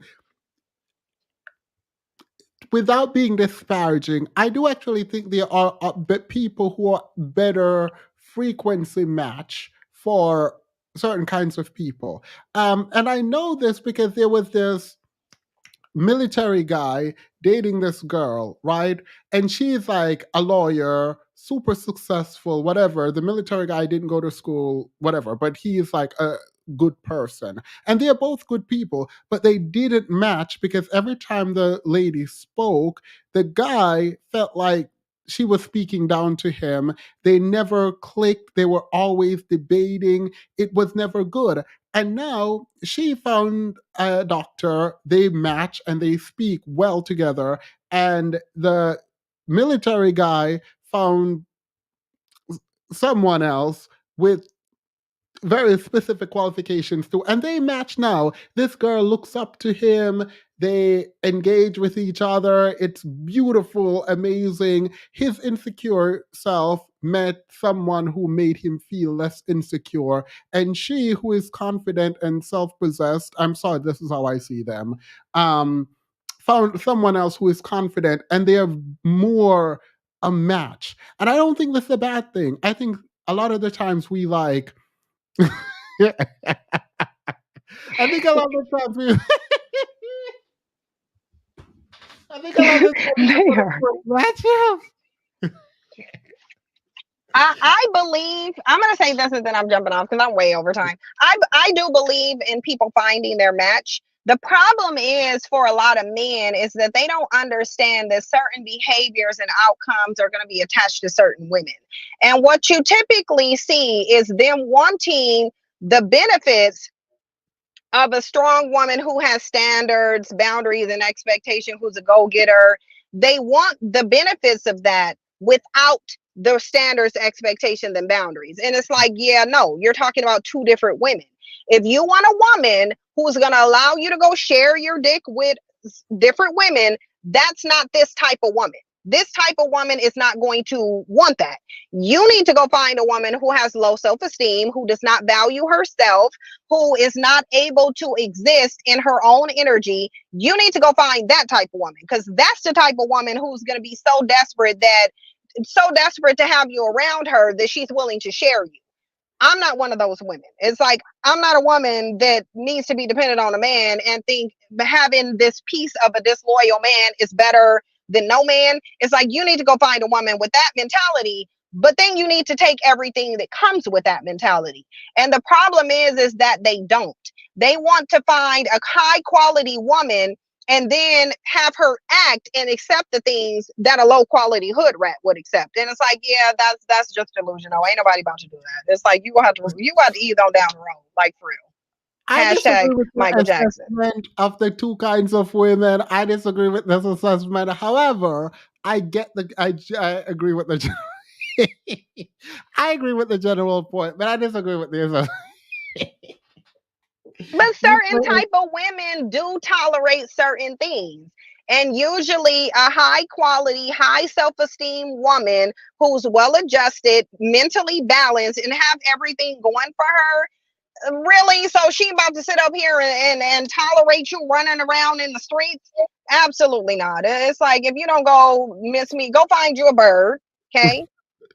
without being disparaging, I do actually think there are people who are better frequency match for certain kinds of people. And I know this because there was this military guy dating this girl, right? And she's like a lawyer, super successful, whatever. The military guy didn't go to school, whatever, but he's like a good person. And they're both good people, but they didn't match because every time the lady spoke, the guy felt like she was speaking down to him. They never clicked. They were always debating. It was never good. And now she found a doctor, they match and they speak well together. And the military guy found someone else with very specific qualifications too. And they match now. This girl looks up to him. They engage with each other. It's beautiful, amazing. His insecure self met someone who made him feel less insecure. And she, who is confident and self-possessed, I'm sorry, this is how I see them, found someone else who is confident, and they're more a match. And I don't think that's a bad thing. I think a lot of the times we like I think a lot of times we I think a lot of times I believe, I'm going to say this and then I'm jumping off because I'm way over time. I do believe in people finding their match. The problem is, for a lot of men, is that they don't understand that certain behaviors and outcomes are going to be attached to certain women. And what you typically see is them wanting the benefits of a strong woman who has standards, boundaries, and expectation, who's a go-getter. They want the benefits of that without the standards, expectations, and boundaries. And it's like, yeah, no, you're talking about two different women. If you want a woman who's going to allow you to go share your dick with different women, that's not this type of woman. This type of woman is not going to want that. You need to go find a woman who has low self-esteem, who does not value herself, who is not able to exist in her own energy. You need to go find that type of woman, because that's the type of woman who's going to be so desperate to have you around her that she's willing to share you. I'm not one of those women. It's like, I'm not a woman that needs to be dependent on a man and think having this piece of a disloyal man is better than no man. It's like, you need to go find a woman with that mentality, but then you need to take everything that comes with that mentality. And the problem is that they don't. They want to find a high quality woman and then have her act and accept the things that a low quality hood rat would accept. And it's like, yeah, that's just delusional. Ain't nobody about to do that. It's like, you have to ease on down the road, like for real. I disagree with Michael the Jackson. assessment of the two kinds of women. I disagree with this assessment. However, I agree with the I agree with the general point, but I disagree with the assessment. But certain type of women do tolerate certain things. And usually a high quality, high self-esteem woman who's well adjusted, mentally balanced, and have everything going for her. Really? So she about to sit up here and tolerate you running around in the streets? Absolutely not. It's like, if you don't go miss me, go find you a bird. Okay.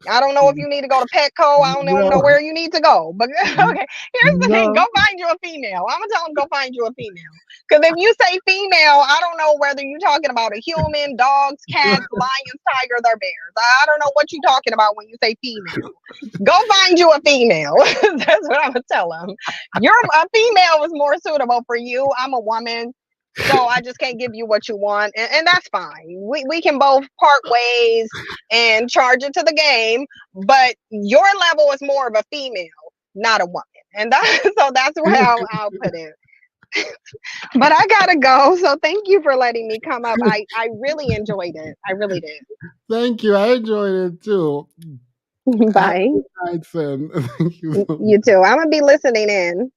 I don't know if you need to go to Petco. I don't know where you need to go. But okay, here's the thing. Go find you a female. I'm going to tell them, go find you a female. Because if you say female, I don't know whether you're talking about a human, dogs, cats, lions, tigers, or bears. I don't know what you're talking about when you say female. Go find you a female. That's what I'm going to tell them. A female is more suitable for you. I'm a woman. So I just can't give you what you want, and that's fine. We can both part ways and charge it to the game, but your level is more of a female, not a woman, and so that's where I'll put it. But I gotta go, so thank you for letting me come up. I really enjoyed it. I really did. Thank you. I enjoyed it too. Bye. Thank you. You too. I'm gonna be listening in.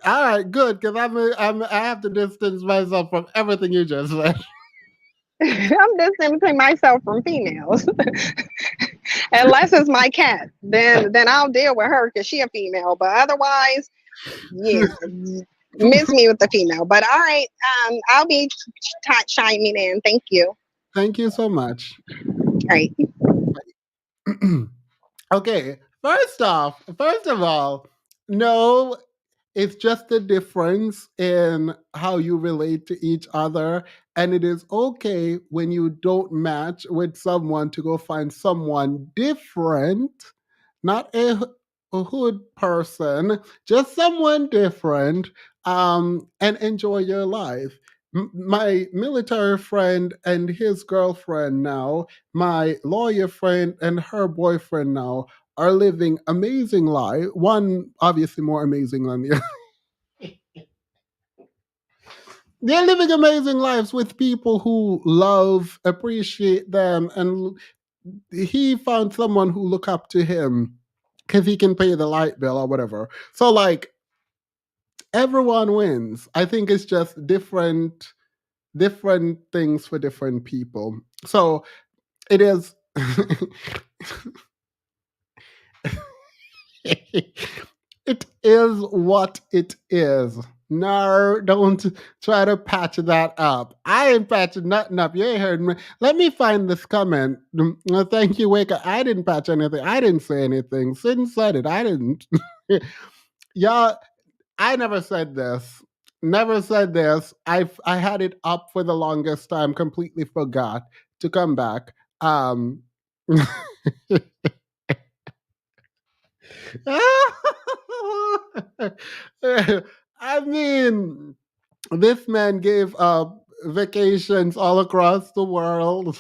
All right, good, because I have to distance myself from everything you just said. I'm distancing myself from females. Unless it's my cat, then I'll deal with her because she a female. But otherwise, yeah, miss me with the female. But all right, I'll be chiming in. Thank you. Thank you so much. All right. Okay, first of all, no, it's just a difference in how you relate to each other. And it is okay when you don't match with someone to go find someone different, not a hood person, just someone different, and enjoy your life. My military friend and his girlfriend now, my lawyer friend and her boyfriend now are living amazing life. One obviously more amazing than the other. They're living amazing lives with people who love, appreciate them, and he found someone who look up to him because he can pay the light bill or whatever. So like everyone wins. I think it's just different things for different people. So it is it is what it is. No, don't try to patch that up. I ain't patching nothing up. You ain't heard me. Let me find this comment. Thank you, Wake Up. I didn't patch anything. I didn't say anything. Sin said it. I didn't. Y'all, I never said this. Never said this. I had it up for the longest time. Completely forgot to come back. I mean, this man gave up vacations all across the world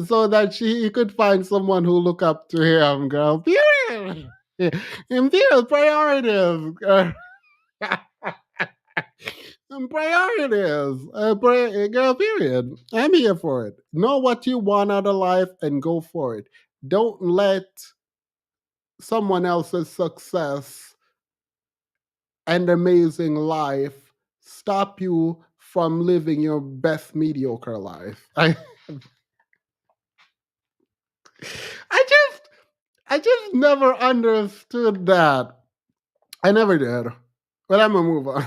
so that he could find someone who look up to him, girl. Period. Imperial priorities. Priorities. Girl, period. I'm here for it. Know what you want out of life and go for it. Don't let someone else's success and amazing life stop you from living your best mediocre life. I just never understood that. I never did. But I'm gonna move on.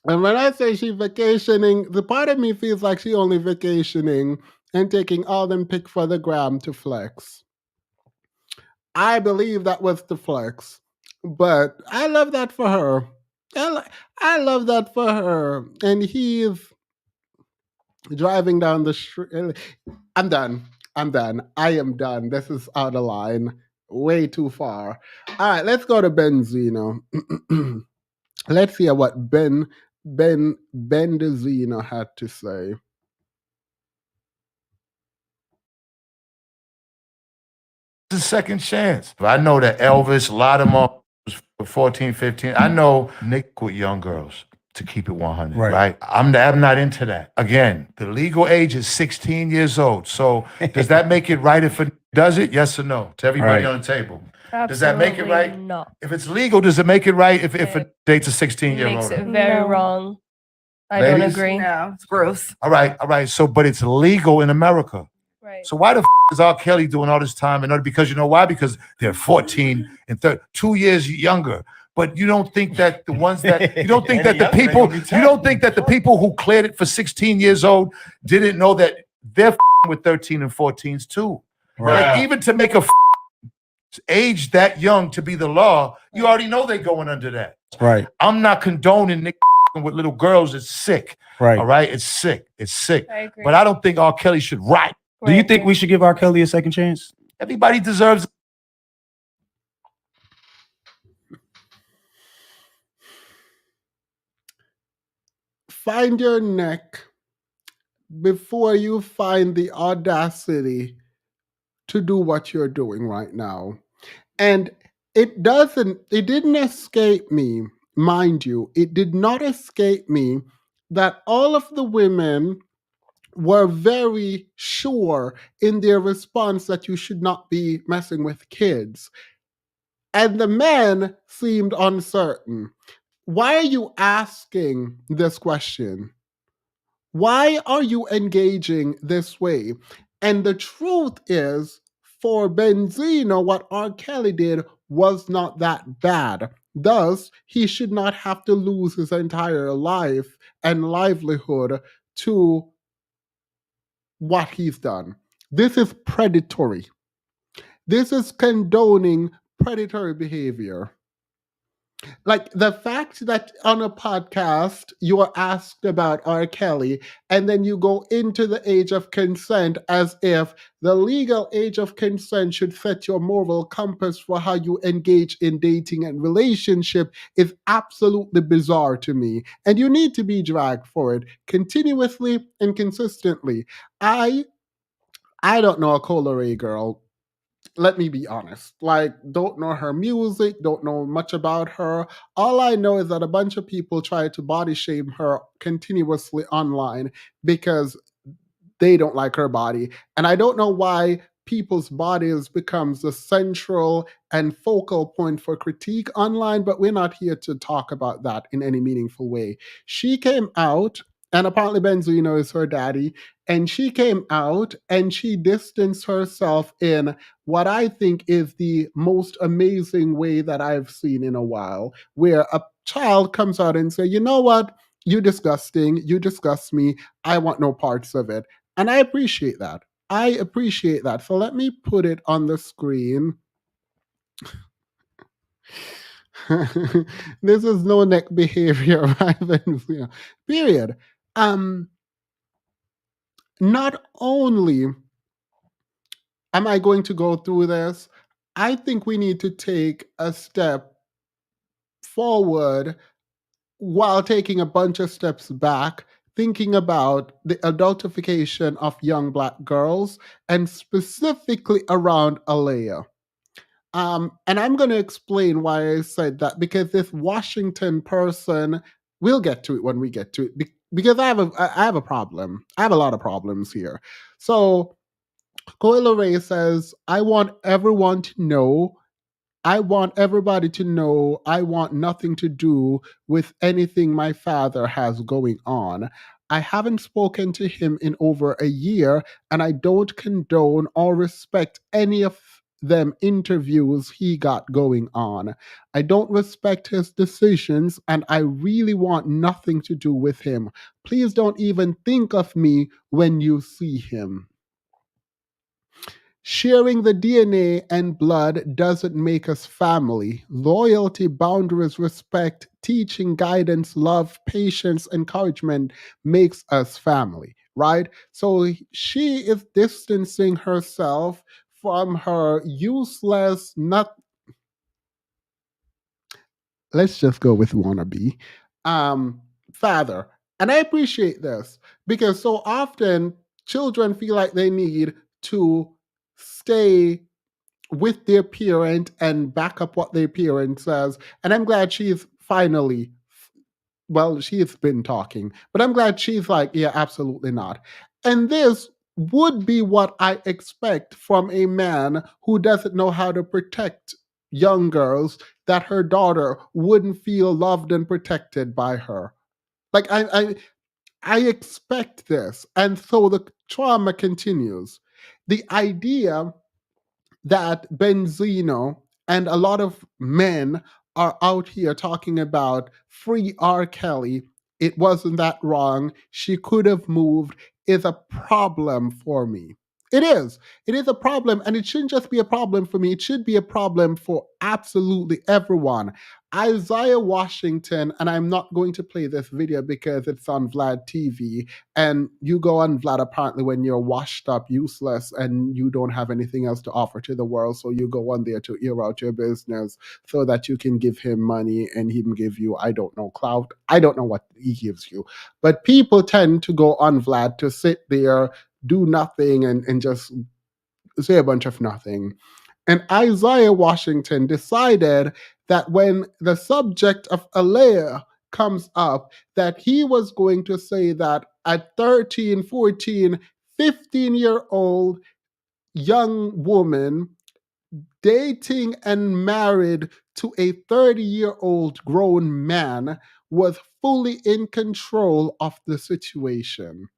And when I say she's vacationing, the part of me feels like she only vacationing and taking all them pic for the gram to flex. I believe that was the flex, but I love that for her. I love that for her. And he's driving down the street. I'm done. I am done. This is out of line. Way too far. All right, let's go to Benzino. Let's hear what Benzino had to say. It's a second chance. I know that Elvis, a lot of them was 14, 15. I know Nick with young girls, to keep it 100, right? I'm not into that. Again, the legal age is 16 years old. So does that make it right if it does it? Yes or no? To everybody on the table. Absolutely does that make it right? No. If it's legal, does it make it right if it dates a 16-year-old? Makes it very wrong. I Ladies? don't agree. No, it's gross. All right. So, but it's legal in America. Right. So why the is R. Kelly doing all this time? And because you know why? Because they're 14 and 2 years younger. But you don't think that the ones that you don't think that the people who cleared it for 16 years old didn't know that they're with 13 and 14s too. Right. Like, even to make a age that young to be the law, you already know they're going under that. Right. I'm not condoning Nick with little girls. It's sick. Right. All right. It's sick. I agree. But I don't think R. Kelly should write. Do you think we should give R. Kelly a second chance? Everybody deserves. Find your neck before you find the audacity to do what you're doing right now. And it didn't escape me, mind you, it did not escape me that all of the women were very sure in their response that you should not be messing with kids. And the men seemed uncertain. Why are you asking this question? Why are you engaging this way? And the truth is, for Benzino, what R. Kelly did was not that bad. Thus, he should not have to lose his entire life and livelihood to what he's done. This is predatory. This is condoning predatory behavior. Like the fact that on a podcast you are asked about R. Kelly and then you go into the age of consent as if the legal age of consent should set your moral compass for how you engage in dating and relationship is absolutely bizarre to me. And you need to be dragged for it continuously and consistently. I don't know a Coi Leray girl. Let me be honest. Like, don't know her music, don't know much about her. All I know is that a bunch of people try to body shame her continuously online because they don't like her body. And I don't know why people's bodies becomes the central and focal point for critique online, but we're not here to talk about that in any meaningful way. She came out, and apparently Benzino is her daddy, and she came out and she distanced herself in what I think is the most amazing way that I've seen in a while, where a child comes out and say, you know what? You disgusting. You disgust me. I want no parts of it. And I appreciate that. I appreciate that. So let me put it on the screen. This is no neck behavior, right? Period. Not only am I going to go through this, I think we need to take a step forward while taking a bunch of steps back, thinking about the adultification of young Black girls and specifically around Alea. And I'm going to explain why I said that, because this Washington person, we'll get to it when we get to it, because I have a problem. I have a lot of problems here. So Coi Leray says, I want everyone to know, I want everybody to know I want nothing to do with anything my father has going on. I haven't spoken to him in over a year, and I don't condone or respect any of them interviews he got going on. I don't respect his decisions, and I really want nothing to do with him. Please don't even think of me when you see him. Sharing the DNA and blood doesn't make us family. Loyalty, boundaries, respect, teaching, guidance, love, patience, encouragement makes us family, right? So she is distancing herself from her useless, let's just go with wannabe, father. And I appreciate this because so often children feel like they need to stay with their parent and back up what their parent says. And I'm glad she's finally, well, she's been talking, but I'm glad she's like, yeah, absolutely not. And this would be what I expect from a man who doesn't know how to protect young girls, that her daughter wouldn't feel loved and protected by her. Like I expect this. And so the trauma continues. The idea that Benzino and a lot of men are out here talking about free R. Kelly, it wasn't that wrong, she could have moved, is a problem for me. It is. It is a problem, and it shouldn't just be a problem for me. It should be a problem for absolutely everyone. Isaiah Washington, and I'm not going to play this video because it's on Vlad TV, and you go on Vlad apparently when you're washed up, useless, and you don't have anything else to offer to the world, so you go on there to air out your business so that you can give him money and he can give you, I don't know, clout. I don't know what he gives you. But people tend to go on Vlad to sit there, do nothing, and just say a bunch of nothing. And Isaiah Washington decided that when the subject of Alea comes up, that he was going to say that a 13, 14, 15-year-old young woman dating and married to a 30-year-old grown man, was fully in control of the situation.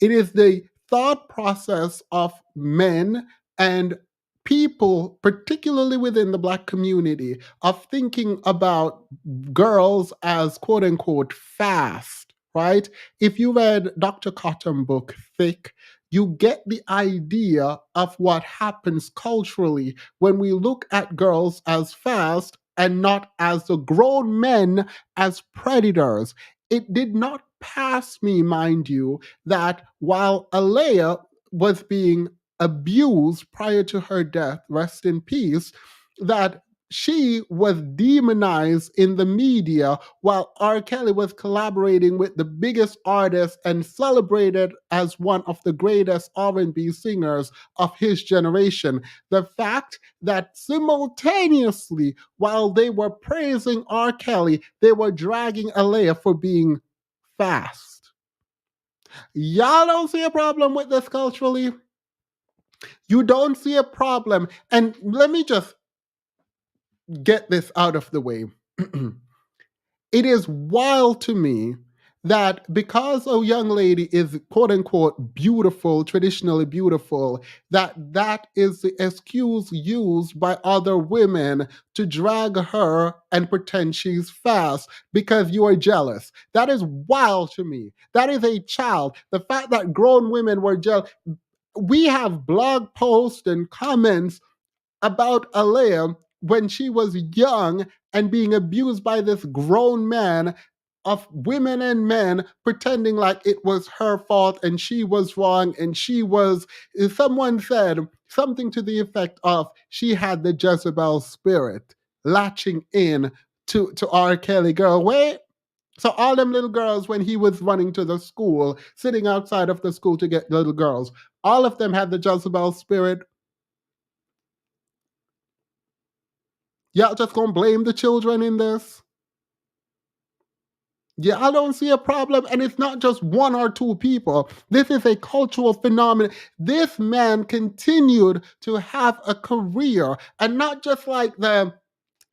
It is the thought process of men and people, particularly within the Black community, of thinking about girls as quote unquote fast, right? If you read Dr. Cotton's book, Thick, you get the idea of what happens culturally when we look at girls as fast and not as the grown men as predators. It did not pass me, mind you, that while Alea was being abused prior to her death, rest in peace, that she was demonized in the media while R. Kelly was collaborating with the biggest artists and celebrated as one of the greatest R&B singers of his generation. The fact that simultaneously, while they were praising R. Kelly, they were dragging Alea for being fast. Y'all don't see a problem with this culturally? You don't see a problem. And let me just get this out of the way. It is wild to me that because a young lady is quote unquote beautiful, traditionally beautiful, that is the excuse used by other women to drag her and pretend she's fast because you are jealous. That is wild to me. That is a child. The fact that grown women were jealous. We have blog posts and comments about Alea when she was young and being abused by this grown man, of women and men pretending like it was her fault and she was wrong and someone said something to the effect of she had the Jezebel spirit latching in to R. Kelly. Girl, wait. So all them little girls, when he was running to the school, sitting outside of the school to get little girls, all of them had the Jezebel spirit. Y'all just gonna blame the children in this? Yeah, I don't see a problem. And it's not just one or two people. This is a cultural phenomenon. This man continued to have a career, and not just like the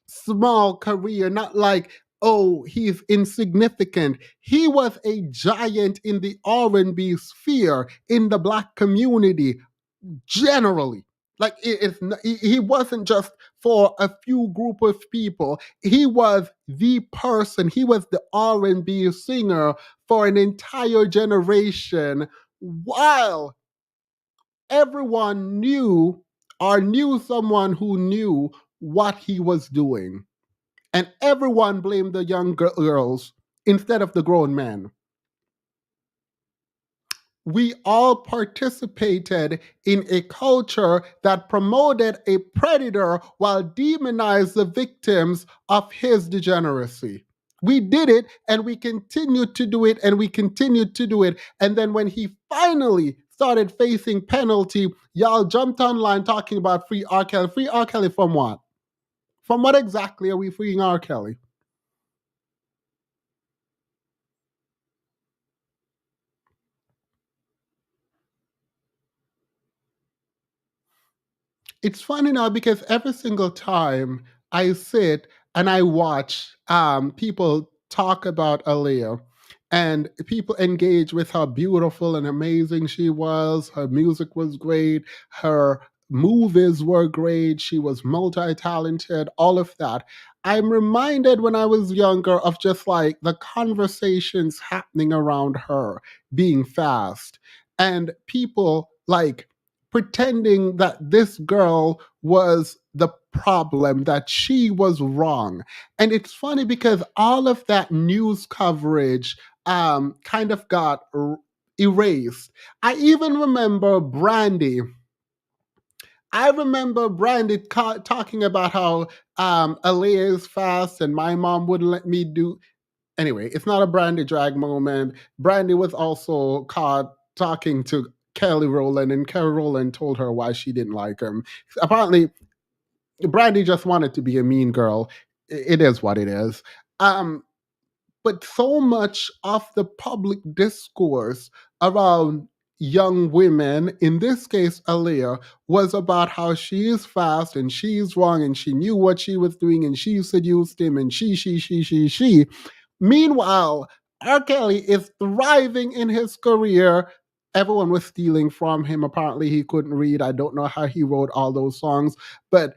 small career, not like, oh, he's insignificant. He was a giant in the R&B sphere, in the Black community, generally. Like he wasn't just for a few group of people. He was the person. He was the R&B singer for an entire generation, while everyone knew or knew someone who knew what he was doing. And everyone blamed the young girls instead of the grown men. We all participated in a culture that promoted a predator while demonized the victims of his degeneracy. We did it, and we continued to do it, and we continued to do it. And then when he finally started facing penalty, y'all jumped online talking about free R. Kelly. Free R. Kelly from what? From what exactly are we freeing R. Kelly? It's funny now because every single time I sit and I watch people talk about Aaliyah, and people engage with how beautiful and amazing she was. Her music was great. Her movies were great. She was multi-talented, all of that. I'm reminded when I was younger of just like the conversations happening around her being fast, and people like pretending that this girl was the problem, that she was wrong. And it's funny because all of that news coverage kind of got erased. I even remember Brandy. I remember Brandy talking about how Aaliyah is fast and my mom wouldn't let me do. Anyway, it's not a Brandy drag moment. Brandy was also caught talking to Kelly Rowland, and Kelly Rowland told her why she didn't like him. Apparently, Brandy just wanted to be a mean girl. It is what it is. But so much of the public discourse around young women, in this case, Aaliyah, was about how she is fast and she's wrong and she knew what she was doing and she seduced him and she. Meanwhile, R. Kelly is thriving in his career. Everyone was stealing from him. Apparently, he couldn't read. I don't know how he wrote all those songs, but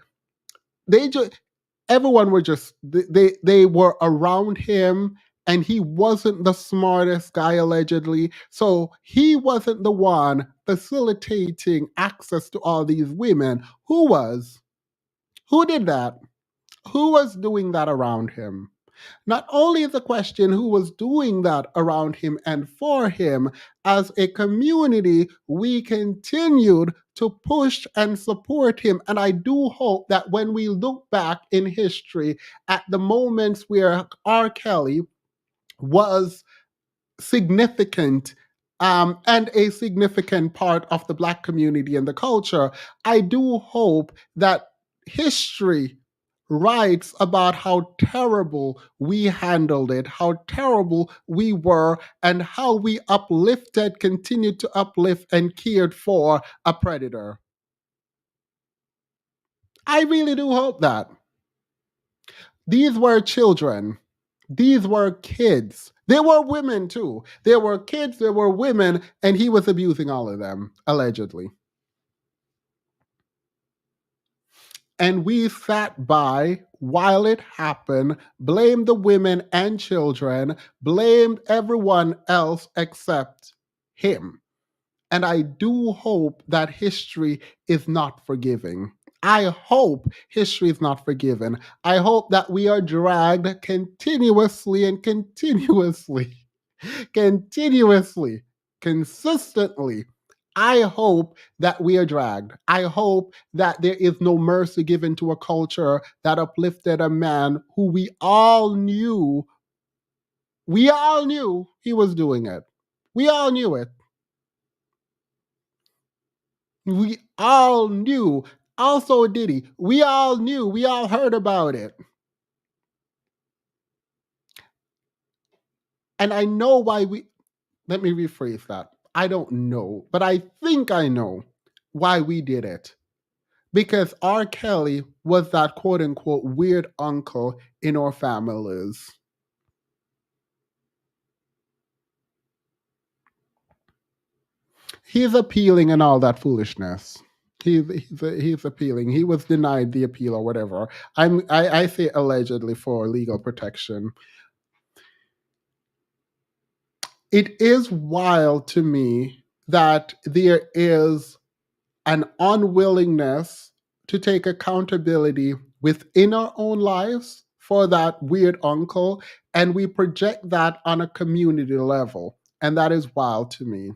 everyone were just they were around him, and he wasn't the smartest guy allegedly, so he wasn't the one facilitating access to all these women. Who did that? Who was doing that around him? Not only is the question who was doing that around him and for him, as a community, we continued to push and support him. And I do hope that when we look back in history at the moments where R. Kelly was significant and a significant part of the Black community and the culture, I do hope that history writes about how terrible we handled it, how terrible we were, and how we uplifted, continued to uplift, and cared for a predator. I really do hope that. These were children. These were kids. There were women too. There were kids, there were women, and he was abusing all of them, allegedly. And we sat by while it happened, blamed the women and children, blamed everyone else except him. And I do hope that history is not forgiving. I hope history is not forgiven. I hope that we are dragged continuously, consistently. I hope that we are dragged. I hope that there is no mercy given to a culture that uplifted a man who we all knew he was doing it. We all knew it. We all knew. Also, Diddy, we all knew. We all heard about it. And I know why let me rephrase that. I don't know, but I think I know why we did it. Because R. Kelly was that quote unquote weird uncle in our families. He's appealing and all that foolishness. He's appealing. He was denied the appeal or whatever. I say allegedly for legal protection. It is wild to me that there is an unwillingness to take accountability within our own lives for that weird uncle, and we project that on a community level. And that is wild to me.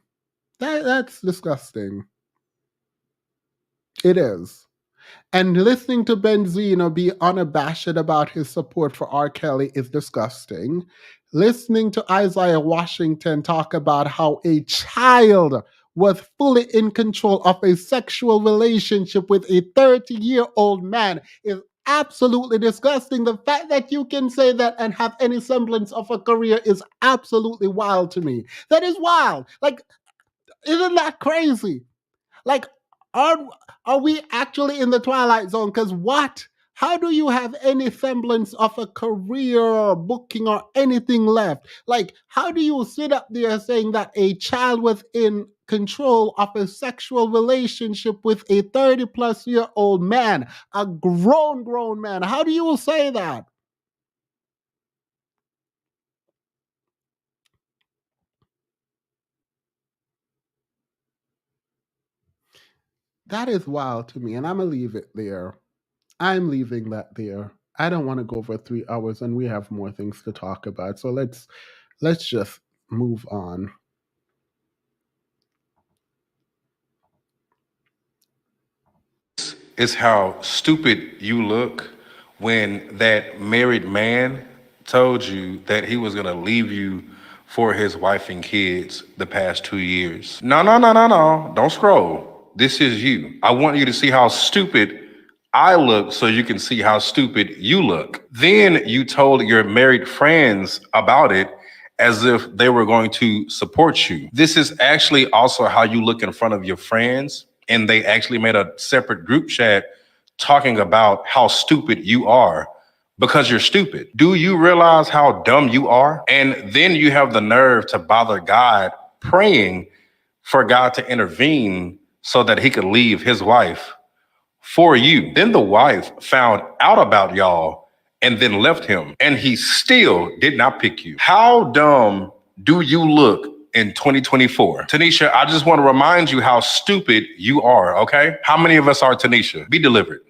That's disgusting. It is. And listening to Benzino be unabashed about his support for R. Kelly is disgusting. Listening to Isaiah Washington talk about how a child was fully in control of a sexual relationship with a 30-year-old man is absolutely disgusting. The fact that you can say that and have any semblance of a career is absolutely wild to me. That is wild. Like, isn't that crazy? Like, are we actually in the twilight zone? Because what? How do you have any semblance of a career or booking or anything left? Like, how do you sit up there saying that a child was in control of a sexual relationship with a 30-plus-year-old man, a grown man? How do you say that? That is wild to me, and I'm going to leave it there. I'm leaving that there. I don't want to go for 3 hours, and we have more things to talk about. So let's just move on. It's how stupid you look when that married man told you that he was gonna leave you for his wife and kids the past 2 years. No. Don't scroll. This is you. I want you to see how stupid I look so you can see how stupid you look. Then you told your married friends about it, as if they were going to support you. This is actually also how you look in front of your friends, and they actually made a separate group chat talking about how stupid you are because you're stupid. Do you realize how dumb you are? And then you have the nerve to bother God praying for God to intervene so that he could leave his wife for you. Then the wife found out about y'all and then left him, and he still did not pick you. How dumb do you look in 2024? Tanisha, I just want to remind you how stupid you are, okay? How many of us are Tanisha? Be delivered,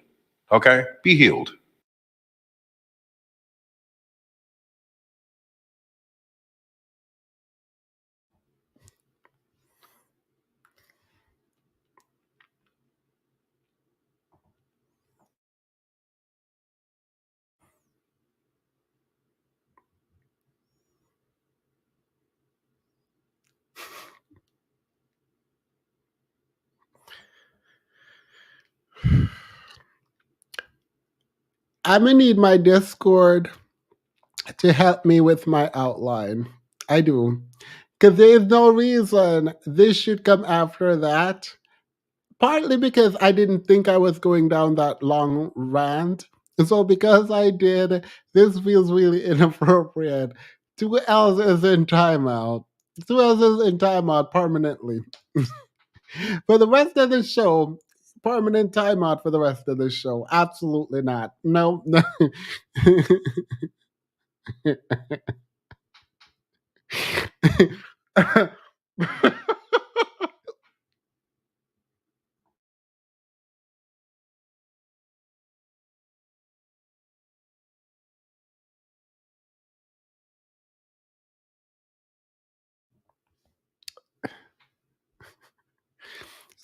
okay? Be healed. I'm gonna need my Discord to help me with my outline. I do. Because there's no reason this should come after that. Partly because I didn't think I was going down that long rant. So because I did, this feels really inappropriate. 2Ls is in timeout. 2Ls is in timeout permanently. For the rest of the show, permanent timeout for the rest of the show. Absolutely not. No.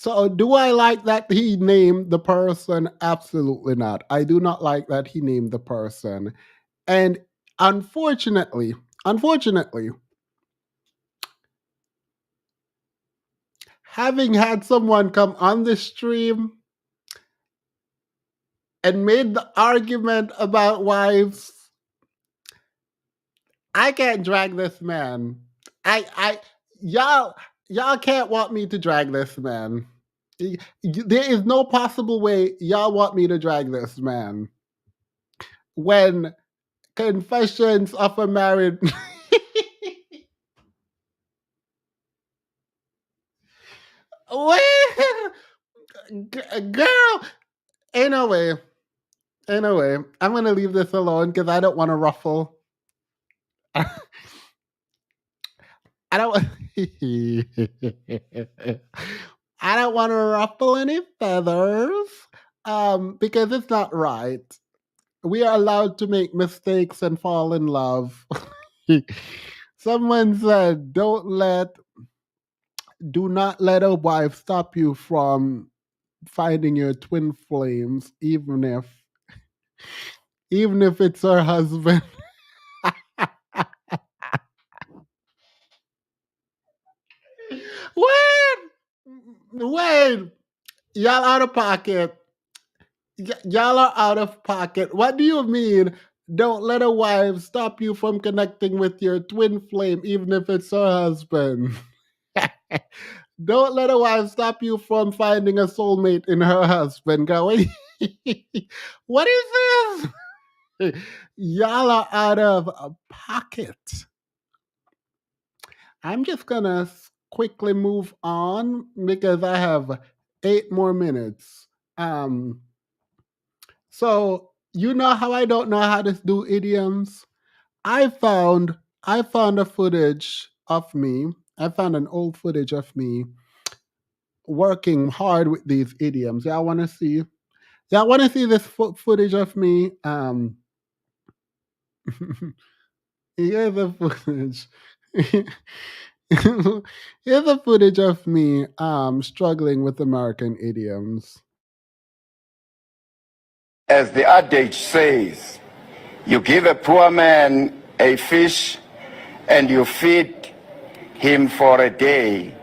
So, do I like that he named the person? Absolutely not. I do not like that he named the person. And unfortunately, having had someone come on the stream and made the argument about wives, I can't drag this man. Y'all can't want me to drag this man. There is no possible way y'all want me to drag this man. When Confessions of a Married girl. Anyway, I'm gonna leave this alone because I don't want to ruffle. I don't. I don't want to ruffle any feathers. Because it's not right. We are allowed to make mistakes and fall in love. Someone said, do not let a wife stop you from finding your twin flames, even if it's her husband. Wait, y'all out of pocket. Y'all are out of pocket. What do you mean? Don't let a wife stop you from connecting with your twin flame, even if it's her husband. Don't let a wife stop you from finding a soulmate in her husband. Go. What is this? Y'all are out of pocket. I'm just gonna quickly move on because I have 8 more minutes. So you know how I don't know how to do idioms? I found a footage of me. I found an old footage of me working hard with these idioms. Y'all want to see? Y'all want to see this footage of me? Here's the footage. Here's the footage of me struggling with American idioms. As the adage says, you give a poor man a fish and you feed him for a day.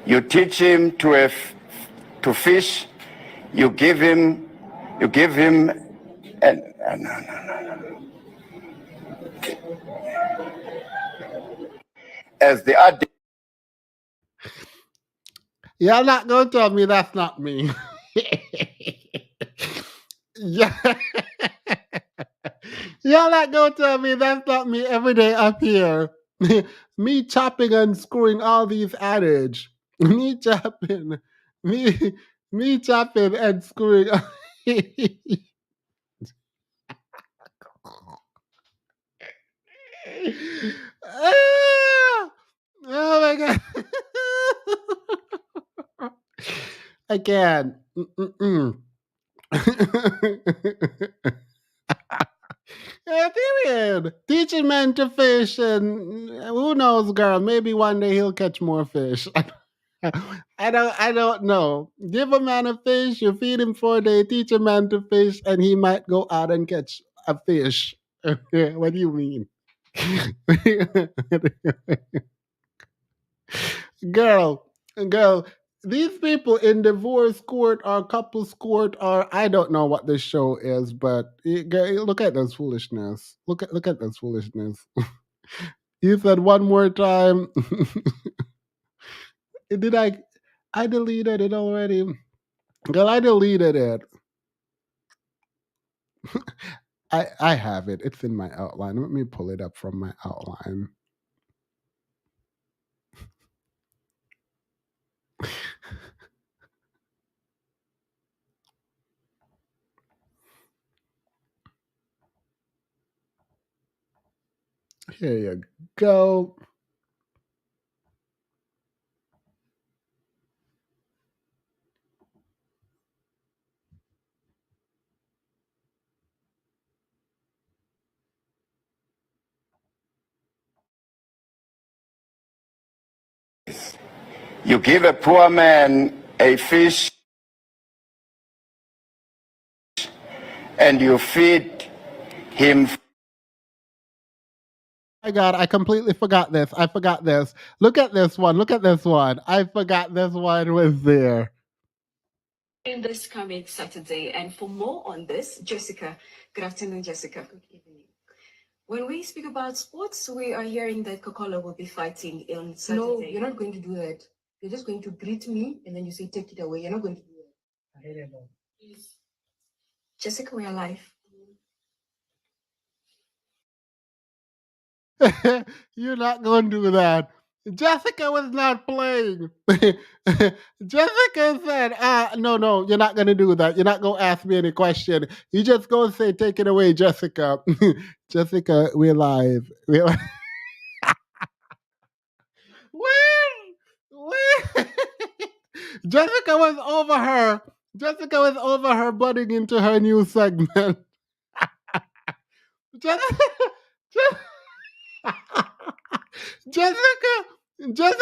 You teach him to fish, you give him, and no. As the adage. Y'all not gonna tell me that's not me. Yeah. Y'all not gonna tell me that's not me every day up here. Me chopping and screwing all these adage. Me chopping. Me chopping and screwing. Ah! Oh my god. Again. Yeah, period. Teaching men to fish, and who knows, girl? Maybe one day he'll catch more fish. I don't know. Give a man a fish, you feed him for a day, teach a man to fish, and he might go out and catch a fish. What do you mean? girl, these people in divorce court or couples court or I don't know what this show is, but look at this foolishness. Look at this foolishness. You said one more time. Did I deleted it already? Girl, I deleted it. I have it. It's in my outline. Let me pull it up from my outline. Here you go. You give a poor man a fish and you feed him. My God, I completely forgot this. I forgot this. Look at this one. Look at this one. I forgot this one was there. In this coming Saturday, and for more on this, Jessica. Good afternoon, Jessica. Good evening. When we speak about sports, we are hearing that Coca-Cola will be fighting on Saturday. No, you're not going to do that. You're just going to greet me and then you say, take it away. You're not going to do that. I don't know. Jessica, we are live. You're not going to do that. Jessica was not playing. Jessica said, no, you're not going to do that. You're not going to ask me any question. You just go and say, take it away, Jessica. Jessica, we're live. We're live. Wait. Jessica was over her. Jessica was over her butting into her new segment. Jessica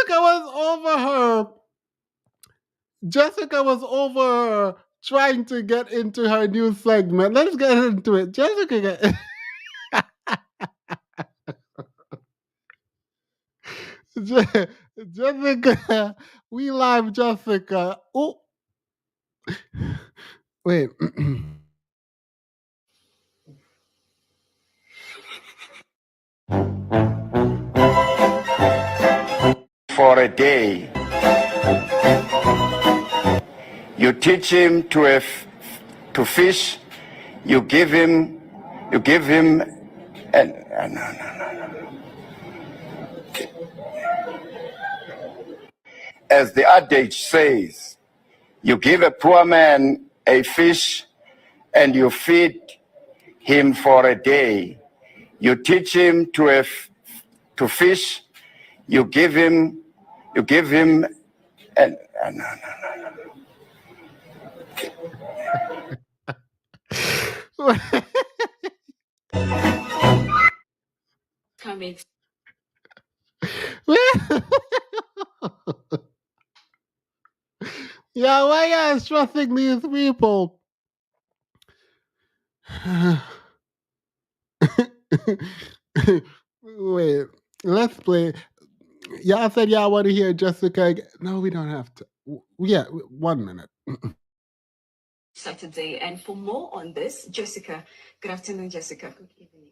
was over her. Jessica was over her trying to get into her new segment. Let's get into it. Jessica, we live Jessica. Oh, wait. For a day. You teach him to fish. You give him, and no. As the adage says, you give a poor man a fish and you feed him for a day. You teach him to fish. You give him, and no. Coming. Yeah, why are you stressing these people? Wait, let's play. Y'all said y'all want to hear Jessica again. No, we don't have to. Yeah, 1 minute. Saturday, and for more on this, Jessica. Good afternoon, Jessica. Good evening.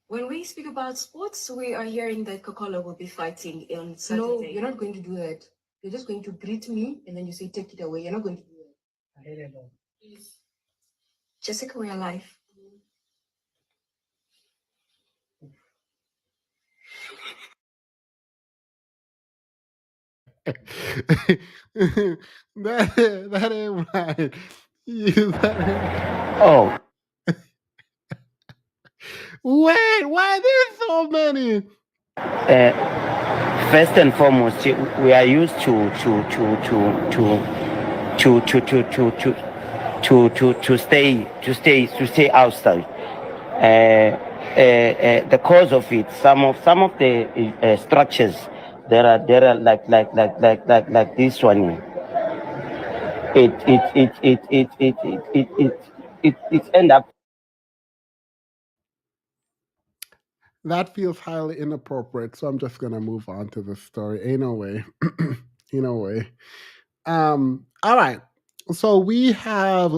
When we speak about sports, we are hearing that Coca-Cola will be fighting on Saturday. No, you're not going to do that. You're just going to greet me and then you say, take it away. You're not going to do that. I hear that. Please. Jessica, we're alive. that ain't right. Oh. Wait, why there's so many? First and foremost, we are used to stay outside. The cause of it, some of the structures there are like this one. It end up. That feels highly inappropriate, so I'm just gonna move on to the story. Ain't no way. Ain't no way. All right. So we have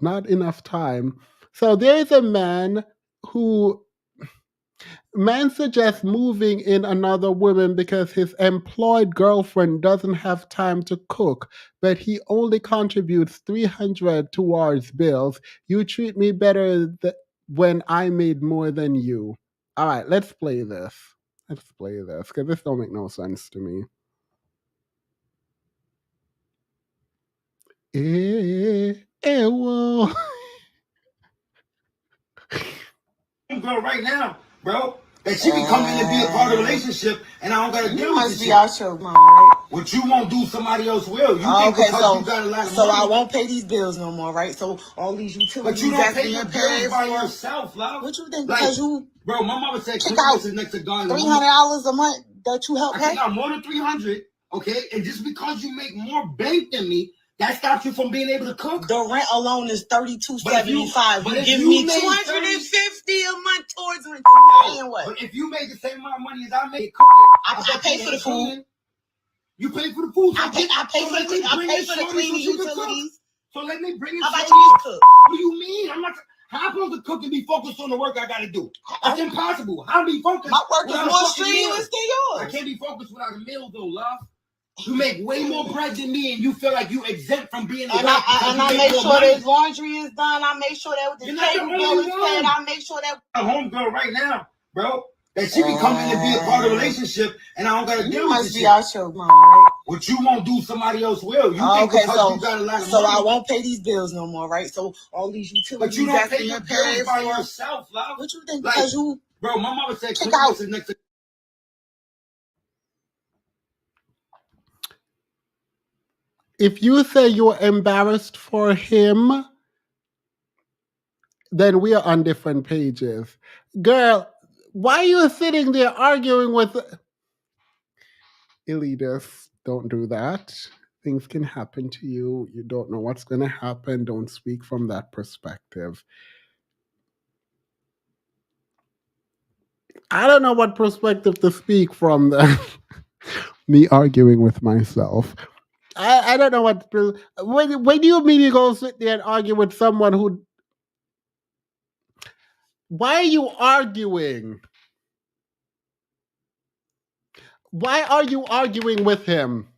not enough time. So there is a man suggests moving in another woman because his employed girlfriend doesn't have time to cook, but he only contributes $300 towards bills. You treat me better when I made more than you. All right, let's play this. Let's play this because this don't make no sense to me. Whoa. Girl, right now, bro, that she can come in and be a part of the relationship, and I don't gotta deal with this shit. You must be out your mind, right? What you won't do, somebody else will. You think because you got a lot of money. I won't pay these bills no more, right? So all these utilities. But you don't pay your bills by yourself, love. What you think? Because you, bro, my mama said Christmas is next to God. $300 a month that you help pay. I think I'm more than 300, okay? And just because you make more bank than me, that stops you from being able to cook. The rent alone is $32.75. You give me $250 a month towards rent. And what? But if you made the same amount of money as I made cooking, I pay for the food. You pay for the food. I pay for the cleaning utilities. So let me bring it. How about you cook? What do you mean? I'm not. How am I supposed to cook and be focused on the work I got to do? That's impossible. How be focused? My work is more strenuous than yours. I can't be focused without a meal, though, love. You make way more bread than me, and you feel like you exempt from being a wife. And I make sure that laundry is done. I make sure that the table bill is paid. I make sure that a homegirl right now, bro, that she can come in and be a part of the relationship, and I don't gotta deal with this shit. You must be out your mind, right? What you won't do, somebody else will. You think because you got a lot of money. I won't pay these bills no more, right? So all these utilities. But you don't pay your bills by yourself, love. What you think? Because you, bro, my mama said Christmas is next to. If you say you're embarrassed for him, then we are on different pages. Girl, why are you sitting there arguing with elitists? Don't do that. Things can happen to you. You don't know what's going to happen. Don't speak from that perspective. I don't know what perspective to speak from. Me arguing with myself. I don't know what. When do you mean you go sit there and argue with someone who? Why are you arguing? Why are you arguing with him?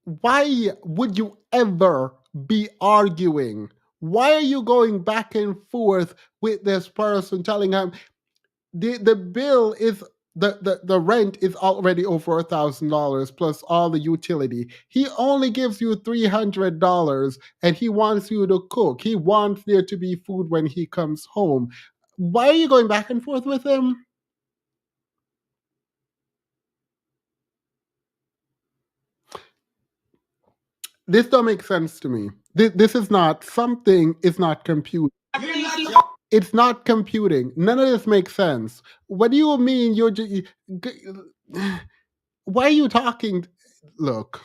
Why would you ever be arguing? Why are you going back and forth with this person, telling him the bill is the rent is already over $1,000 plus all the utility. He only gives you $300 and he wants you to cook. He wants there to be food when he comes home. Why are you going back and forth with him? This don't make sense to me. This is not, something is not computing. It's not computing. None of this makes sense. What do you mean you're just... Why are you talking? Look.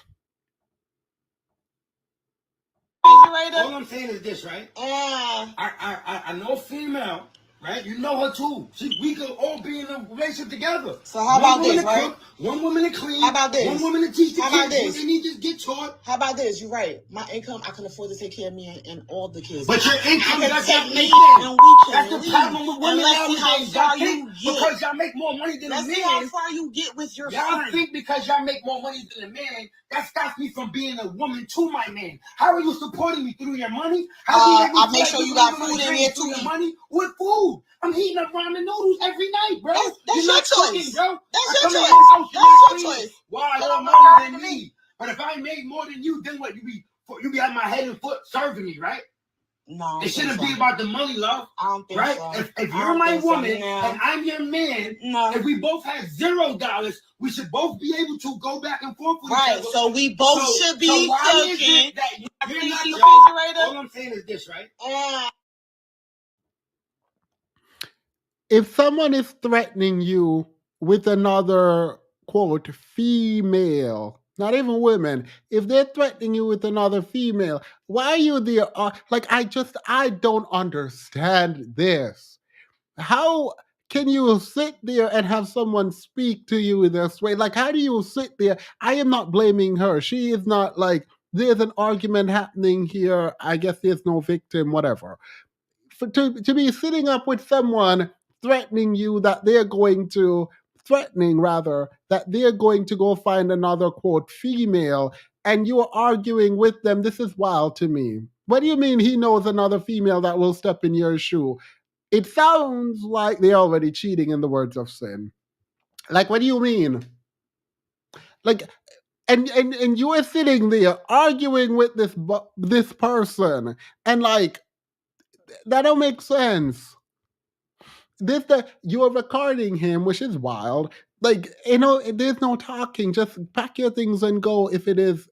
All I'm saying is this, right? I know female right? You know her too. We could all be in a relationship together. So how about this, to right? cook, one woman to clean. How about this? One woman to teach the How about kids what this? they need to get taught. How about this? You're right. My income, I can afford to take care of me and all the kids. But your income I can doesn't take make me sense. and we can That's the leave. problem with women And let's see how nowadays. far Y'all you think get. because y'all make more money than Let's a man. see how far you get with your Y'all son. think because y'all make more money than a man, that stops me from being a woman to my man. How are you supporting me through your money? How do you make me I feel make like sure you believe got in my food in dreams there through to your eat. money? What food? I'm heating up ramen noodles every night, bro. That's You're your not cooking, choice. bro. That's I your come in choice. your house, you're That's not your cleaning. choice. Why? It More don't money matter than to me. But if I made more than you, then what? You be at my head and foot serving me, right? No, it shouldn't be about the money, love. I don't think right? so. If you're my woman and I'm your man, No. if we both have $0, we should both be able to go back and forth with each Right, other. so we both should be why is cooking. it that you're not the the refrigerator? All I'm saying is this, right? If someone is threatening you with another, quote, female, not even women, if they're threatening you with another female, why are you there? I don't understand this. How can you sit there and have someone speak to you in this way? Like, how do you sit there? I am not blaming her. She is not like, there's an argument happening here. I guess there's no victim, whatever. To be sitting up with someone threatening you that they're going to, threatening rather, that they're going to go find another, quote, female, and you're arguing with them, this is wild to me. What do you mean he knows another female that will step in your shoe? It sounds like they're already cheating, in the words of Sin. Like, what do you mean? Like, and you are sitting there arguing with this person, and like, that don't make sense. You're recording him, which is wild. Like, there's no talking. Just pack your things and go. If it is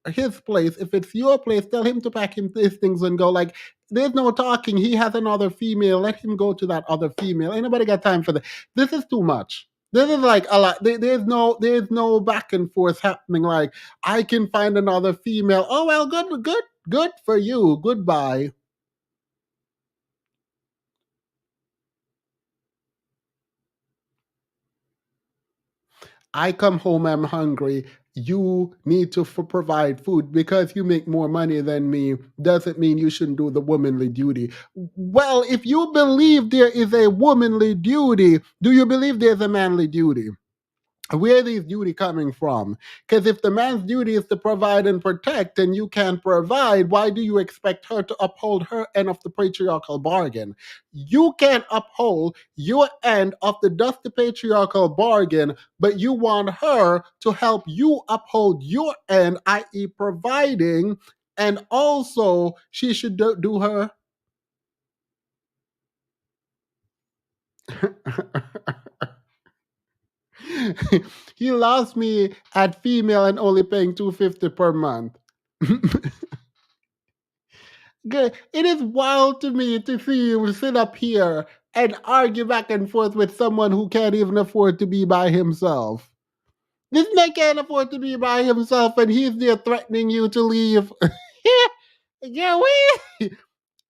his place, if it's your place, tell him to pack his things and go. Like, there's no talking. He has another female. Let him go to that other female. Ain't nobody got time for that. This is too much. This is like a lot. There's no back and forth happening. Like, I can find another female. Oh well, good for you. Goodbye. I come home, I'm hungry. You need to provide food because you make more money than me. Doesn't mean you shouldn't do the womanly duty. Well, if you believe there is a womanly duty, do you believe there's a manly duty? Where is these duty coming from? Because if the man's duty is to provide and protect and you can't provide, why do you expect her to uphold her end of the patriarchal bargain? You can't uphold your end of the dusty patriarchal bargain, but you want her to help you uphold your end, i.e., providing, and also she should do her. He lost me at female and only paying $250 per month. Good. It is wild to me to see you sit up here and argue back and forth with someone who can't even afford to be by himself. This man can't afford to be by himself, and he's there threatening you to leave. Yeah,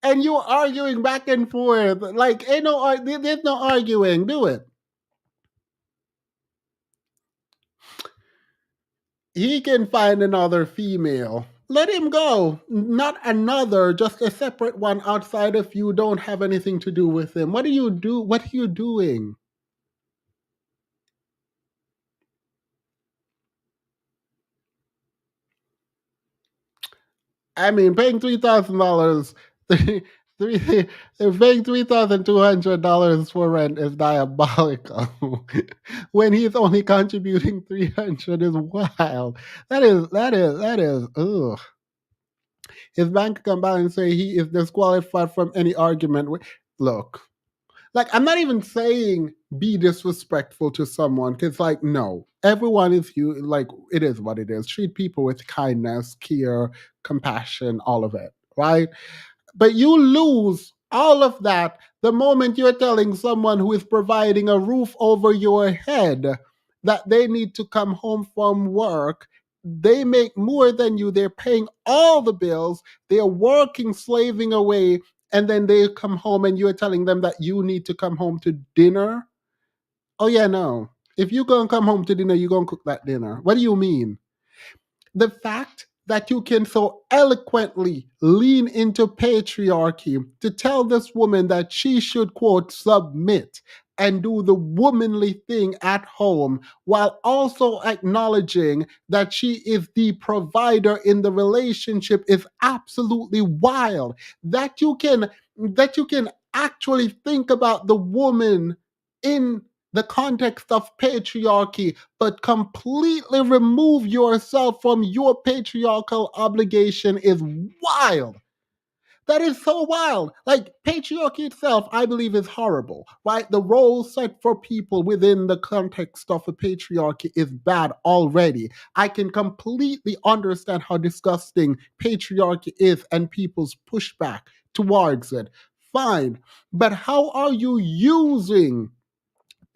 and you're arguing back and forth. Like, there's no arguing. Do it. He can find another female. Let him go. Not another, just a separate one outside of you. Don't have anything to do with him. What do you do? What are you doing? I mean, paying $3,000, paying $3,200 for rent is diabolical. When he's only contributing $300 is wild. That is. Ugh. His bank account balance say he is disqualified from any argument. Look, like, I'm not even saying be disrespectful to someone, because, like, no, everyone is you. Like, it is what it is. Treat people with kindness, care, compassion, all of it, right? But you lose all of that the moment you're telling someone who is providing a roof over your head that they need to come home from work. They make more than you. They're paying all the bills. They're working, slaving away, and then they come home and you're telling them that you need to come home to dinner? Oh yeah, no. If you're gonna come home to dinner, you're gonna cook that dinner. What do you mean? The fact that you can so eloquently lean into patriarchy to tell this woman that she should, quote, submit and do the womanly thing at home, while also acknowledging that she is the provider in the relationship, is absolutely wild. That you can actually think about the woman in the context of patriarchy, but completely remove yourself from your patriarchal obligation is wild. That is so wild. Like, patriarchy itself, I believe, is horrible, right? The role set for people within the context of a patriarchy is bad already. I can completely understand how disgusting patriarchy is and people's pushback towards it. Fine. But how are you using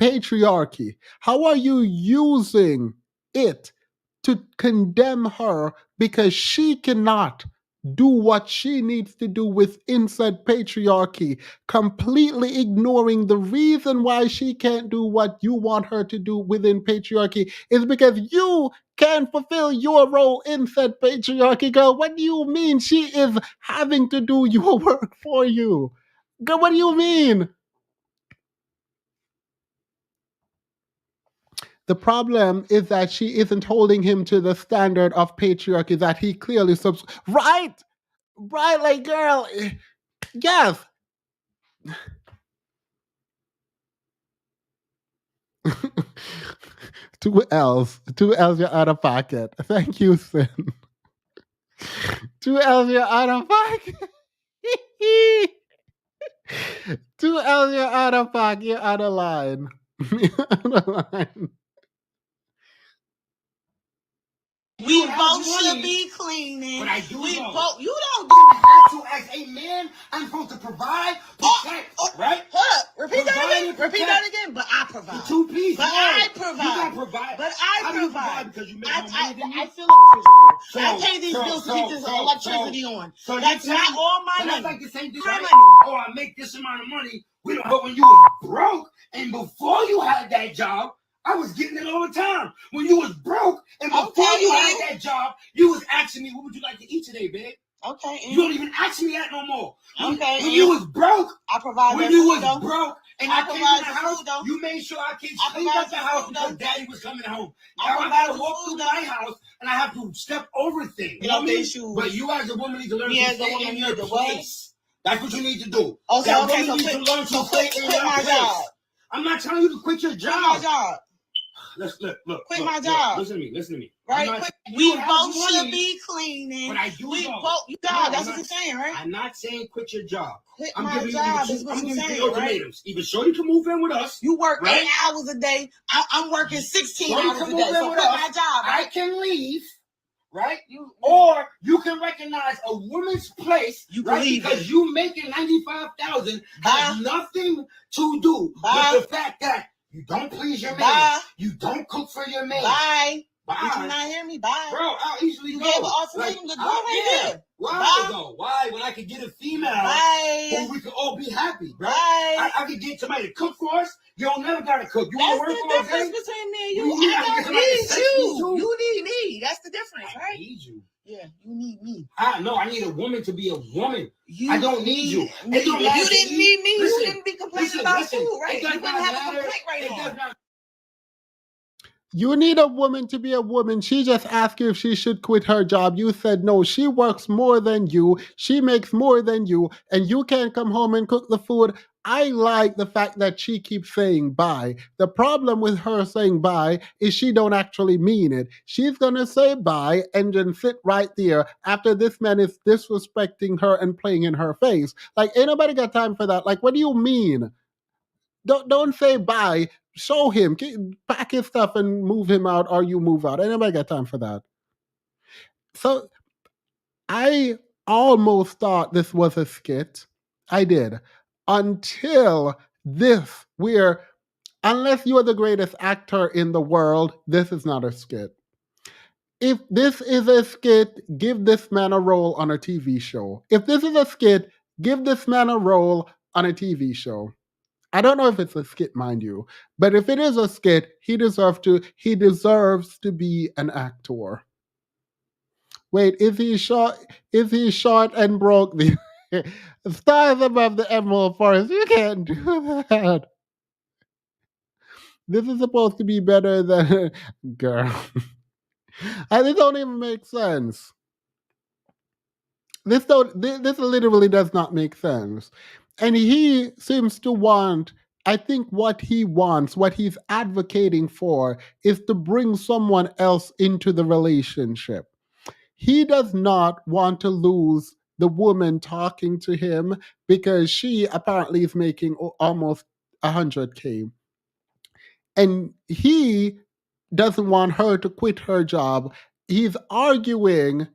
patriarchy? How are you using it to condemn her because she cannot do what she needs to do within said patriarchy, completely ignoring the reason why she can't do what you want her to do within patriarchy is because you can't fulfill your role in said patriarchy? Girl, what do you mean she is having to do your work for you? Girl, what do you mean? The problem is that she isn't holding him to the standard of patriarchy that he clearly right, like, girl, yes. Two L's, you're out of pocket. Thank you, Sin. 2 L's, you're out of pocket. 2 L's, you're out of pocket. You're out of line. You're out of line. We both should be cleaning. But I do we both. You don't do have to as a man. I'm supposed to provide, protect, right? Hold up. Repeat that again. Repeat that again. But I provide. The two pieces. But I provide. You don't provide. But I provide because you make more money than I feel like refrigerator. I pay these bills to keep this electricity on. So that's not all my money. That's like the same thing. My money. Oh, I make this amount of money. We don't. But when you was broke and before you had that job, I was getting it all the time. When you was broke and before you had that job, you was asking me, what would you like to eat today, babe? Okay. You don't even ask me that no more. Okay. When you was broke, I provide. When you was broke and I came to the house, you made sure our kids cleaned up the house because daddy was coming home. Now I gotta walk through my house and I have to step over things. You know what I mean? But you as a woman need to learn to stay in your place. That's what you need to do. Okay. So quit my job. I'm not telling you to quit your job. Quit my job. Look. Quit my job. Listen to me. Right? We both should be cleaning. But I do both. You got that's what you're saying, right? I'm not saying quit your job. Quit my job. I'm giving you ultimatums. Either Shorty can move in with us. You work 8 hours a day. I'm working 16 hours a day. So quit my job. I can leave. Right? Or you can recognize a woman's place, right? Because you making $95,000 has nothing to do with the fact that you don't please your man. You don't cook for your man. Bye. Did you not hear me? Bye. Bro, I'll easily go. You gave an ultimatum to go right there. Why though? Why? When I could get a female who we could all be happy, bro. I could get somebody to cook for us. You don't never gotta cook. You want to work all day? That's the difference between me and you. I don't need you. You need me. That's the difference, right? I need you. Yeah, you need me. I need a woman to be a woman. I don't need you. If you didn't need me, you didn't be complaining about food, right? You wouldn't have a complaint right now. You need a woman to be a woman. She just asked you if she should quit her job. You said no. She works more than you. She makes more than you. And you can't come home and cook the food. I like the fact that she keeps saying bye. The problem with her saying bye is she don't actually mean it. She's going to say bye and then sit right there after this man is disrespecting her and playing in her face. Like, ain't nobody got time for that. Like, what do you mean? Don't say bye. Show him. Pack his stuff and move him out, or you move out. Ain't nobody got time for that. So I almost thought this was a skit. I did. Until this, where unless you are the greatest actor in the world, this is not a skit. If this is a skit, give this man a role on a TV show. If this is a skit, Give this man a role on a TV show. I don't know if it's a skit, mind you, but if it is a skit, he deserves to be an actor. Wait, is he short? Is he short and broke? The stars above the emerald forest. You can't do that. This is supposed to be better than girl. And it don't even make sense. This literally does not make sense. And he seems to want, I think what he wants, what he's advocating for, is to bring someone else into the relationship. He does not want to lose the woman talking to him because she apparently is making almost 100K. And he doesn't want her to quit her job. He's arguing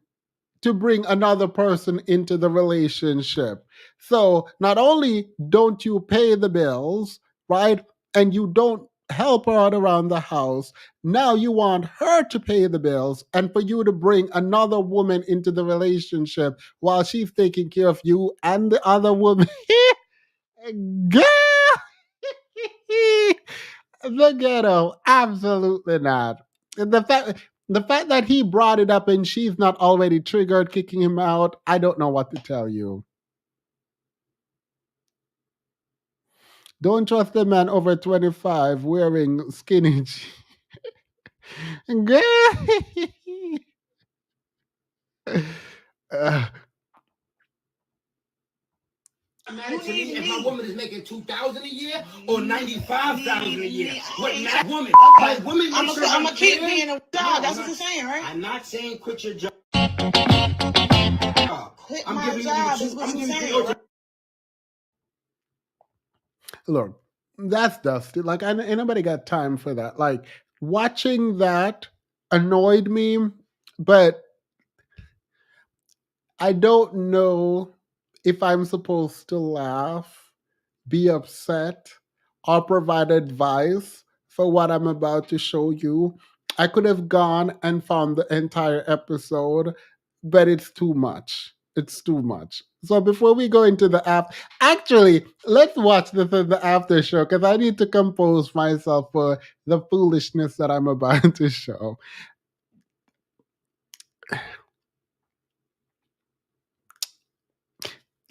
to bring another person into the relationship. So not only don't you pay the bills, right? And you don't help her out around the house. Now you want her to pay the bills and for you to bring another woman into the relationship while she's taking care of you and the other woman. Girl! The ghetto, absolutely not. The fact that he brought it up and she's not already triggered kicking him out, I don't know what to tell you. Don't trust a man over 25 wearing skinny jeans. Girl. Matter to me if my woman is making $2,000 a year or $95,000 a year. What matters, woman? My woman makes sure I'm gonna keep being a job. That's what you're saying, right? I'm not saying quit your job. Quit my job is what you're saying. Look, that's dusty. Like, ain't nobody got time for that. Like, watching that annoyed me, but I don't know if I'm supposed to laugh, be upset, or provide advice for what I'm about to show you. I could have gone and found the entire episode, but it's too much. It's too much. So before we go into the app, actually, let's watch this in the after show because I need to compose myself for the foolishness that I'm about to show.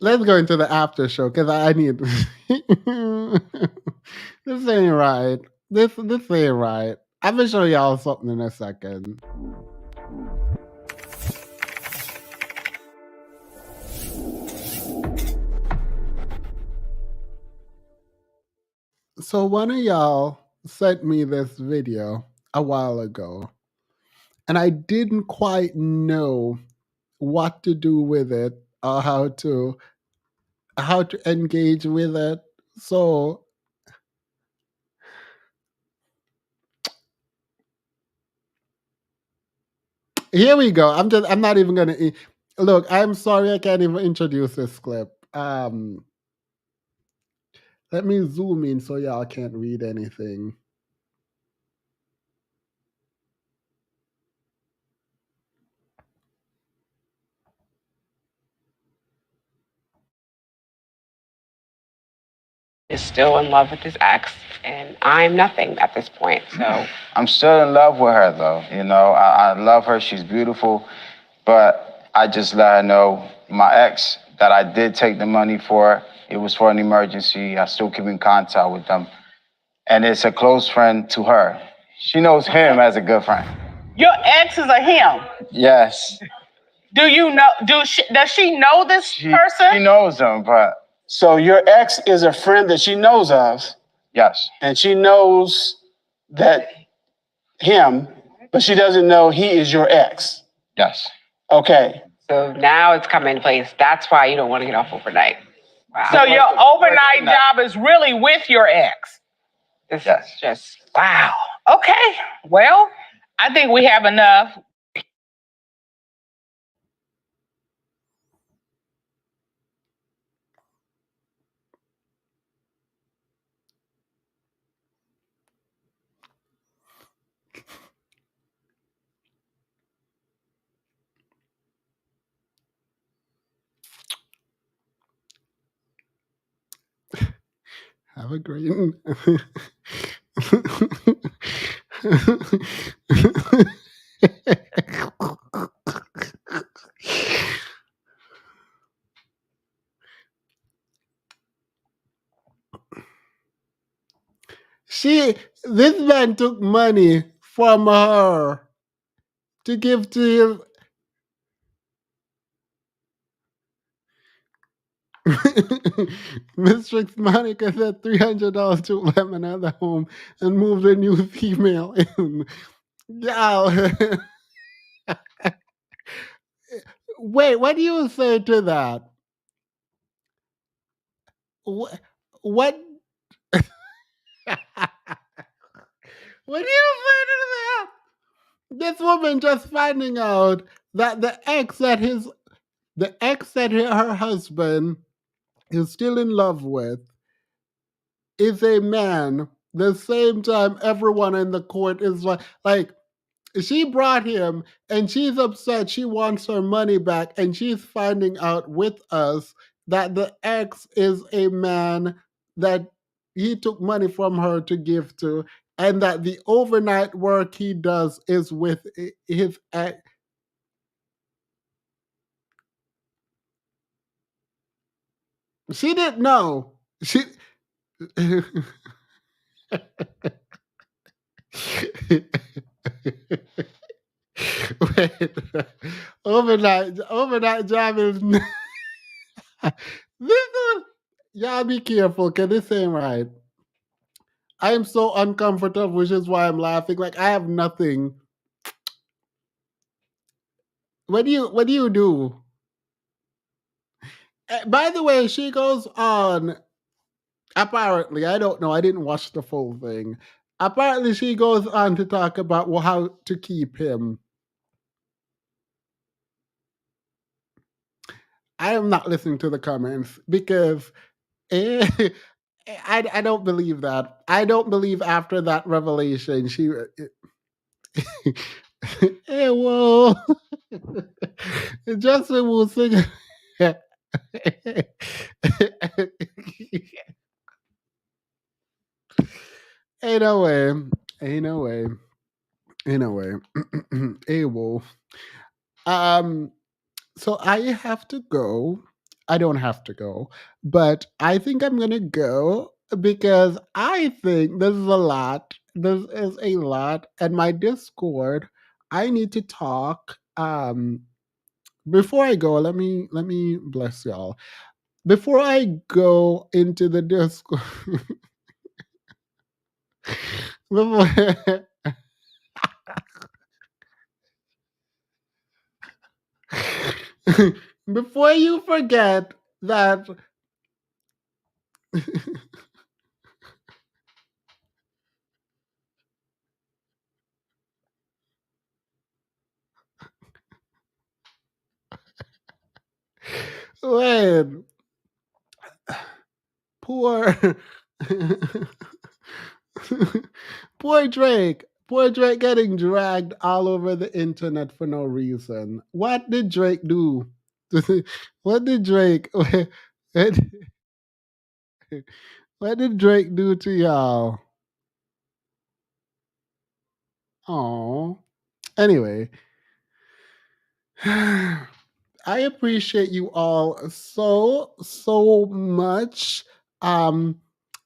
Let's go into the after show because I need. This ain't right. This ain't right. I'm gonna show y'all something in a second. So one of y'all sent me this video a while ago, and I didn't quite know what to do with it or how to engage with it. So here we go. I'm not even gonna look. I'm sorry I can't even introduce this clip. Let me zoom in so y'all can't read anything. Is still in love with his ex, and I'm nothing at this point. So I'm still in love with her, though. You know, I love her. She's beautiful. But I just let her know my ex that I did take the money for. It was for an emergency. I still keep in contact with them. And it's a close friend to her. She knows him as a good friend. Your ex is a him. Yes. Do you know? Does she know this person? She knows him, but. So your ex is a friend that she knows of. Yes. And she knows that him, but she doesn't know he is your ex. Yes. Okay. So now it's coming into place. That's why you don't want to get off overnight. Wow. So your overnight job is really with your ex. This is just Wow. Okay. Well, I think we have enough. Have a great. This man took money from her to give to him. Mistress Monica said $300 to let him out of the home and moved a new female in. Yeah. Wait, what do you say to that? What? What? What do you say to that? This woman just finding out that the ex that her husband is still in love with is a man. The same time, everyone in the court is like she brought him and she's upset. She wants her money back, and she's finding out with us that the ex is a man that he took money from her to give to, and that the overnight work he does is with his ex. She didn't know. She. Wait, overnight job is this one. Y'all be careful, cause this ain't right. I am so uncomfortable, which is why I'm laughing. Like I have nothing. What do you do? By the way, she goes on. Apparently, I don't know. I didn't watch the full thing. Apparently, she goes on to talk about how to keep him. I am not listening to the comments because I don't believe that. I don't believe after that revelation she. Hey, whoa! Justin will sing. Ain't no way. Ain't no way. Ain't no way. Hey, whoa. So I have to go. I don't have to go, but I think I'm gonna go because I think this is a lot. This is a lot, and my Discord. I need to talk. Before I go, let me bless y'all. Before I go into the Discord, before, before you forget that. Wait, poor, poor Drake. Poor Drake getting dragged all over the internet for no reason. What did Drake do? What did Drake? What did Drake do to y'all? Oh. Anyway, I appreciate you all so much.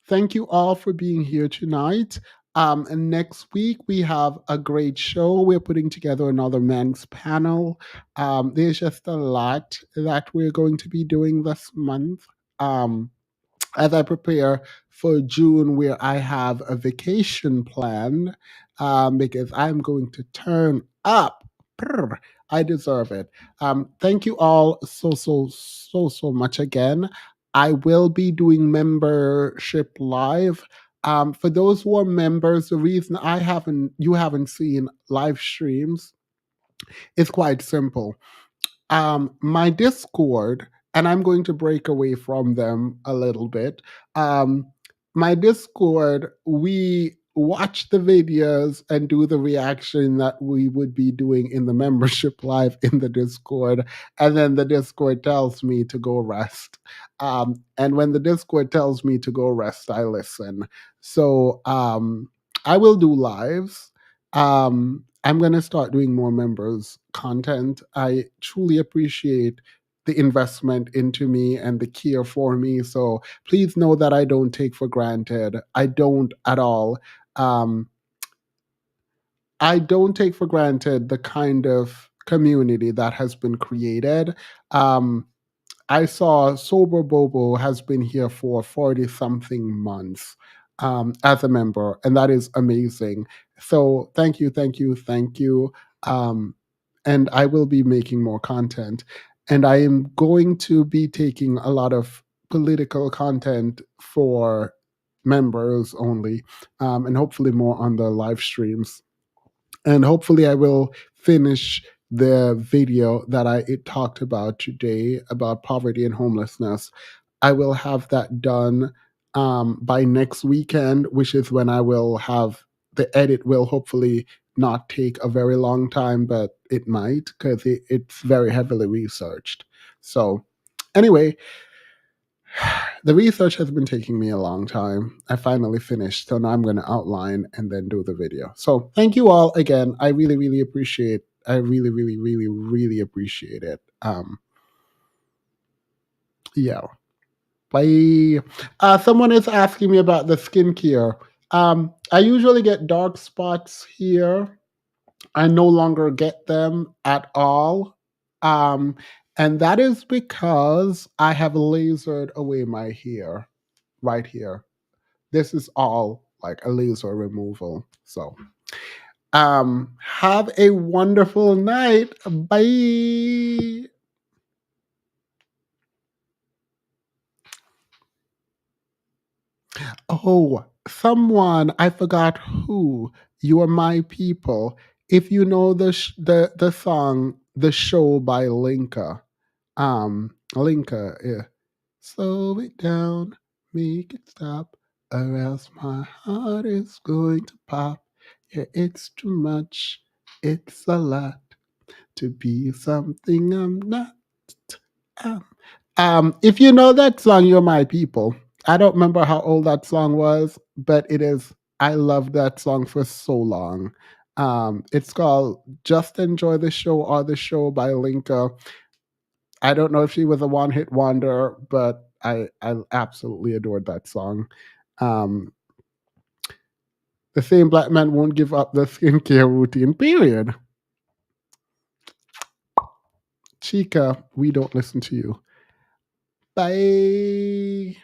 Thank you all for being here tonight. And next week we have a great show. We're putting together another men's panel. There's just a lot that we're going to be doing this month. As I prepare for June, where I have a vacation planned, because I'm going to turn up. Brr, I deserve it. Thank you all so much again. I will be doing membership live. For those who are members, the reason you haven't seen live streams is quite simple. My Discord, and I'm going to break away from them a little bit. My Discord, we watch the videos and do the reaction that we would be doing in the membership live in the Discord. And then the Discord tells me to go rest. And when the Discord tells me to go rest, I listen. So I will do lives. I'm going to start doing more members content. I truly appreciate the investment into me and the care for me. So please know that I don't take for granted. I don't at all. I don't take for granted the kind of community that has been created. I saw Sober Bobo has been here for 40 something months as a member, and that is amazing. So thank you, thank you, thank you. And I will be making more content. And I am going to be taking a lot of political content for members only, and hopefully more on the live streams. And hopefully I will finish the video that I talked about today about poverty and homelessness. I will have that done by next weekend, which is when I will have the edit will hopefully not take a very long time, but it might because it's very heavily researched. So anyway, the research has been taking me a long time. I finally finished, so now I'm going to outline and then do the video. So thank you all again. I really, really appreciate. I really, really, really, really appreciate it. Yeah. Bye. Someone is asking me about the skincare. I usually get dark spots here. I no longer get them at all. And that is because I have lasered away my hair right here. This is all like a laser removal. So have a wonderful night. Bye. Oh, someone, I forgot who. You Are My People. If you know the song The Show by Linka. Linka, yeah. Slow it down, make it stop, or else my heart is going to pop. Yeah, it's too much, it's a lot to be something I'm not. If you know that song, You're My People. I don't remember how old that song was, but it is. I loved that song for so long. It's called Just Enjoy the Show or The Show by Linka. I don't know if she was a one-hit wonder, but I absolutely adored that song. The same black man won't give up the skincare routine, period. Chica, we don't listen to you. Bye.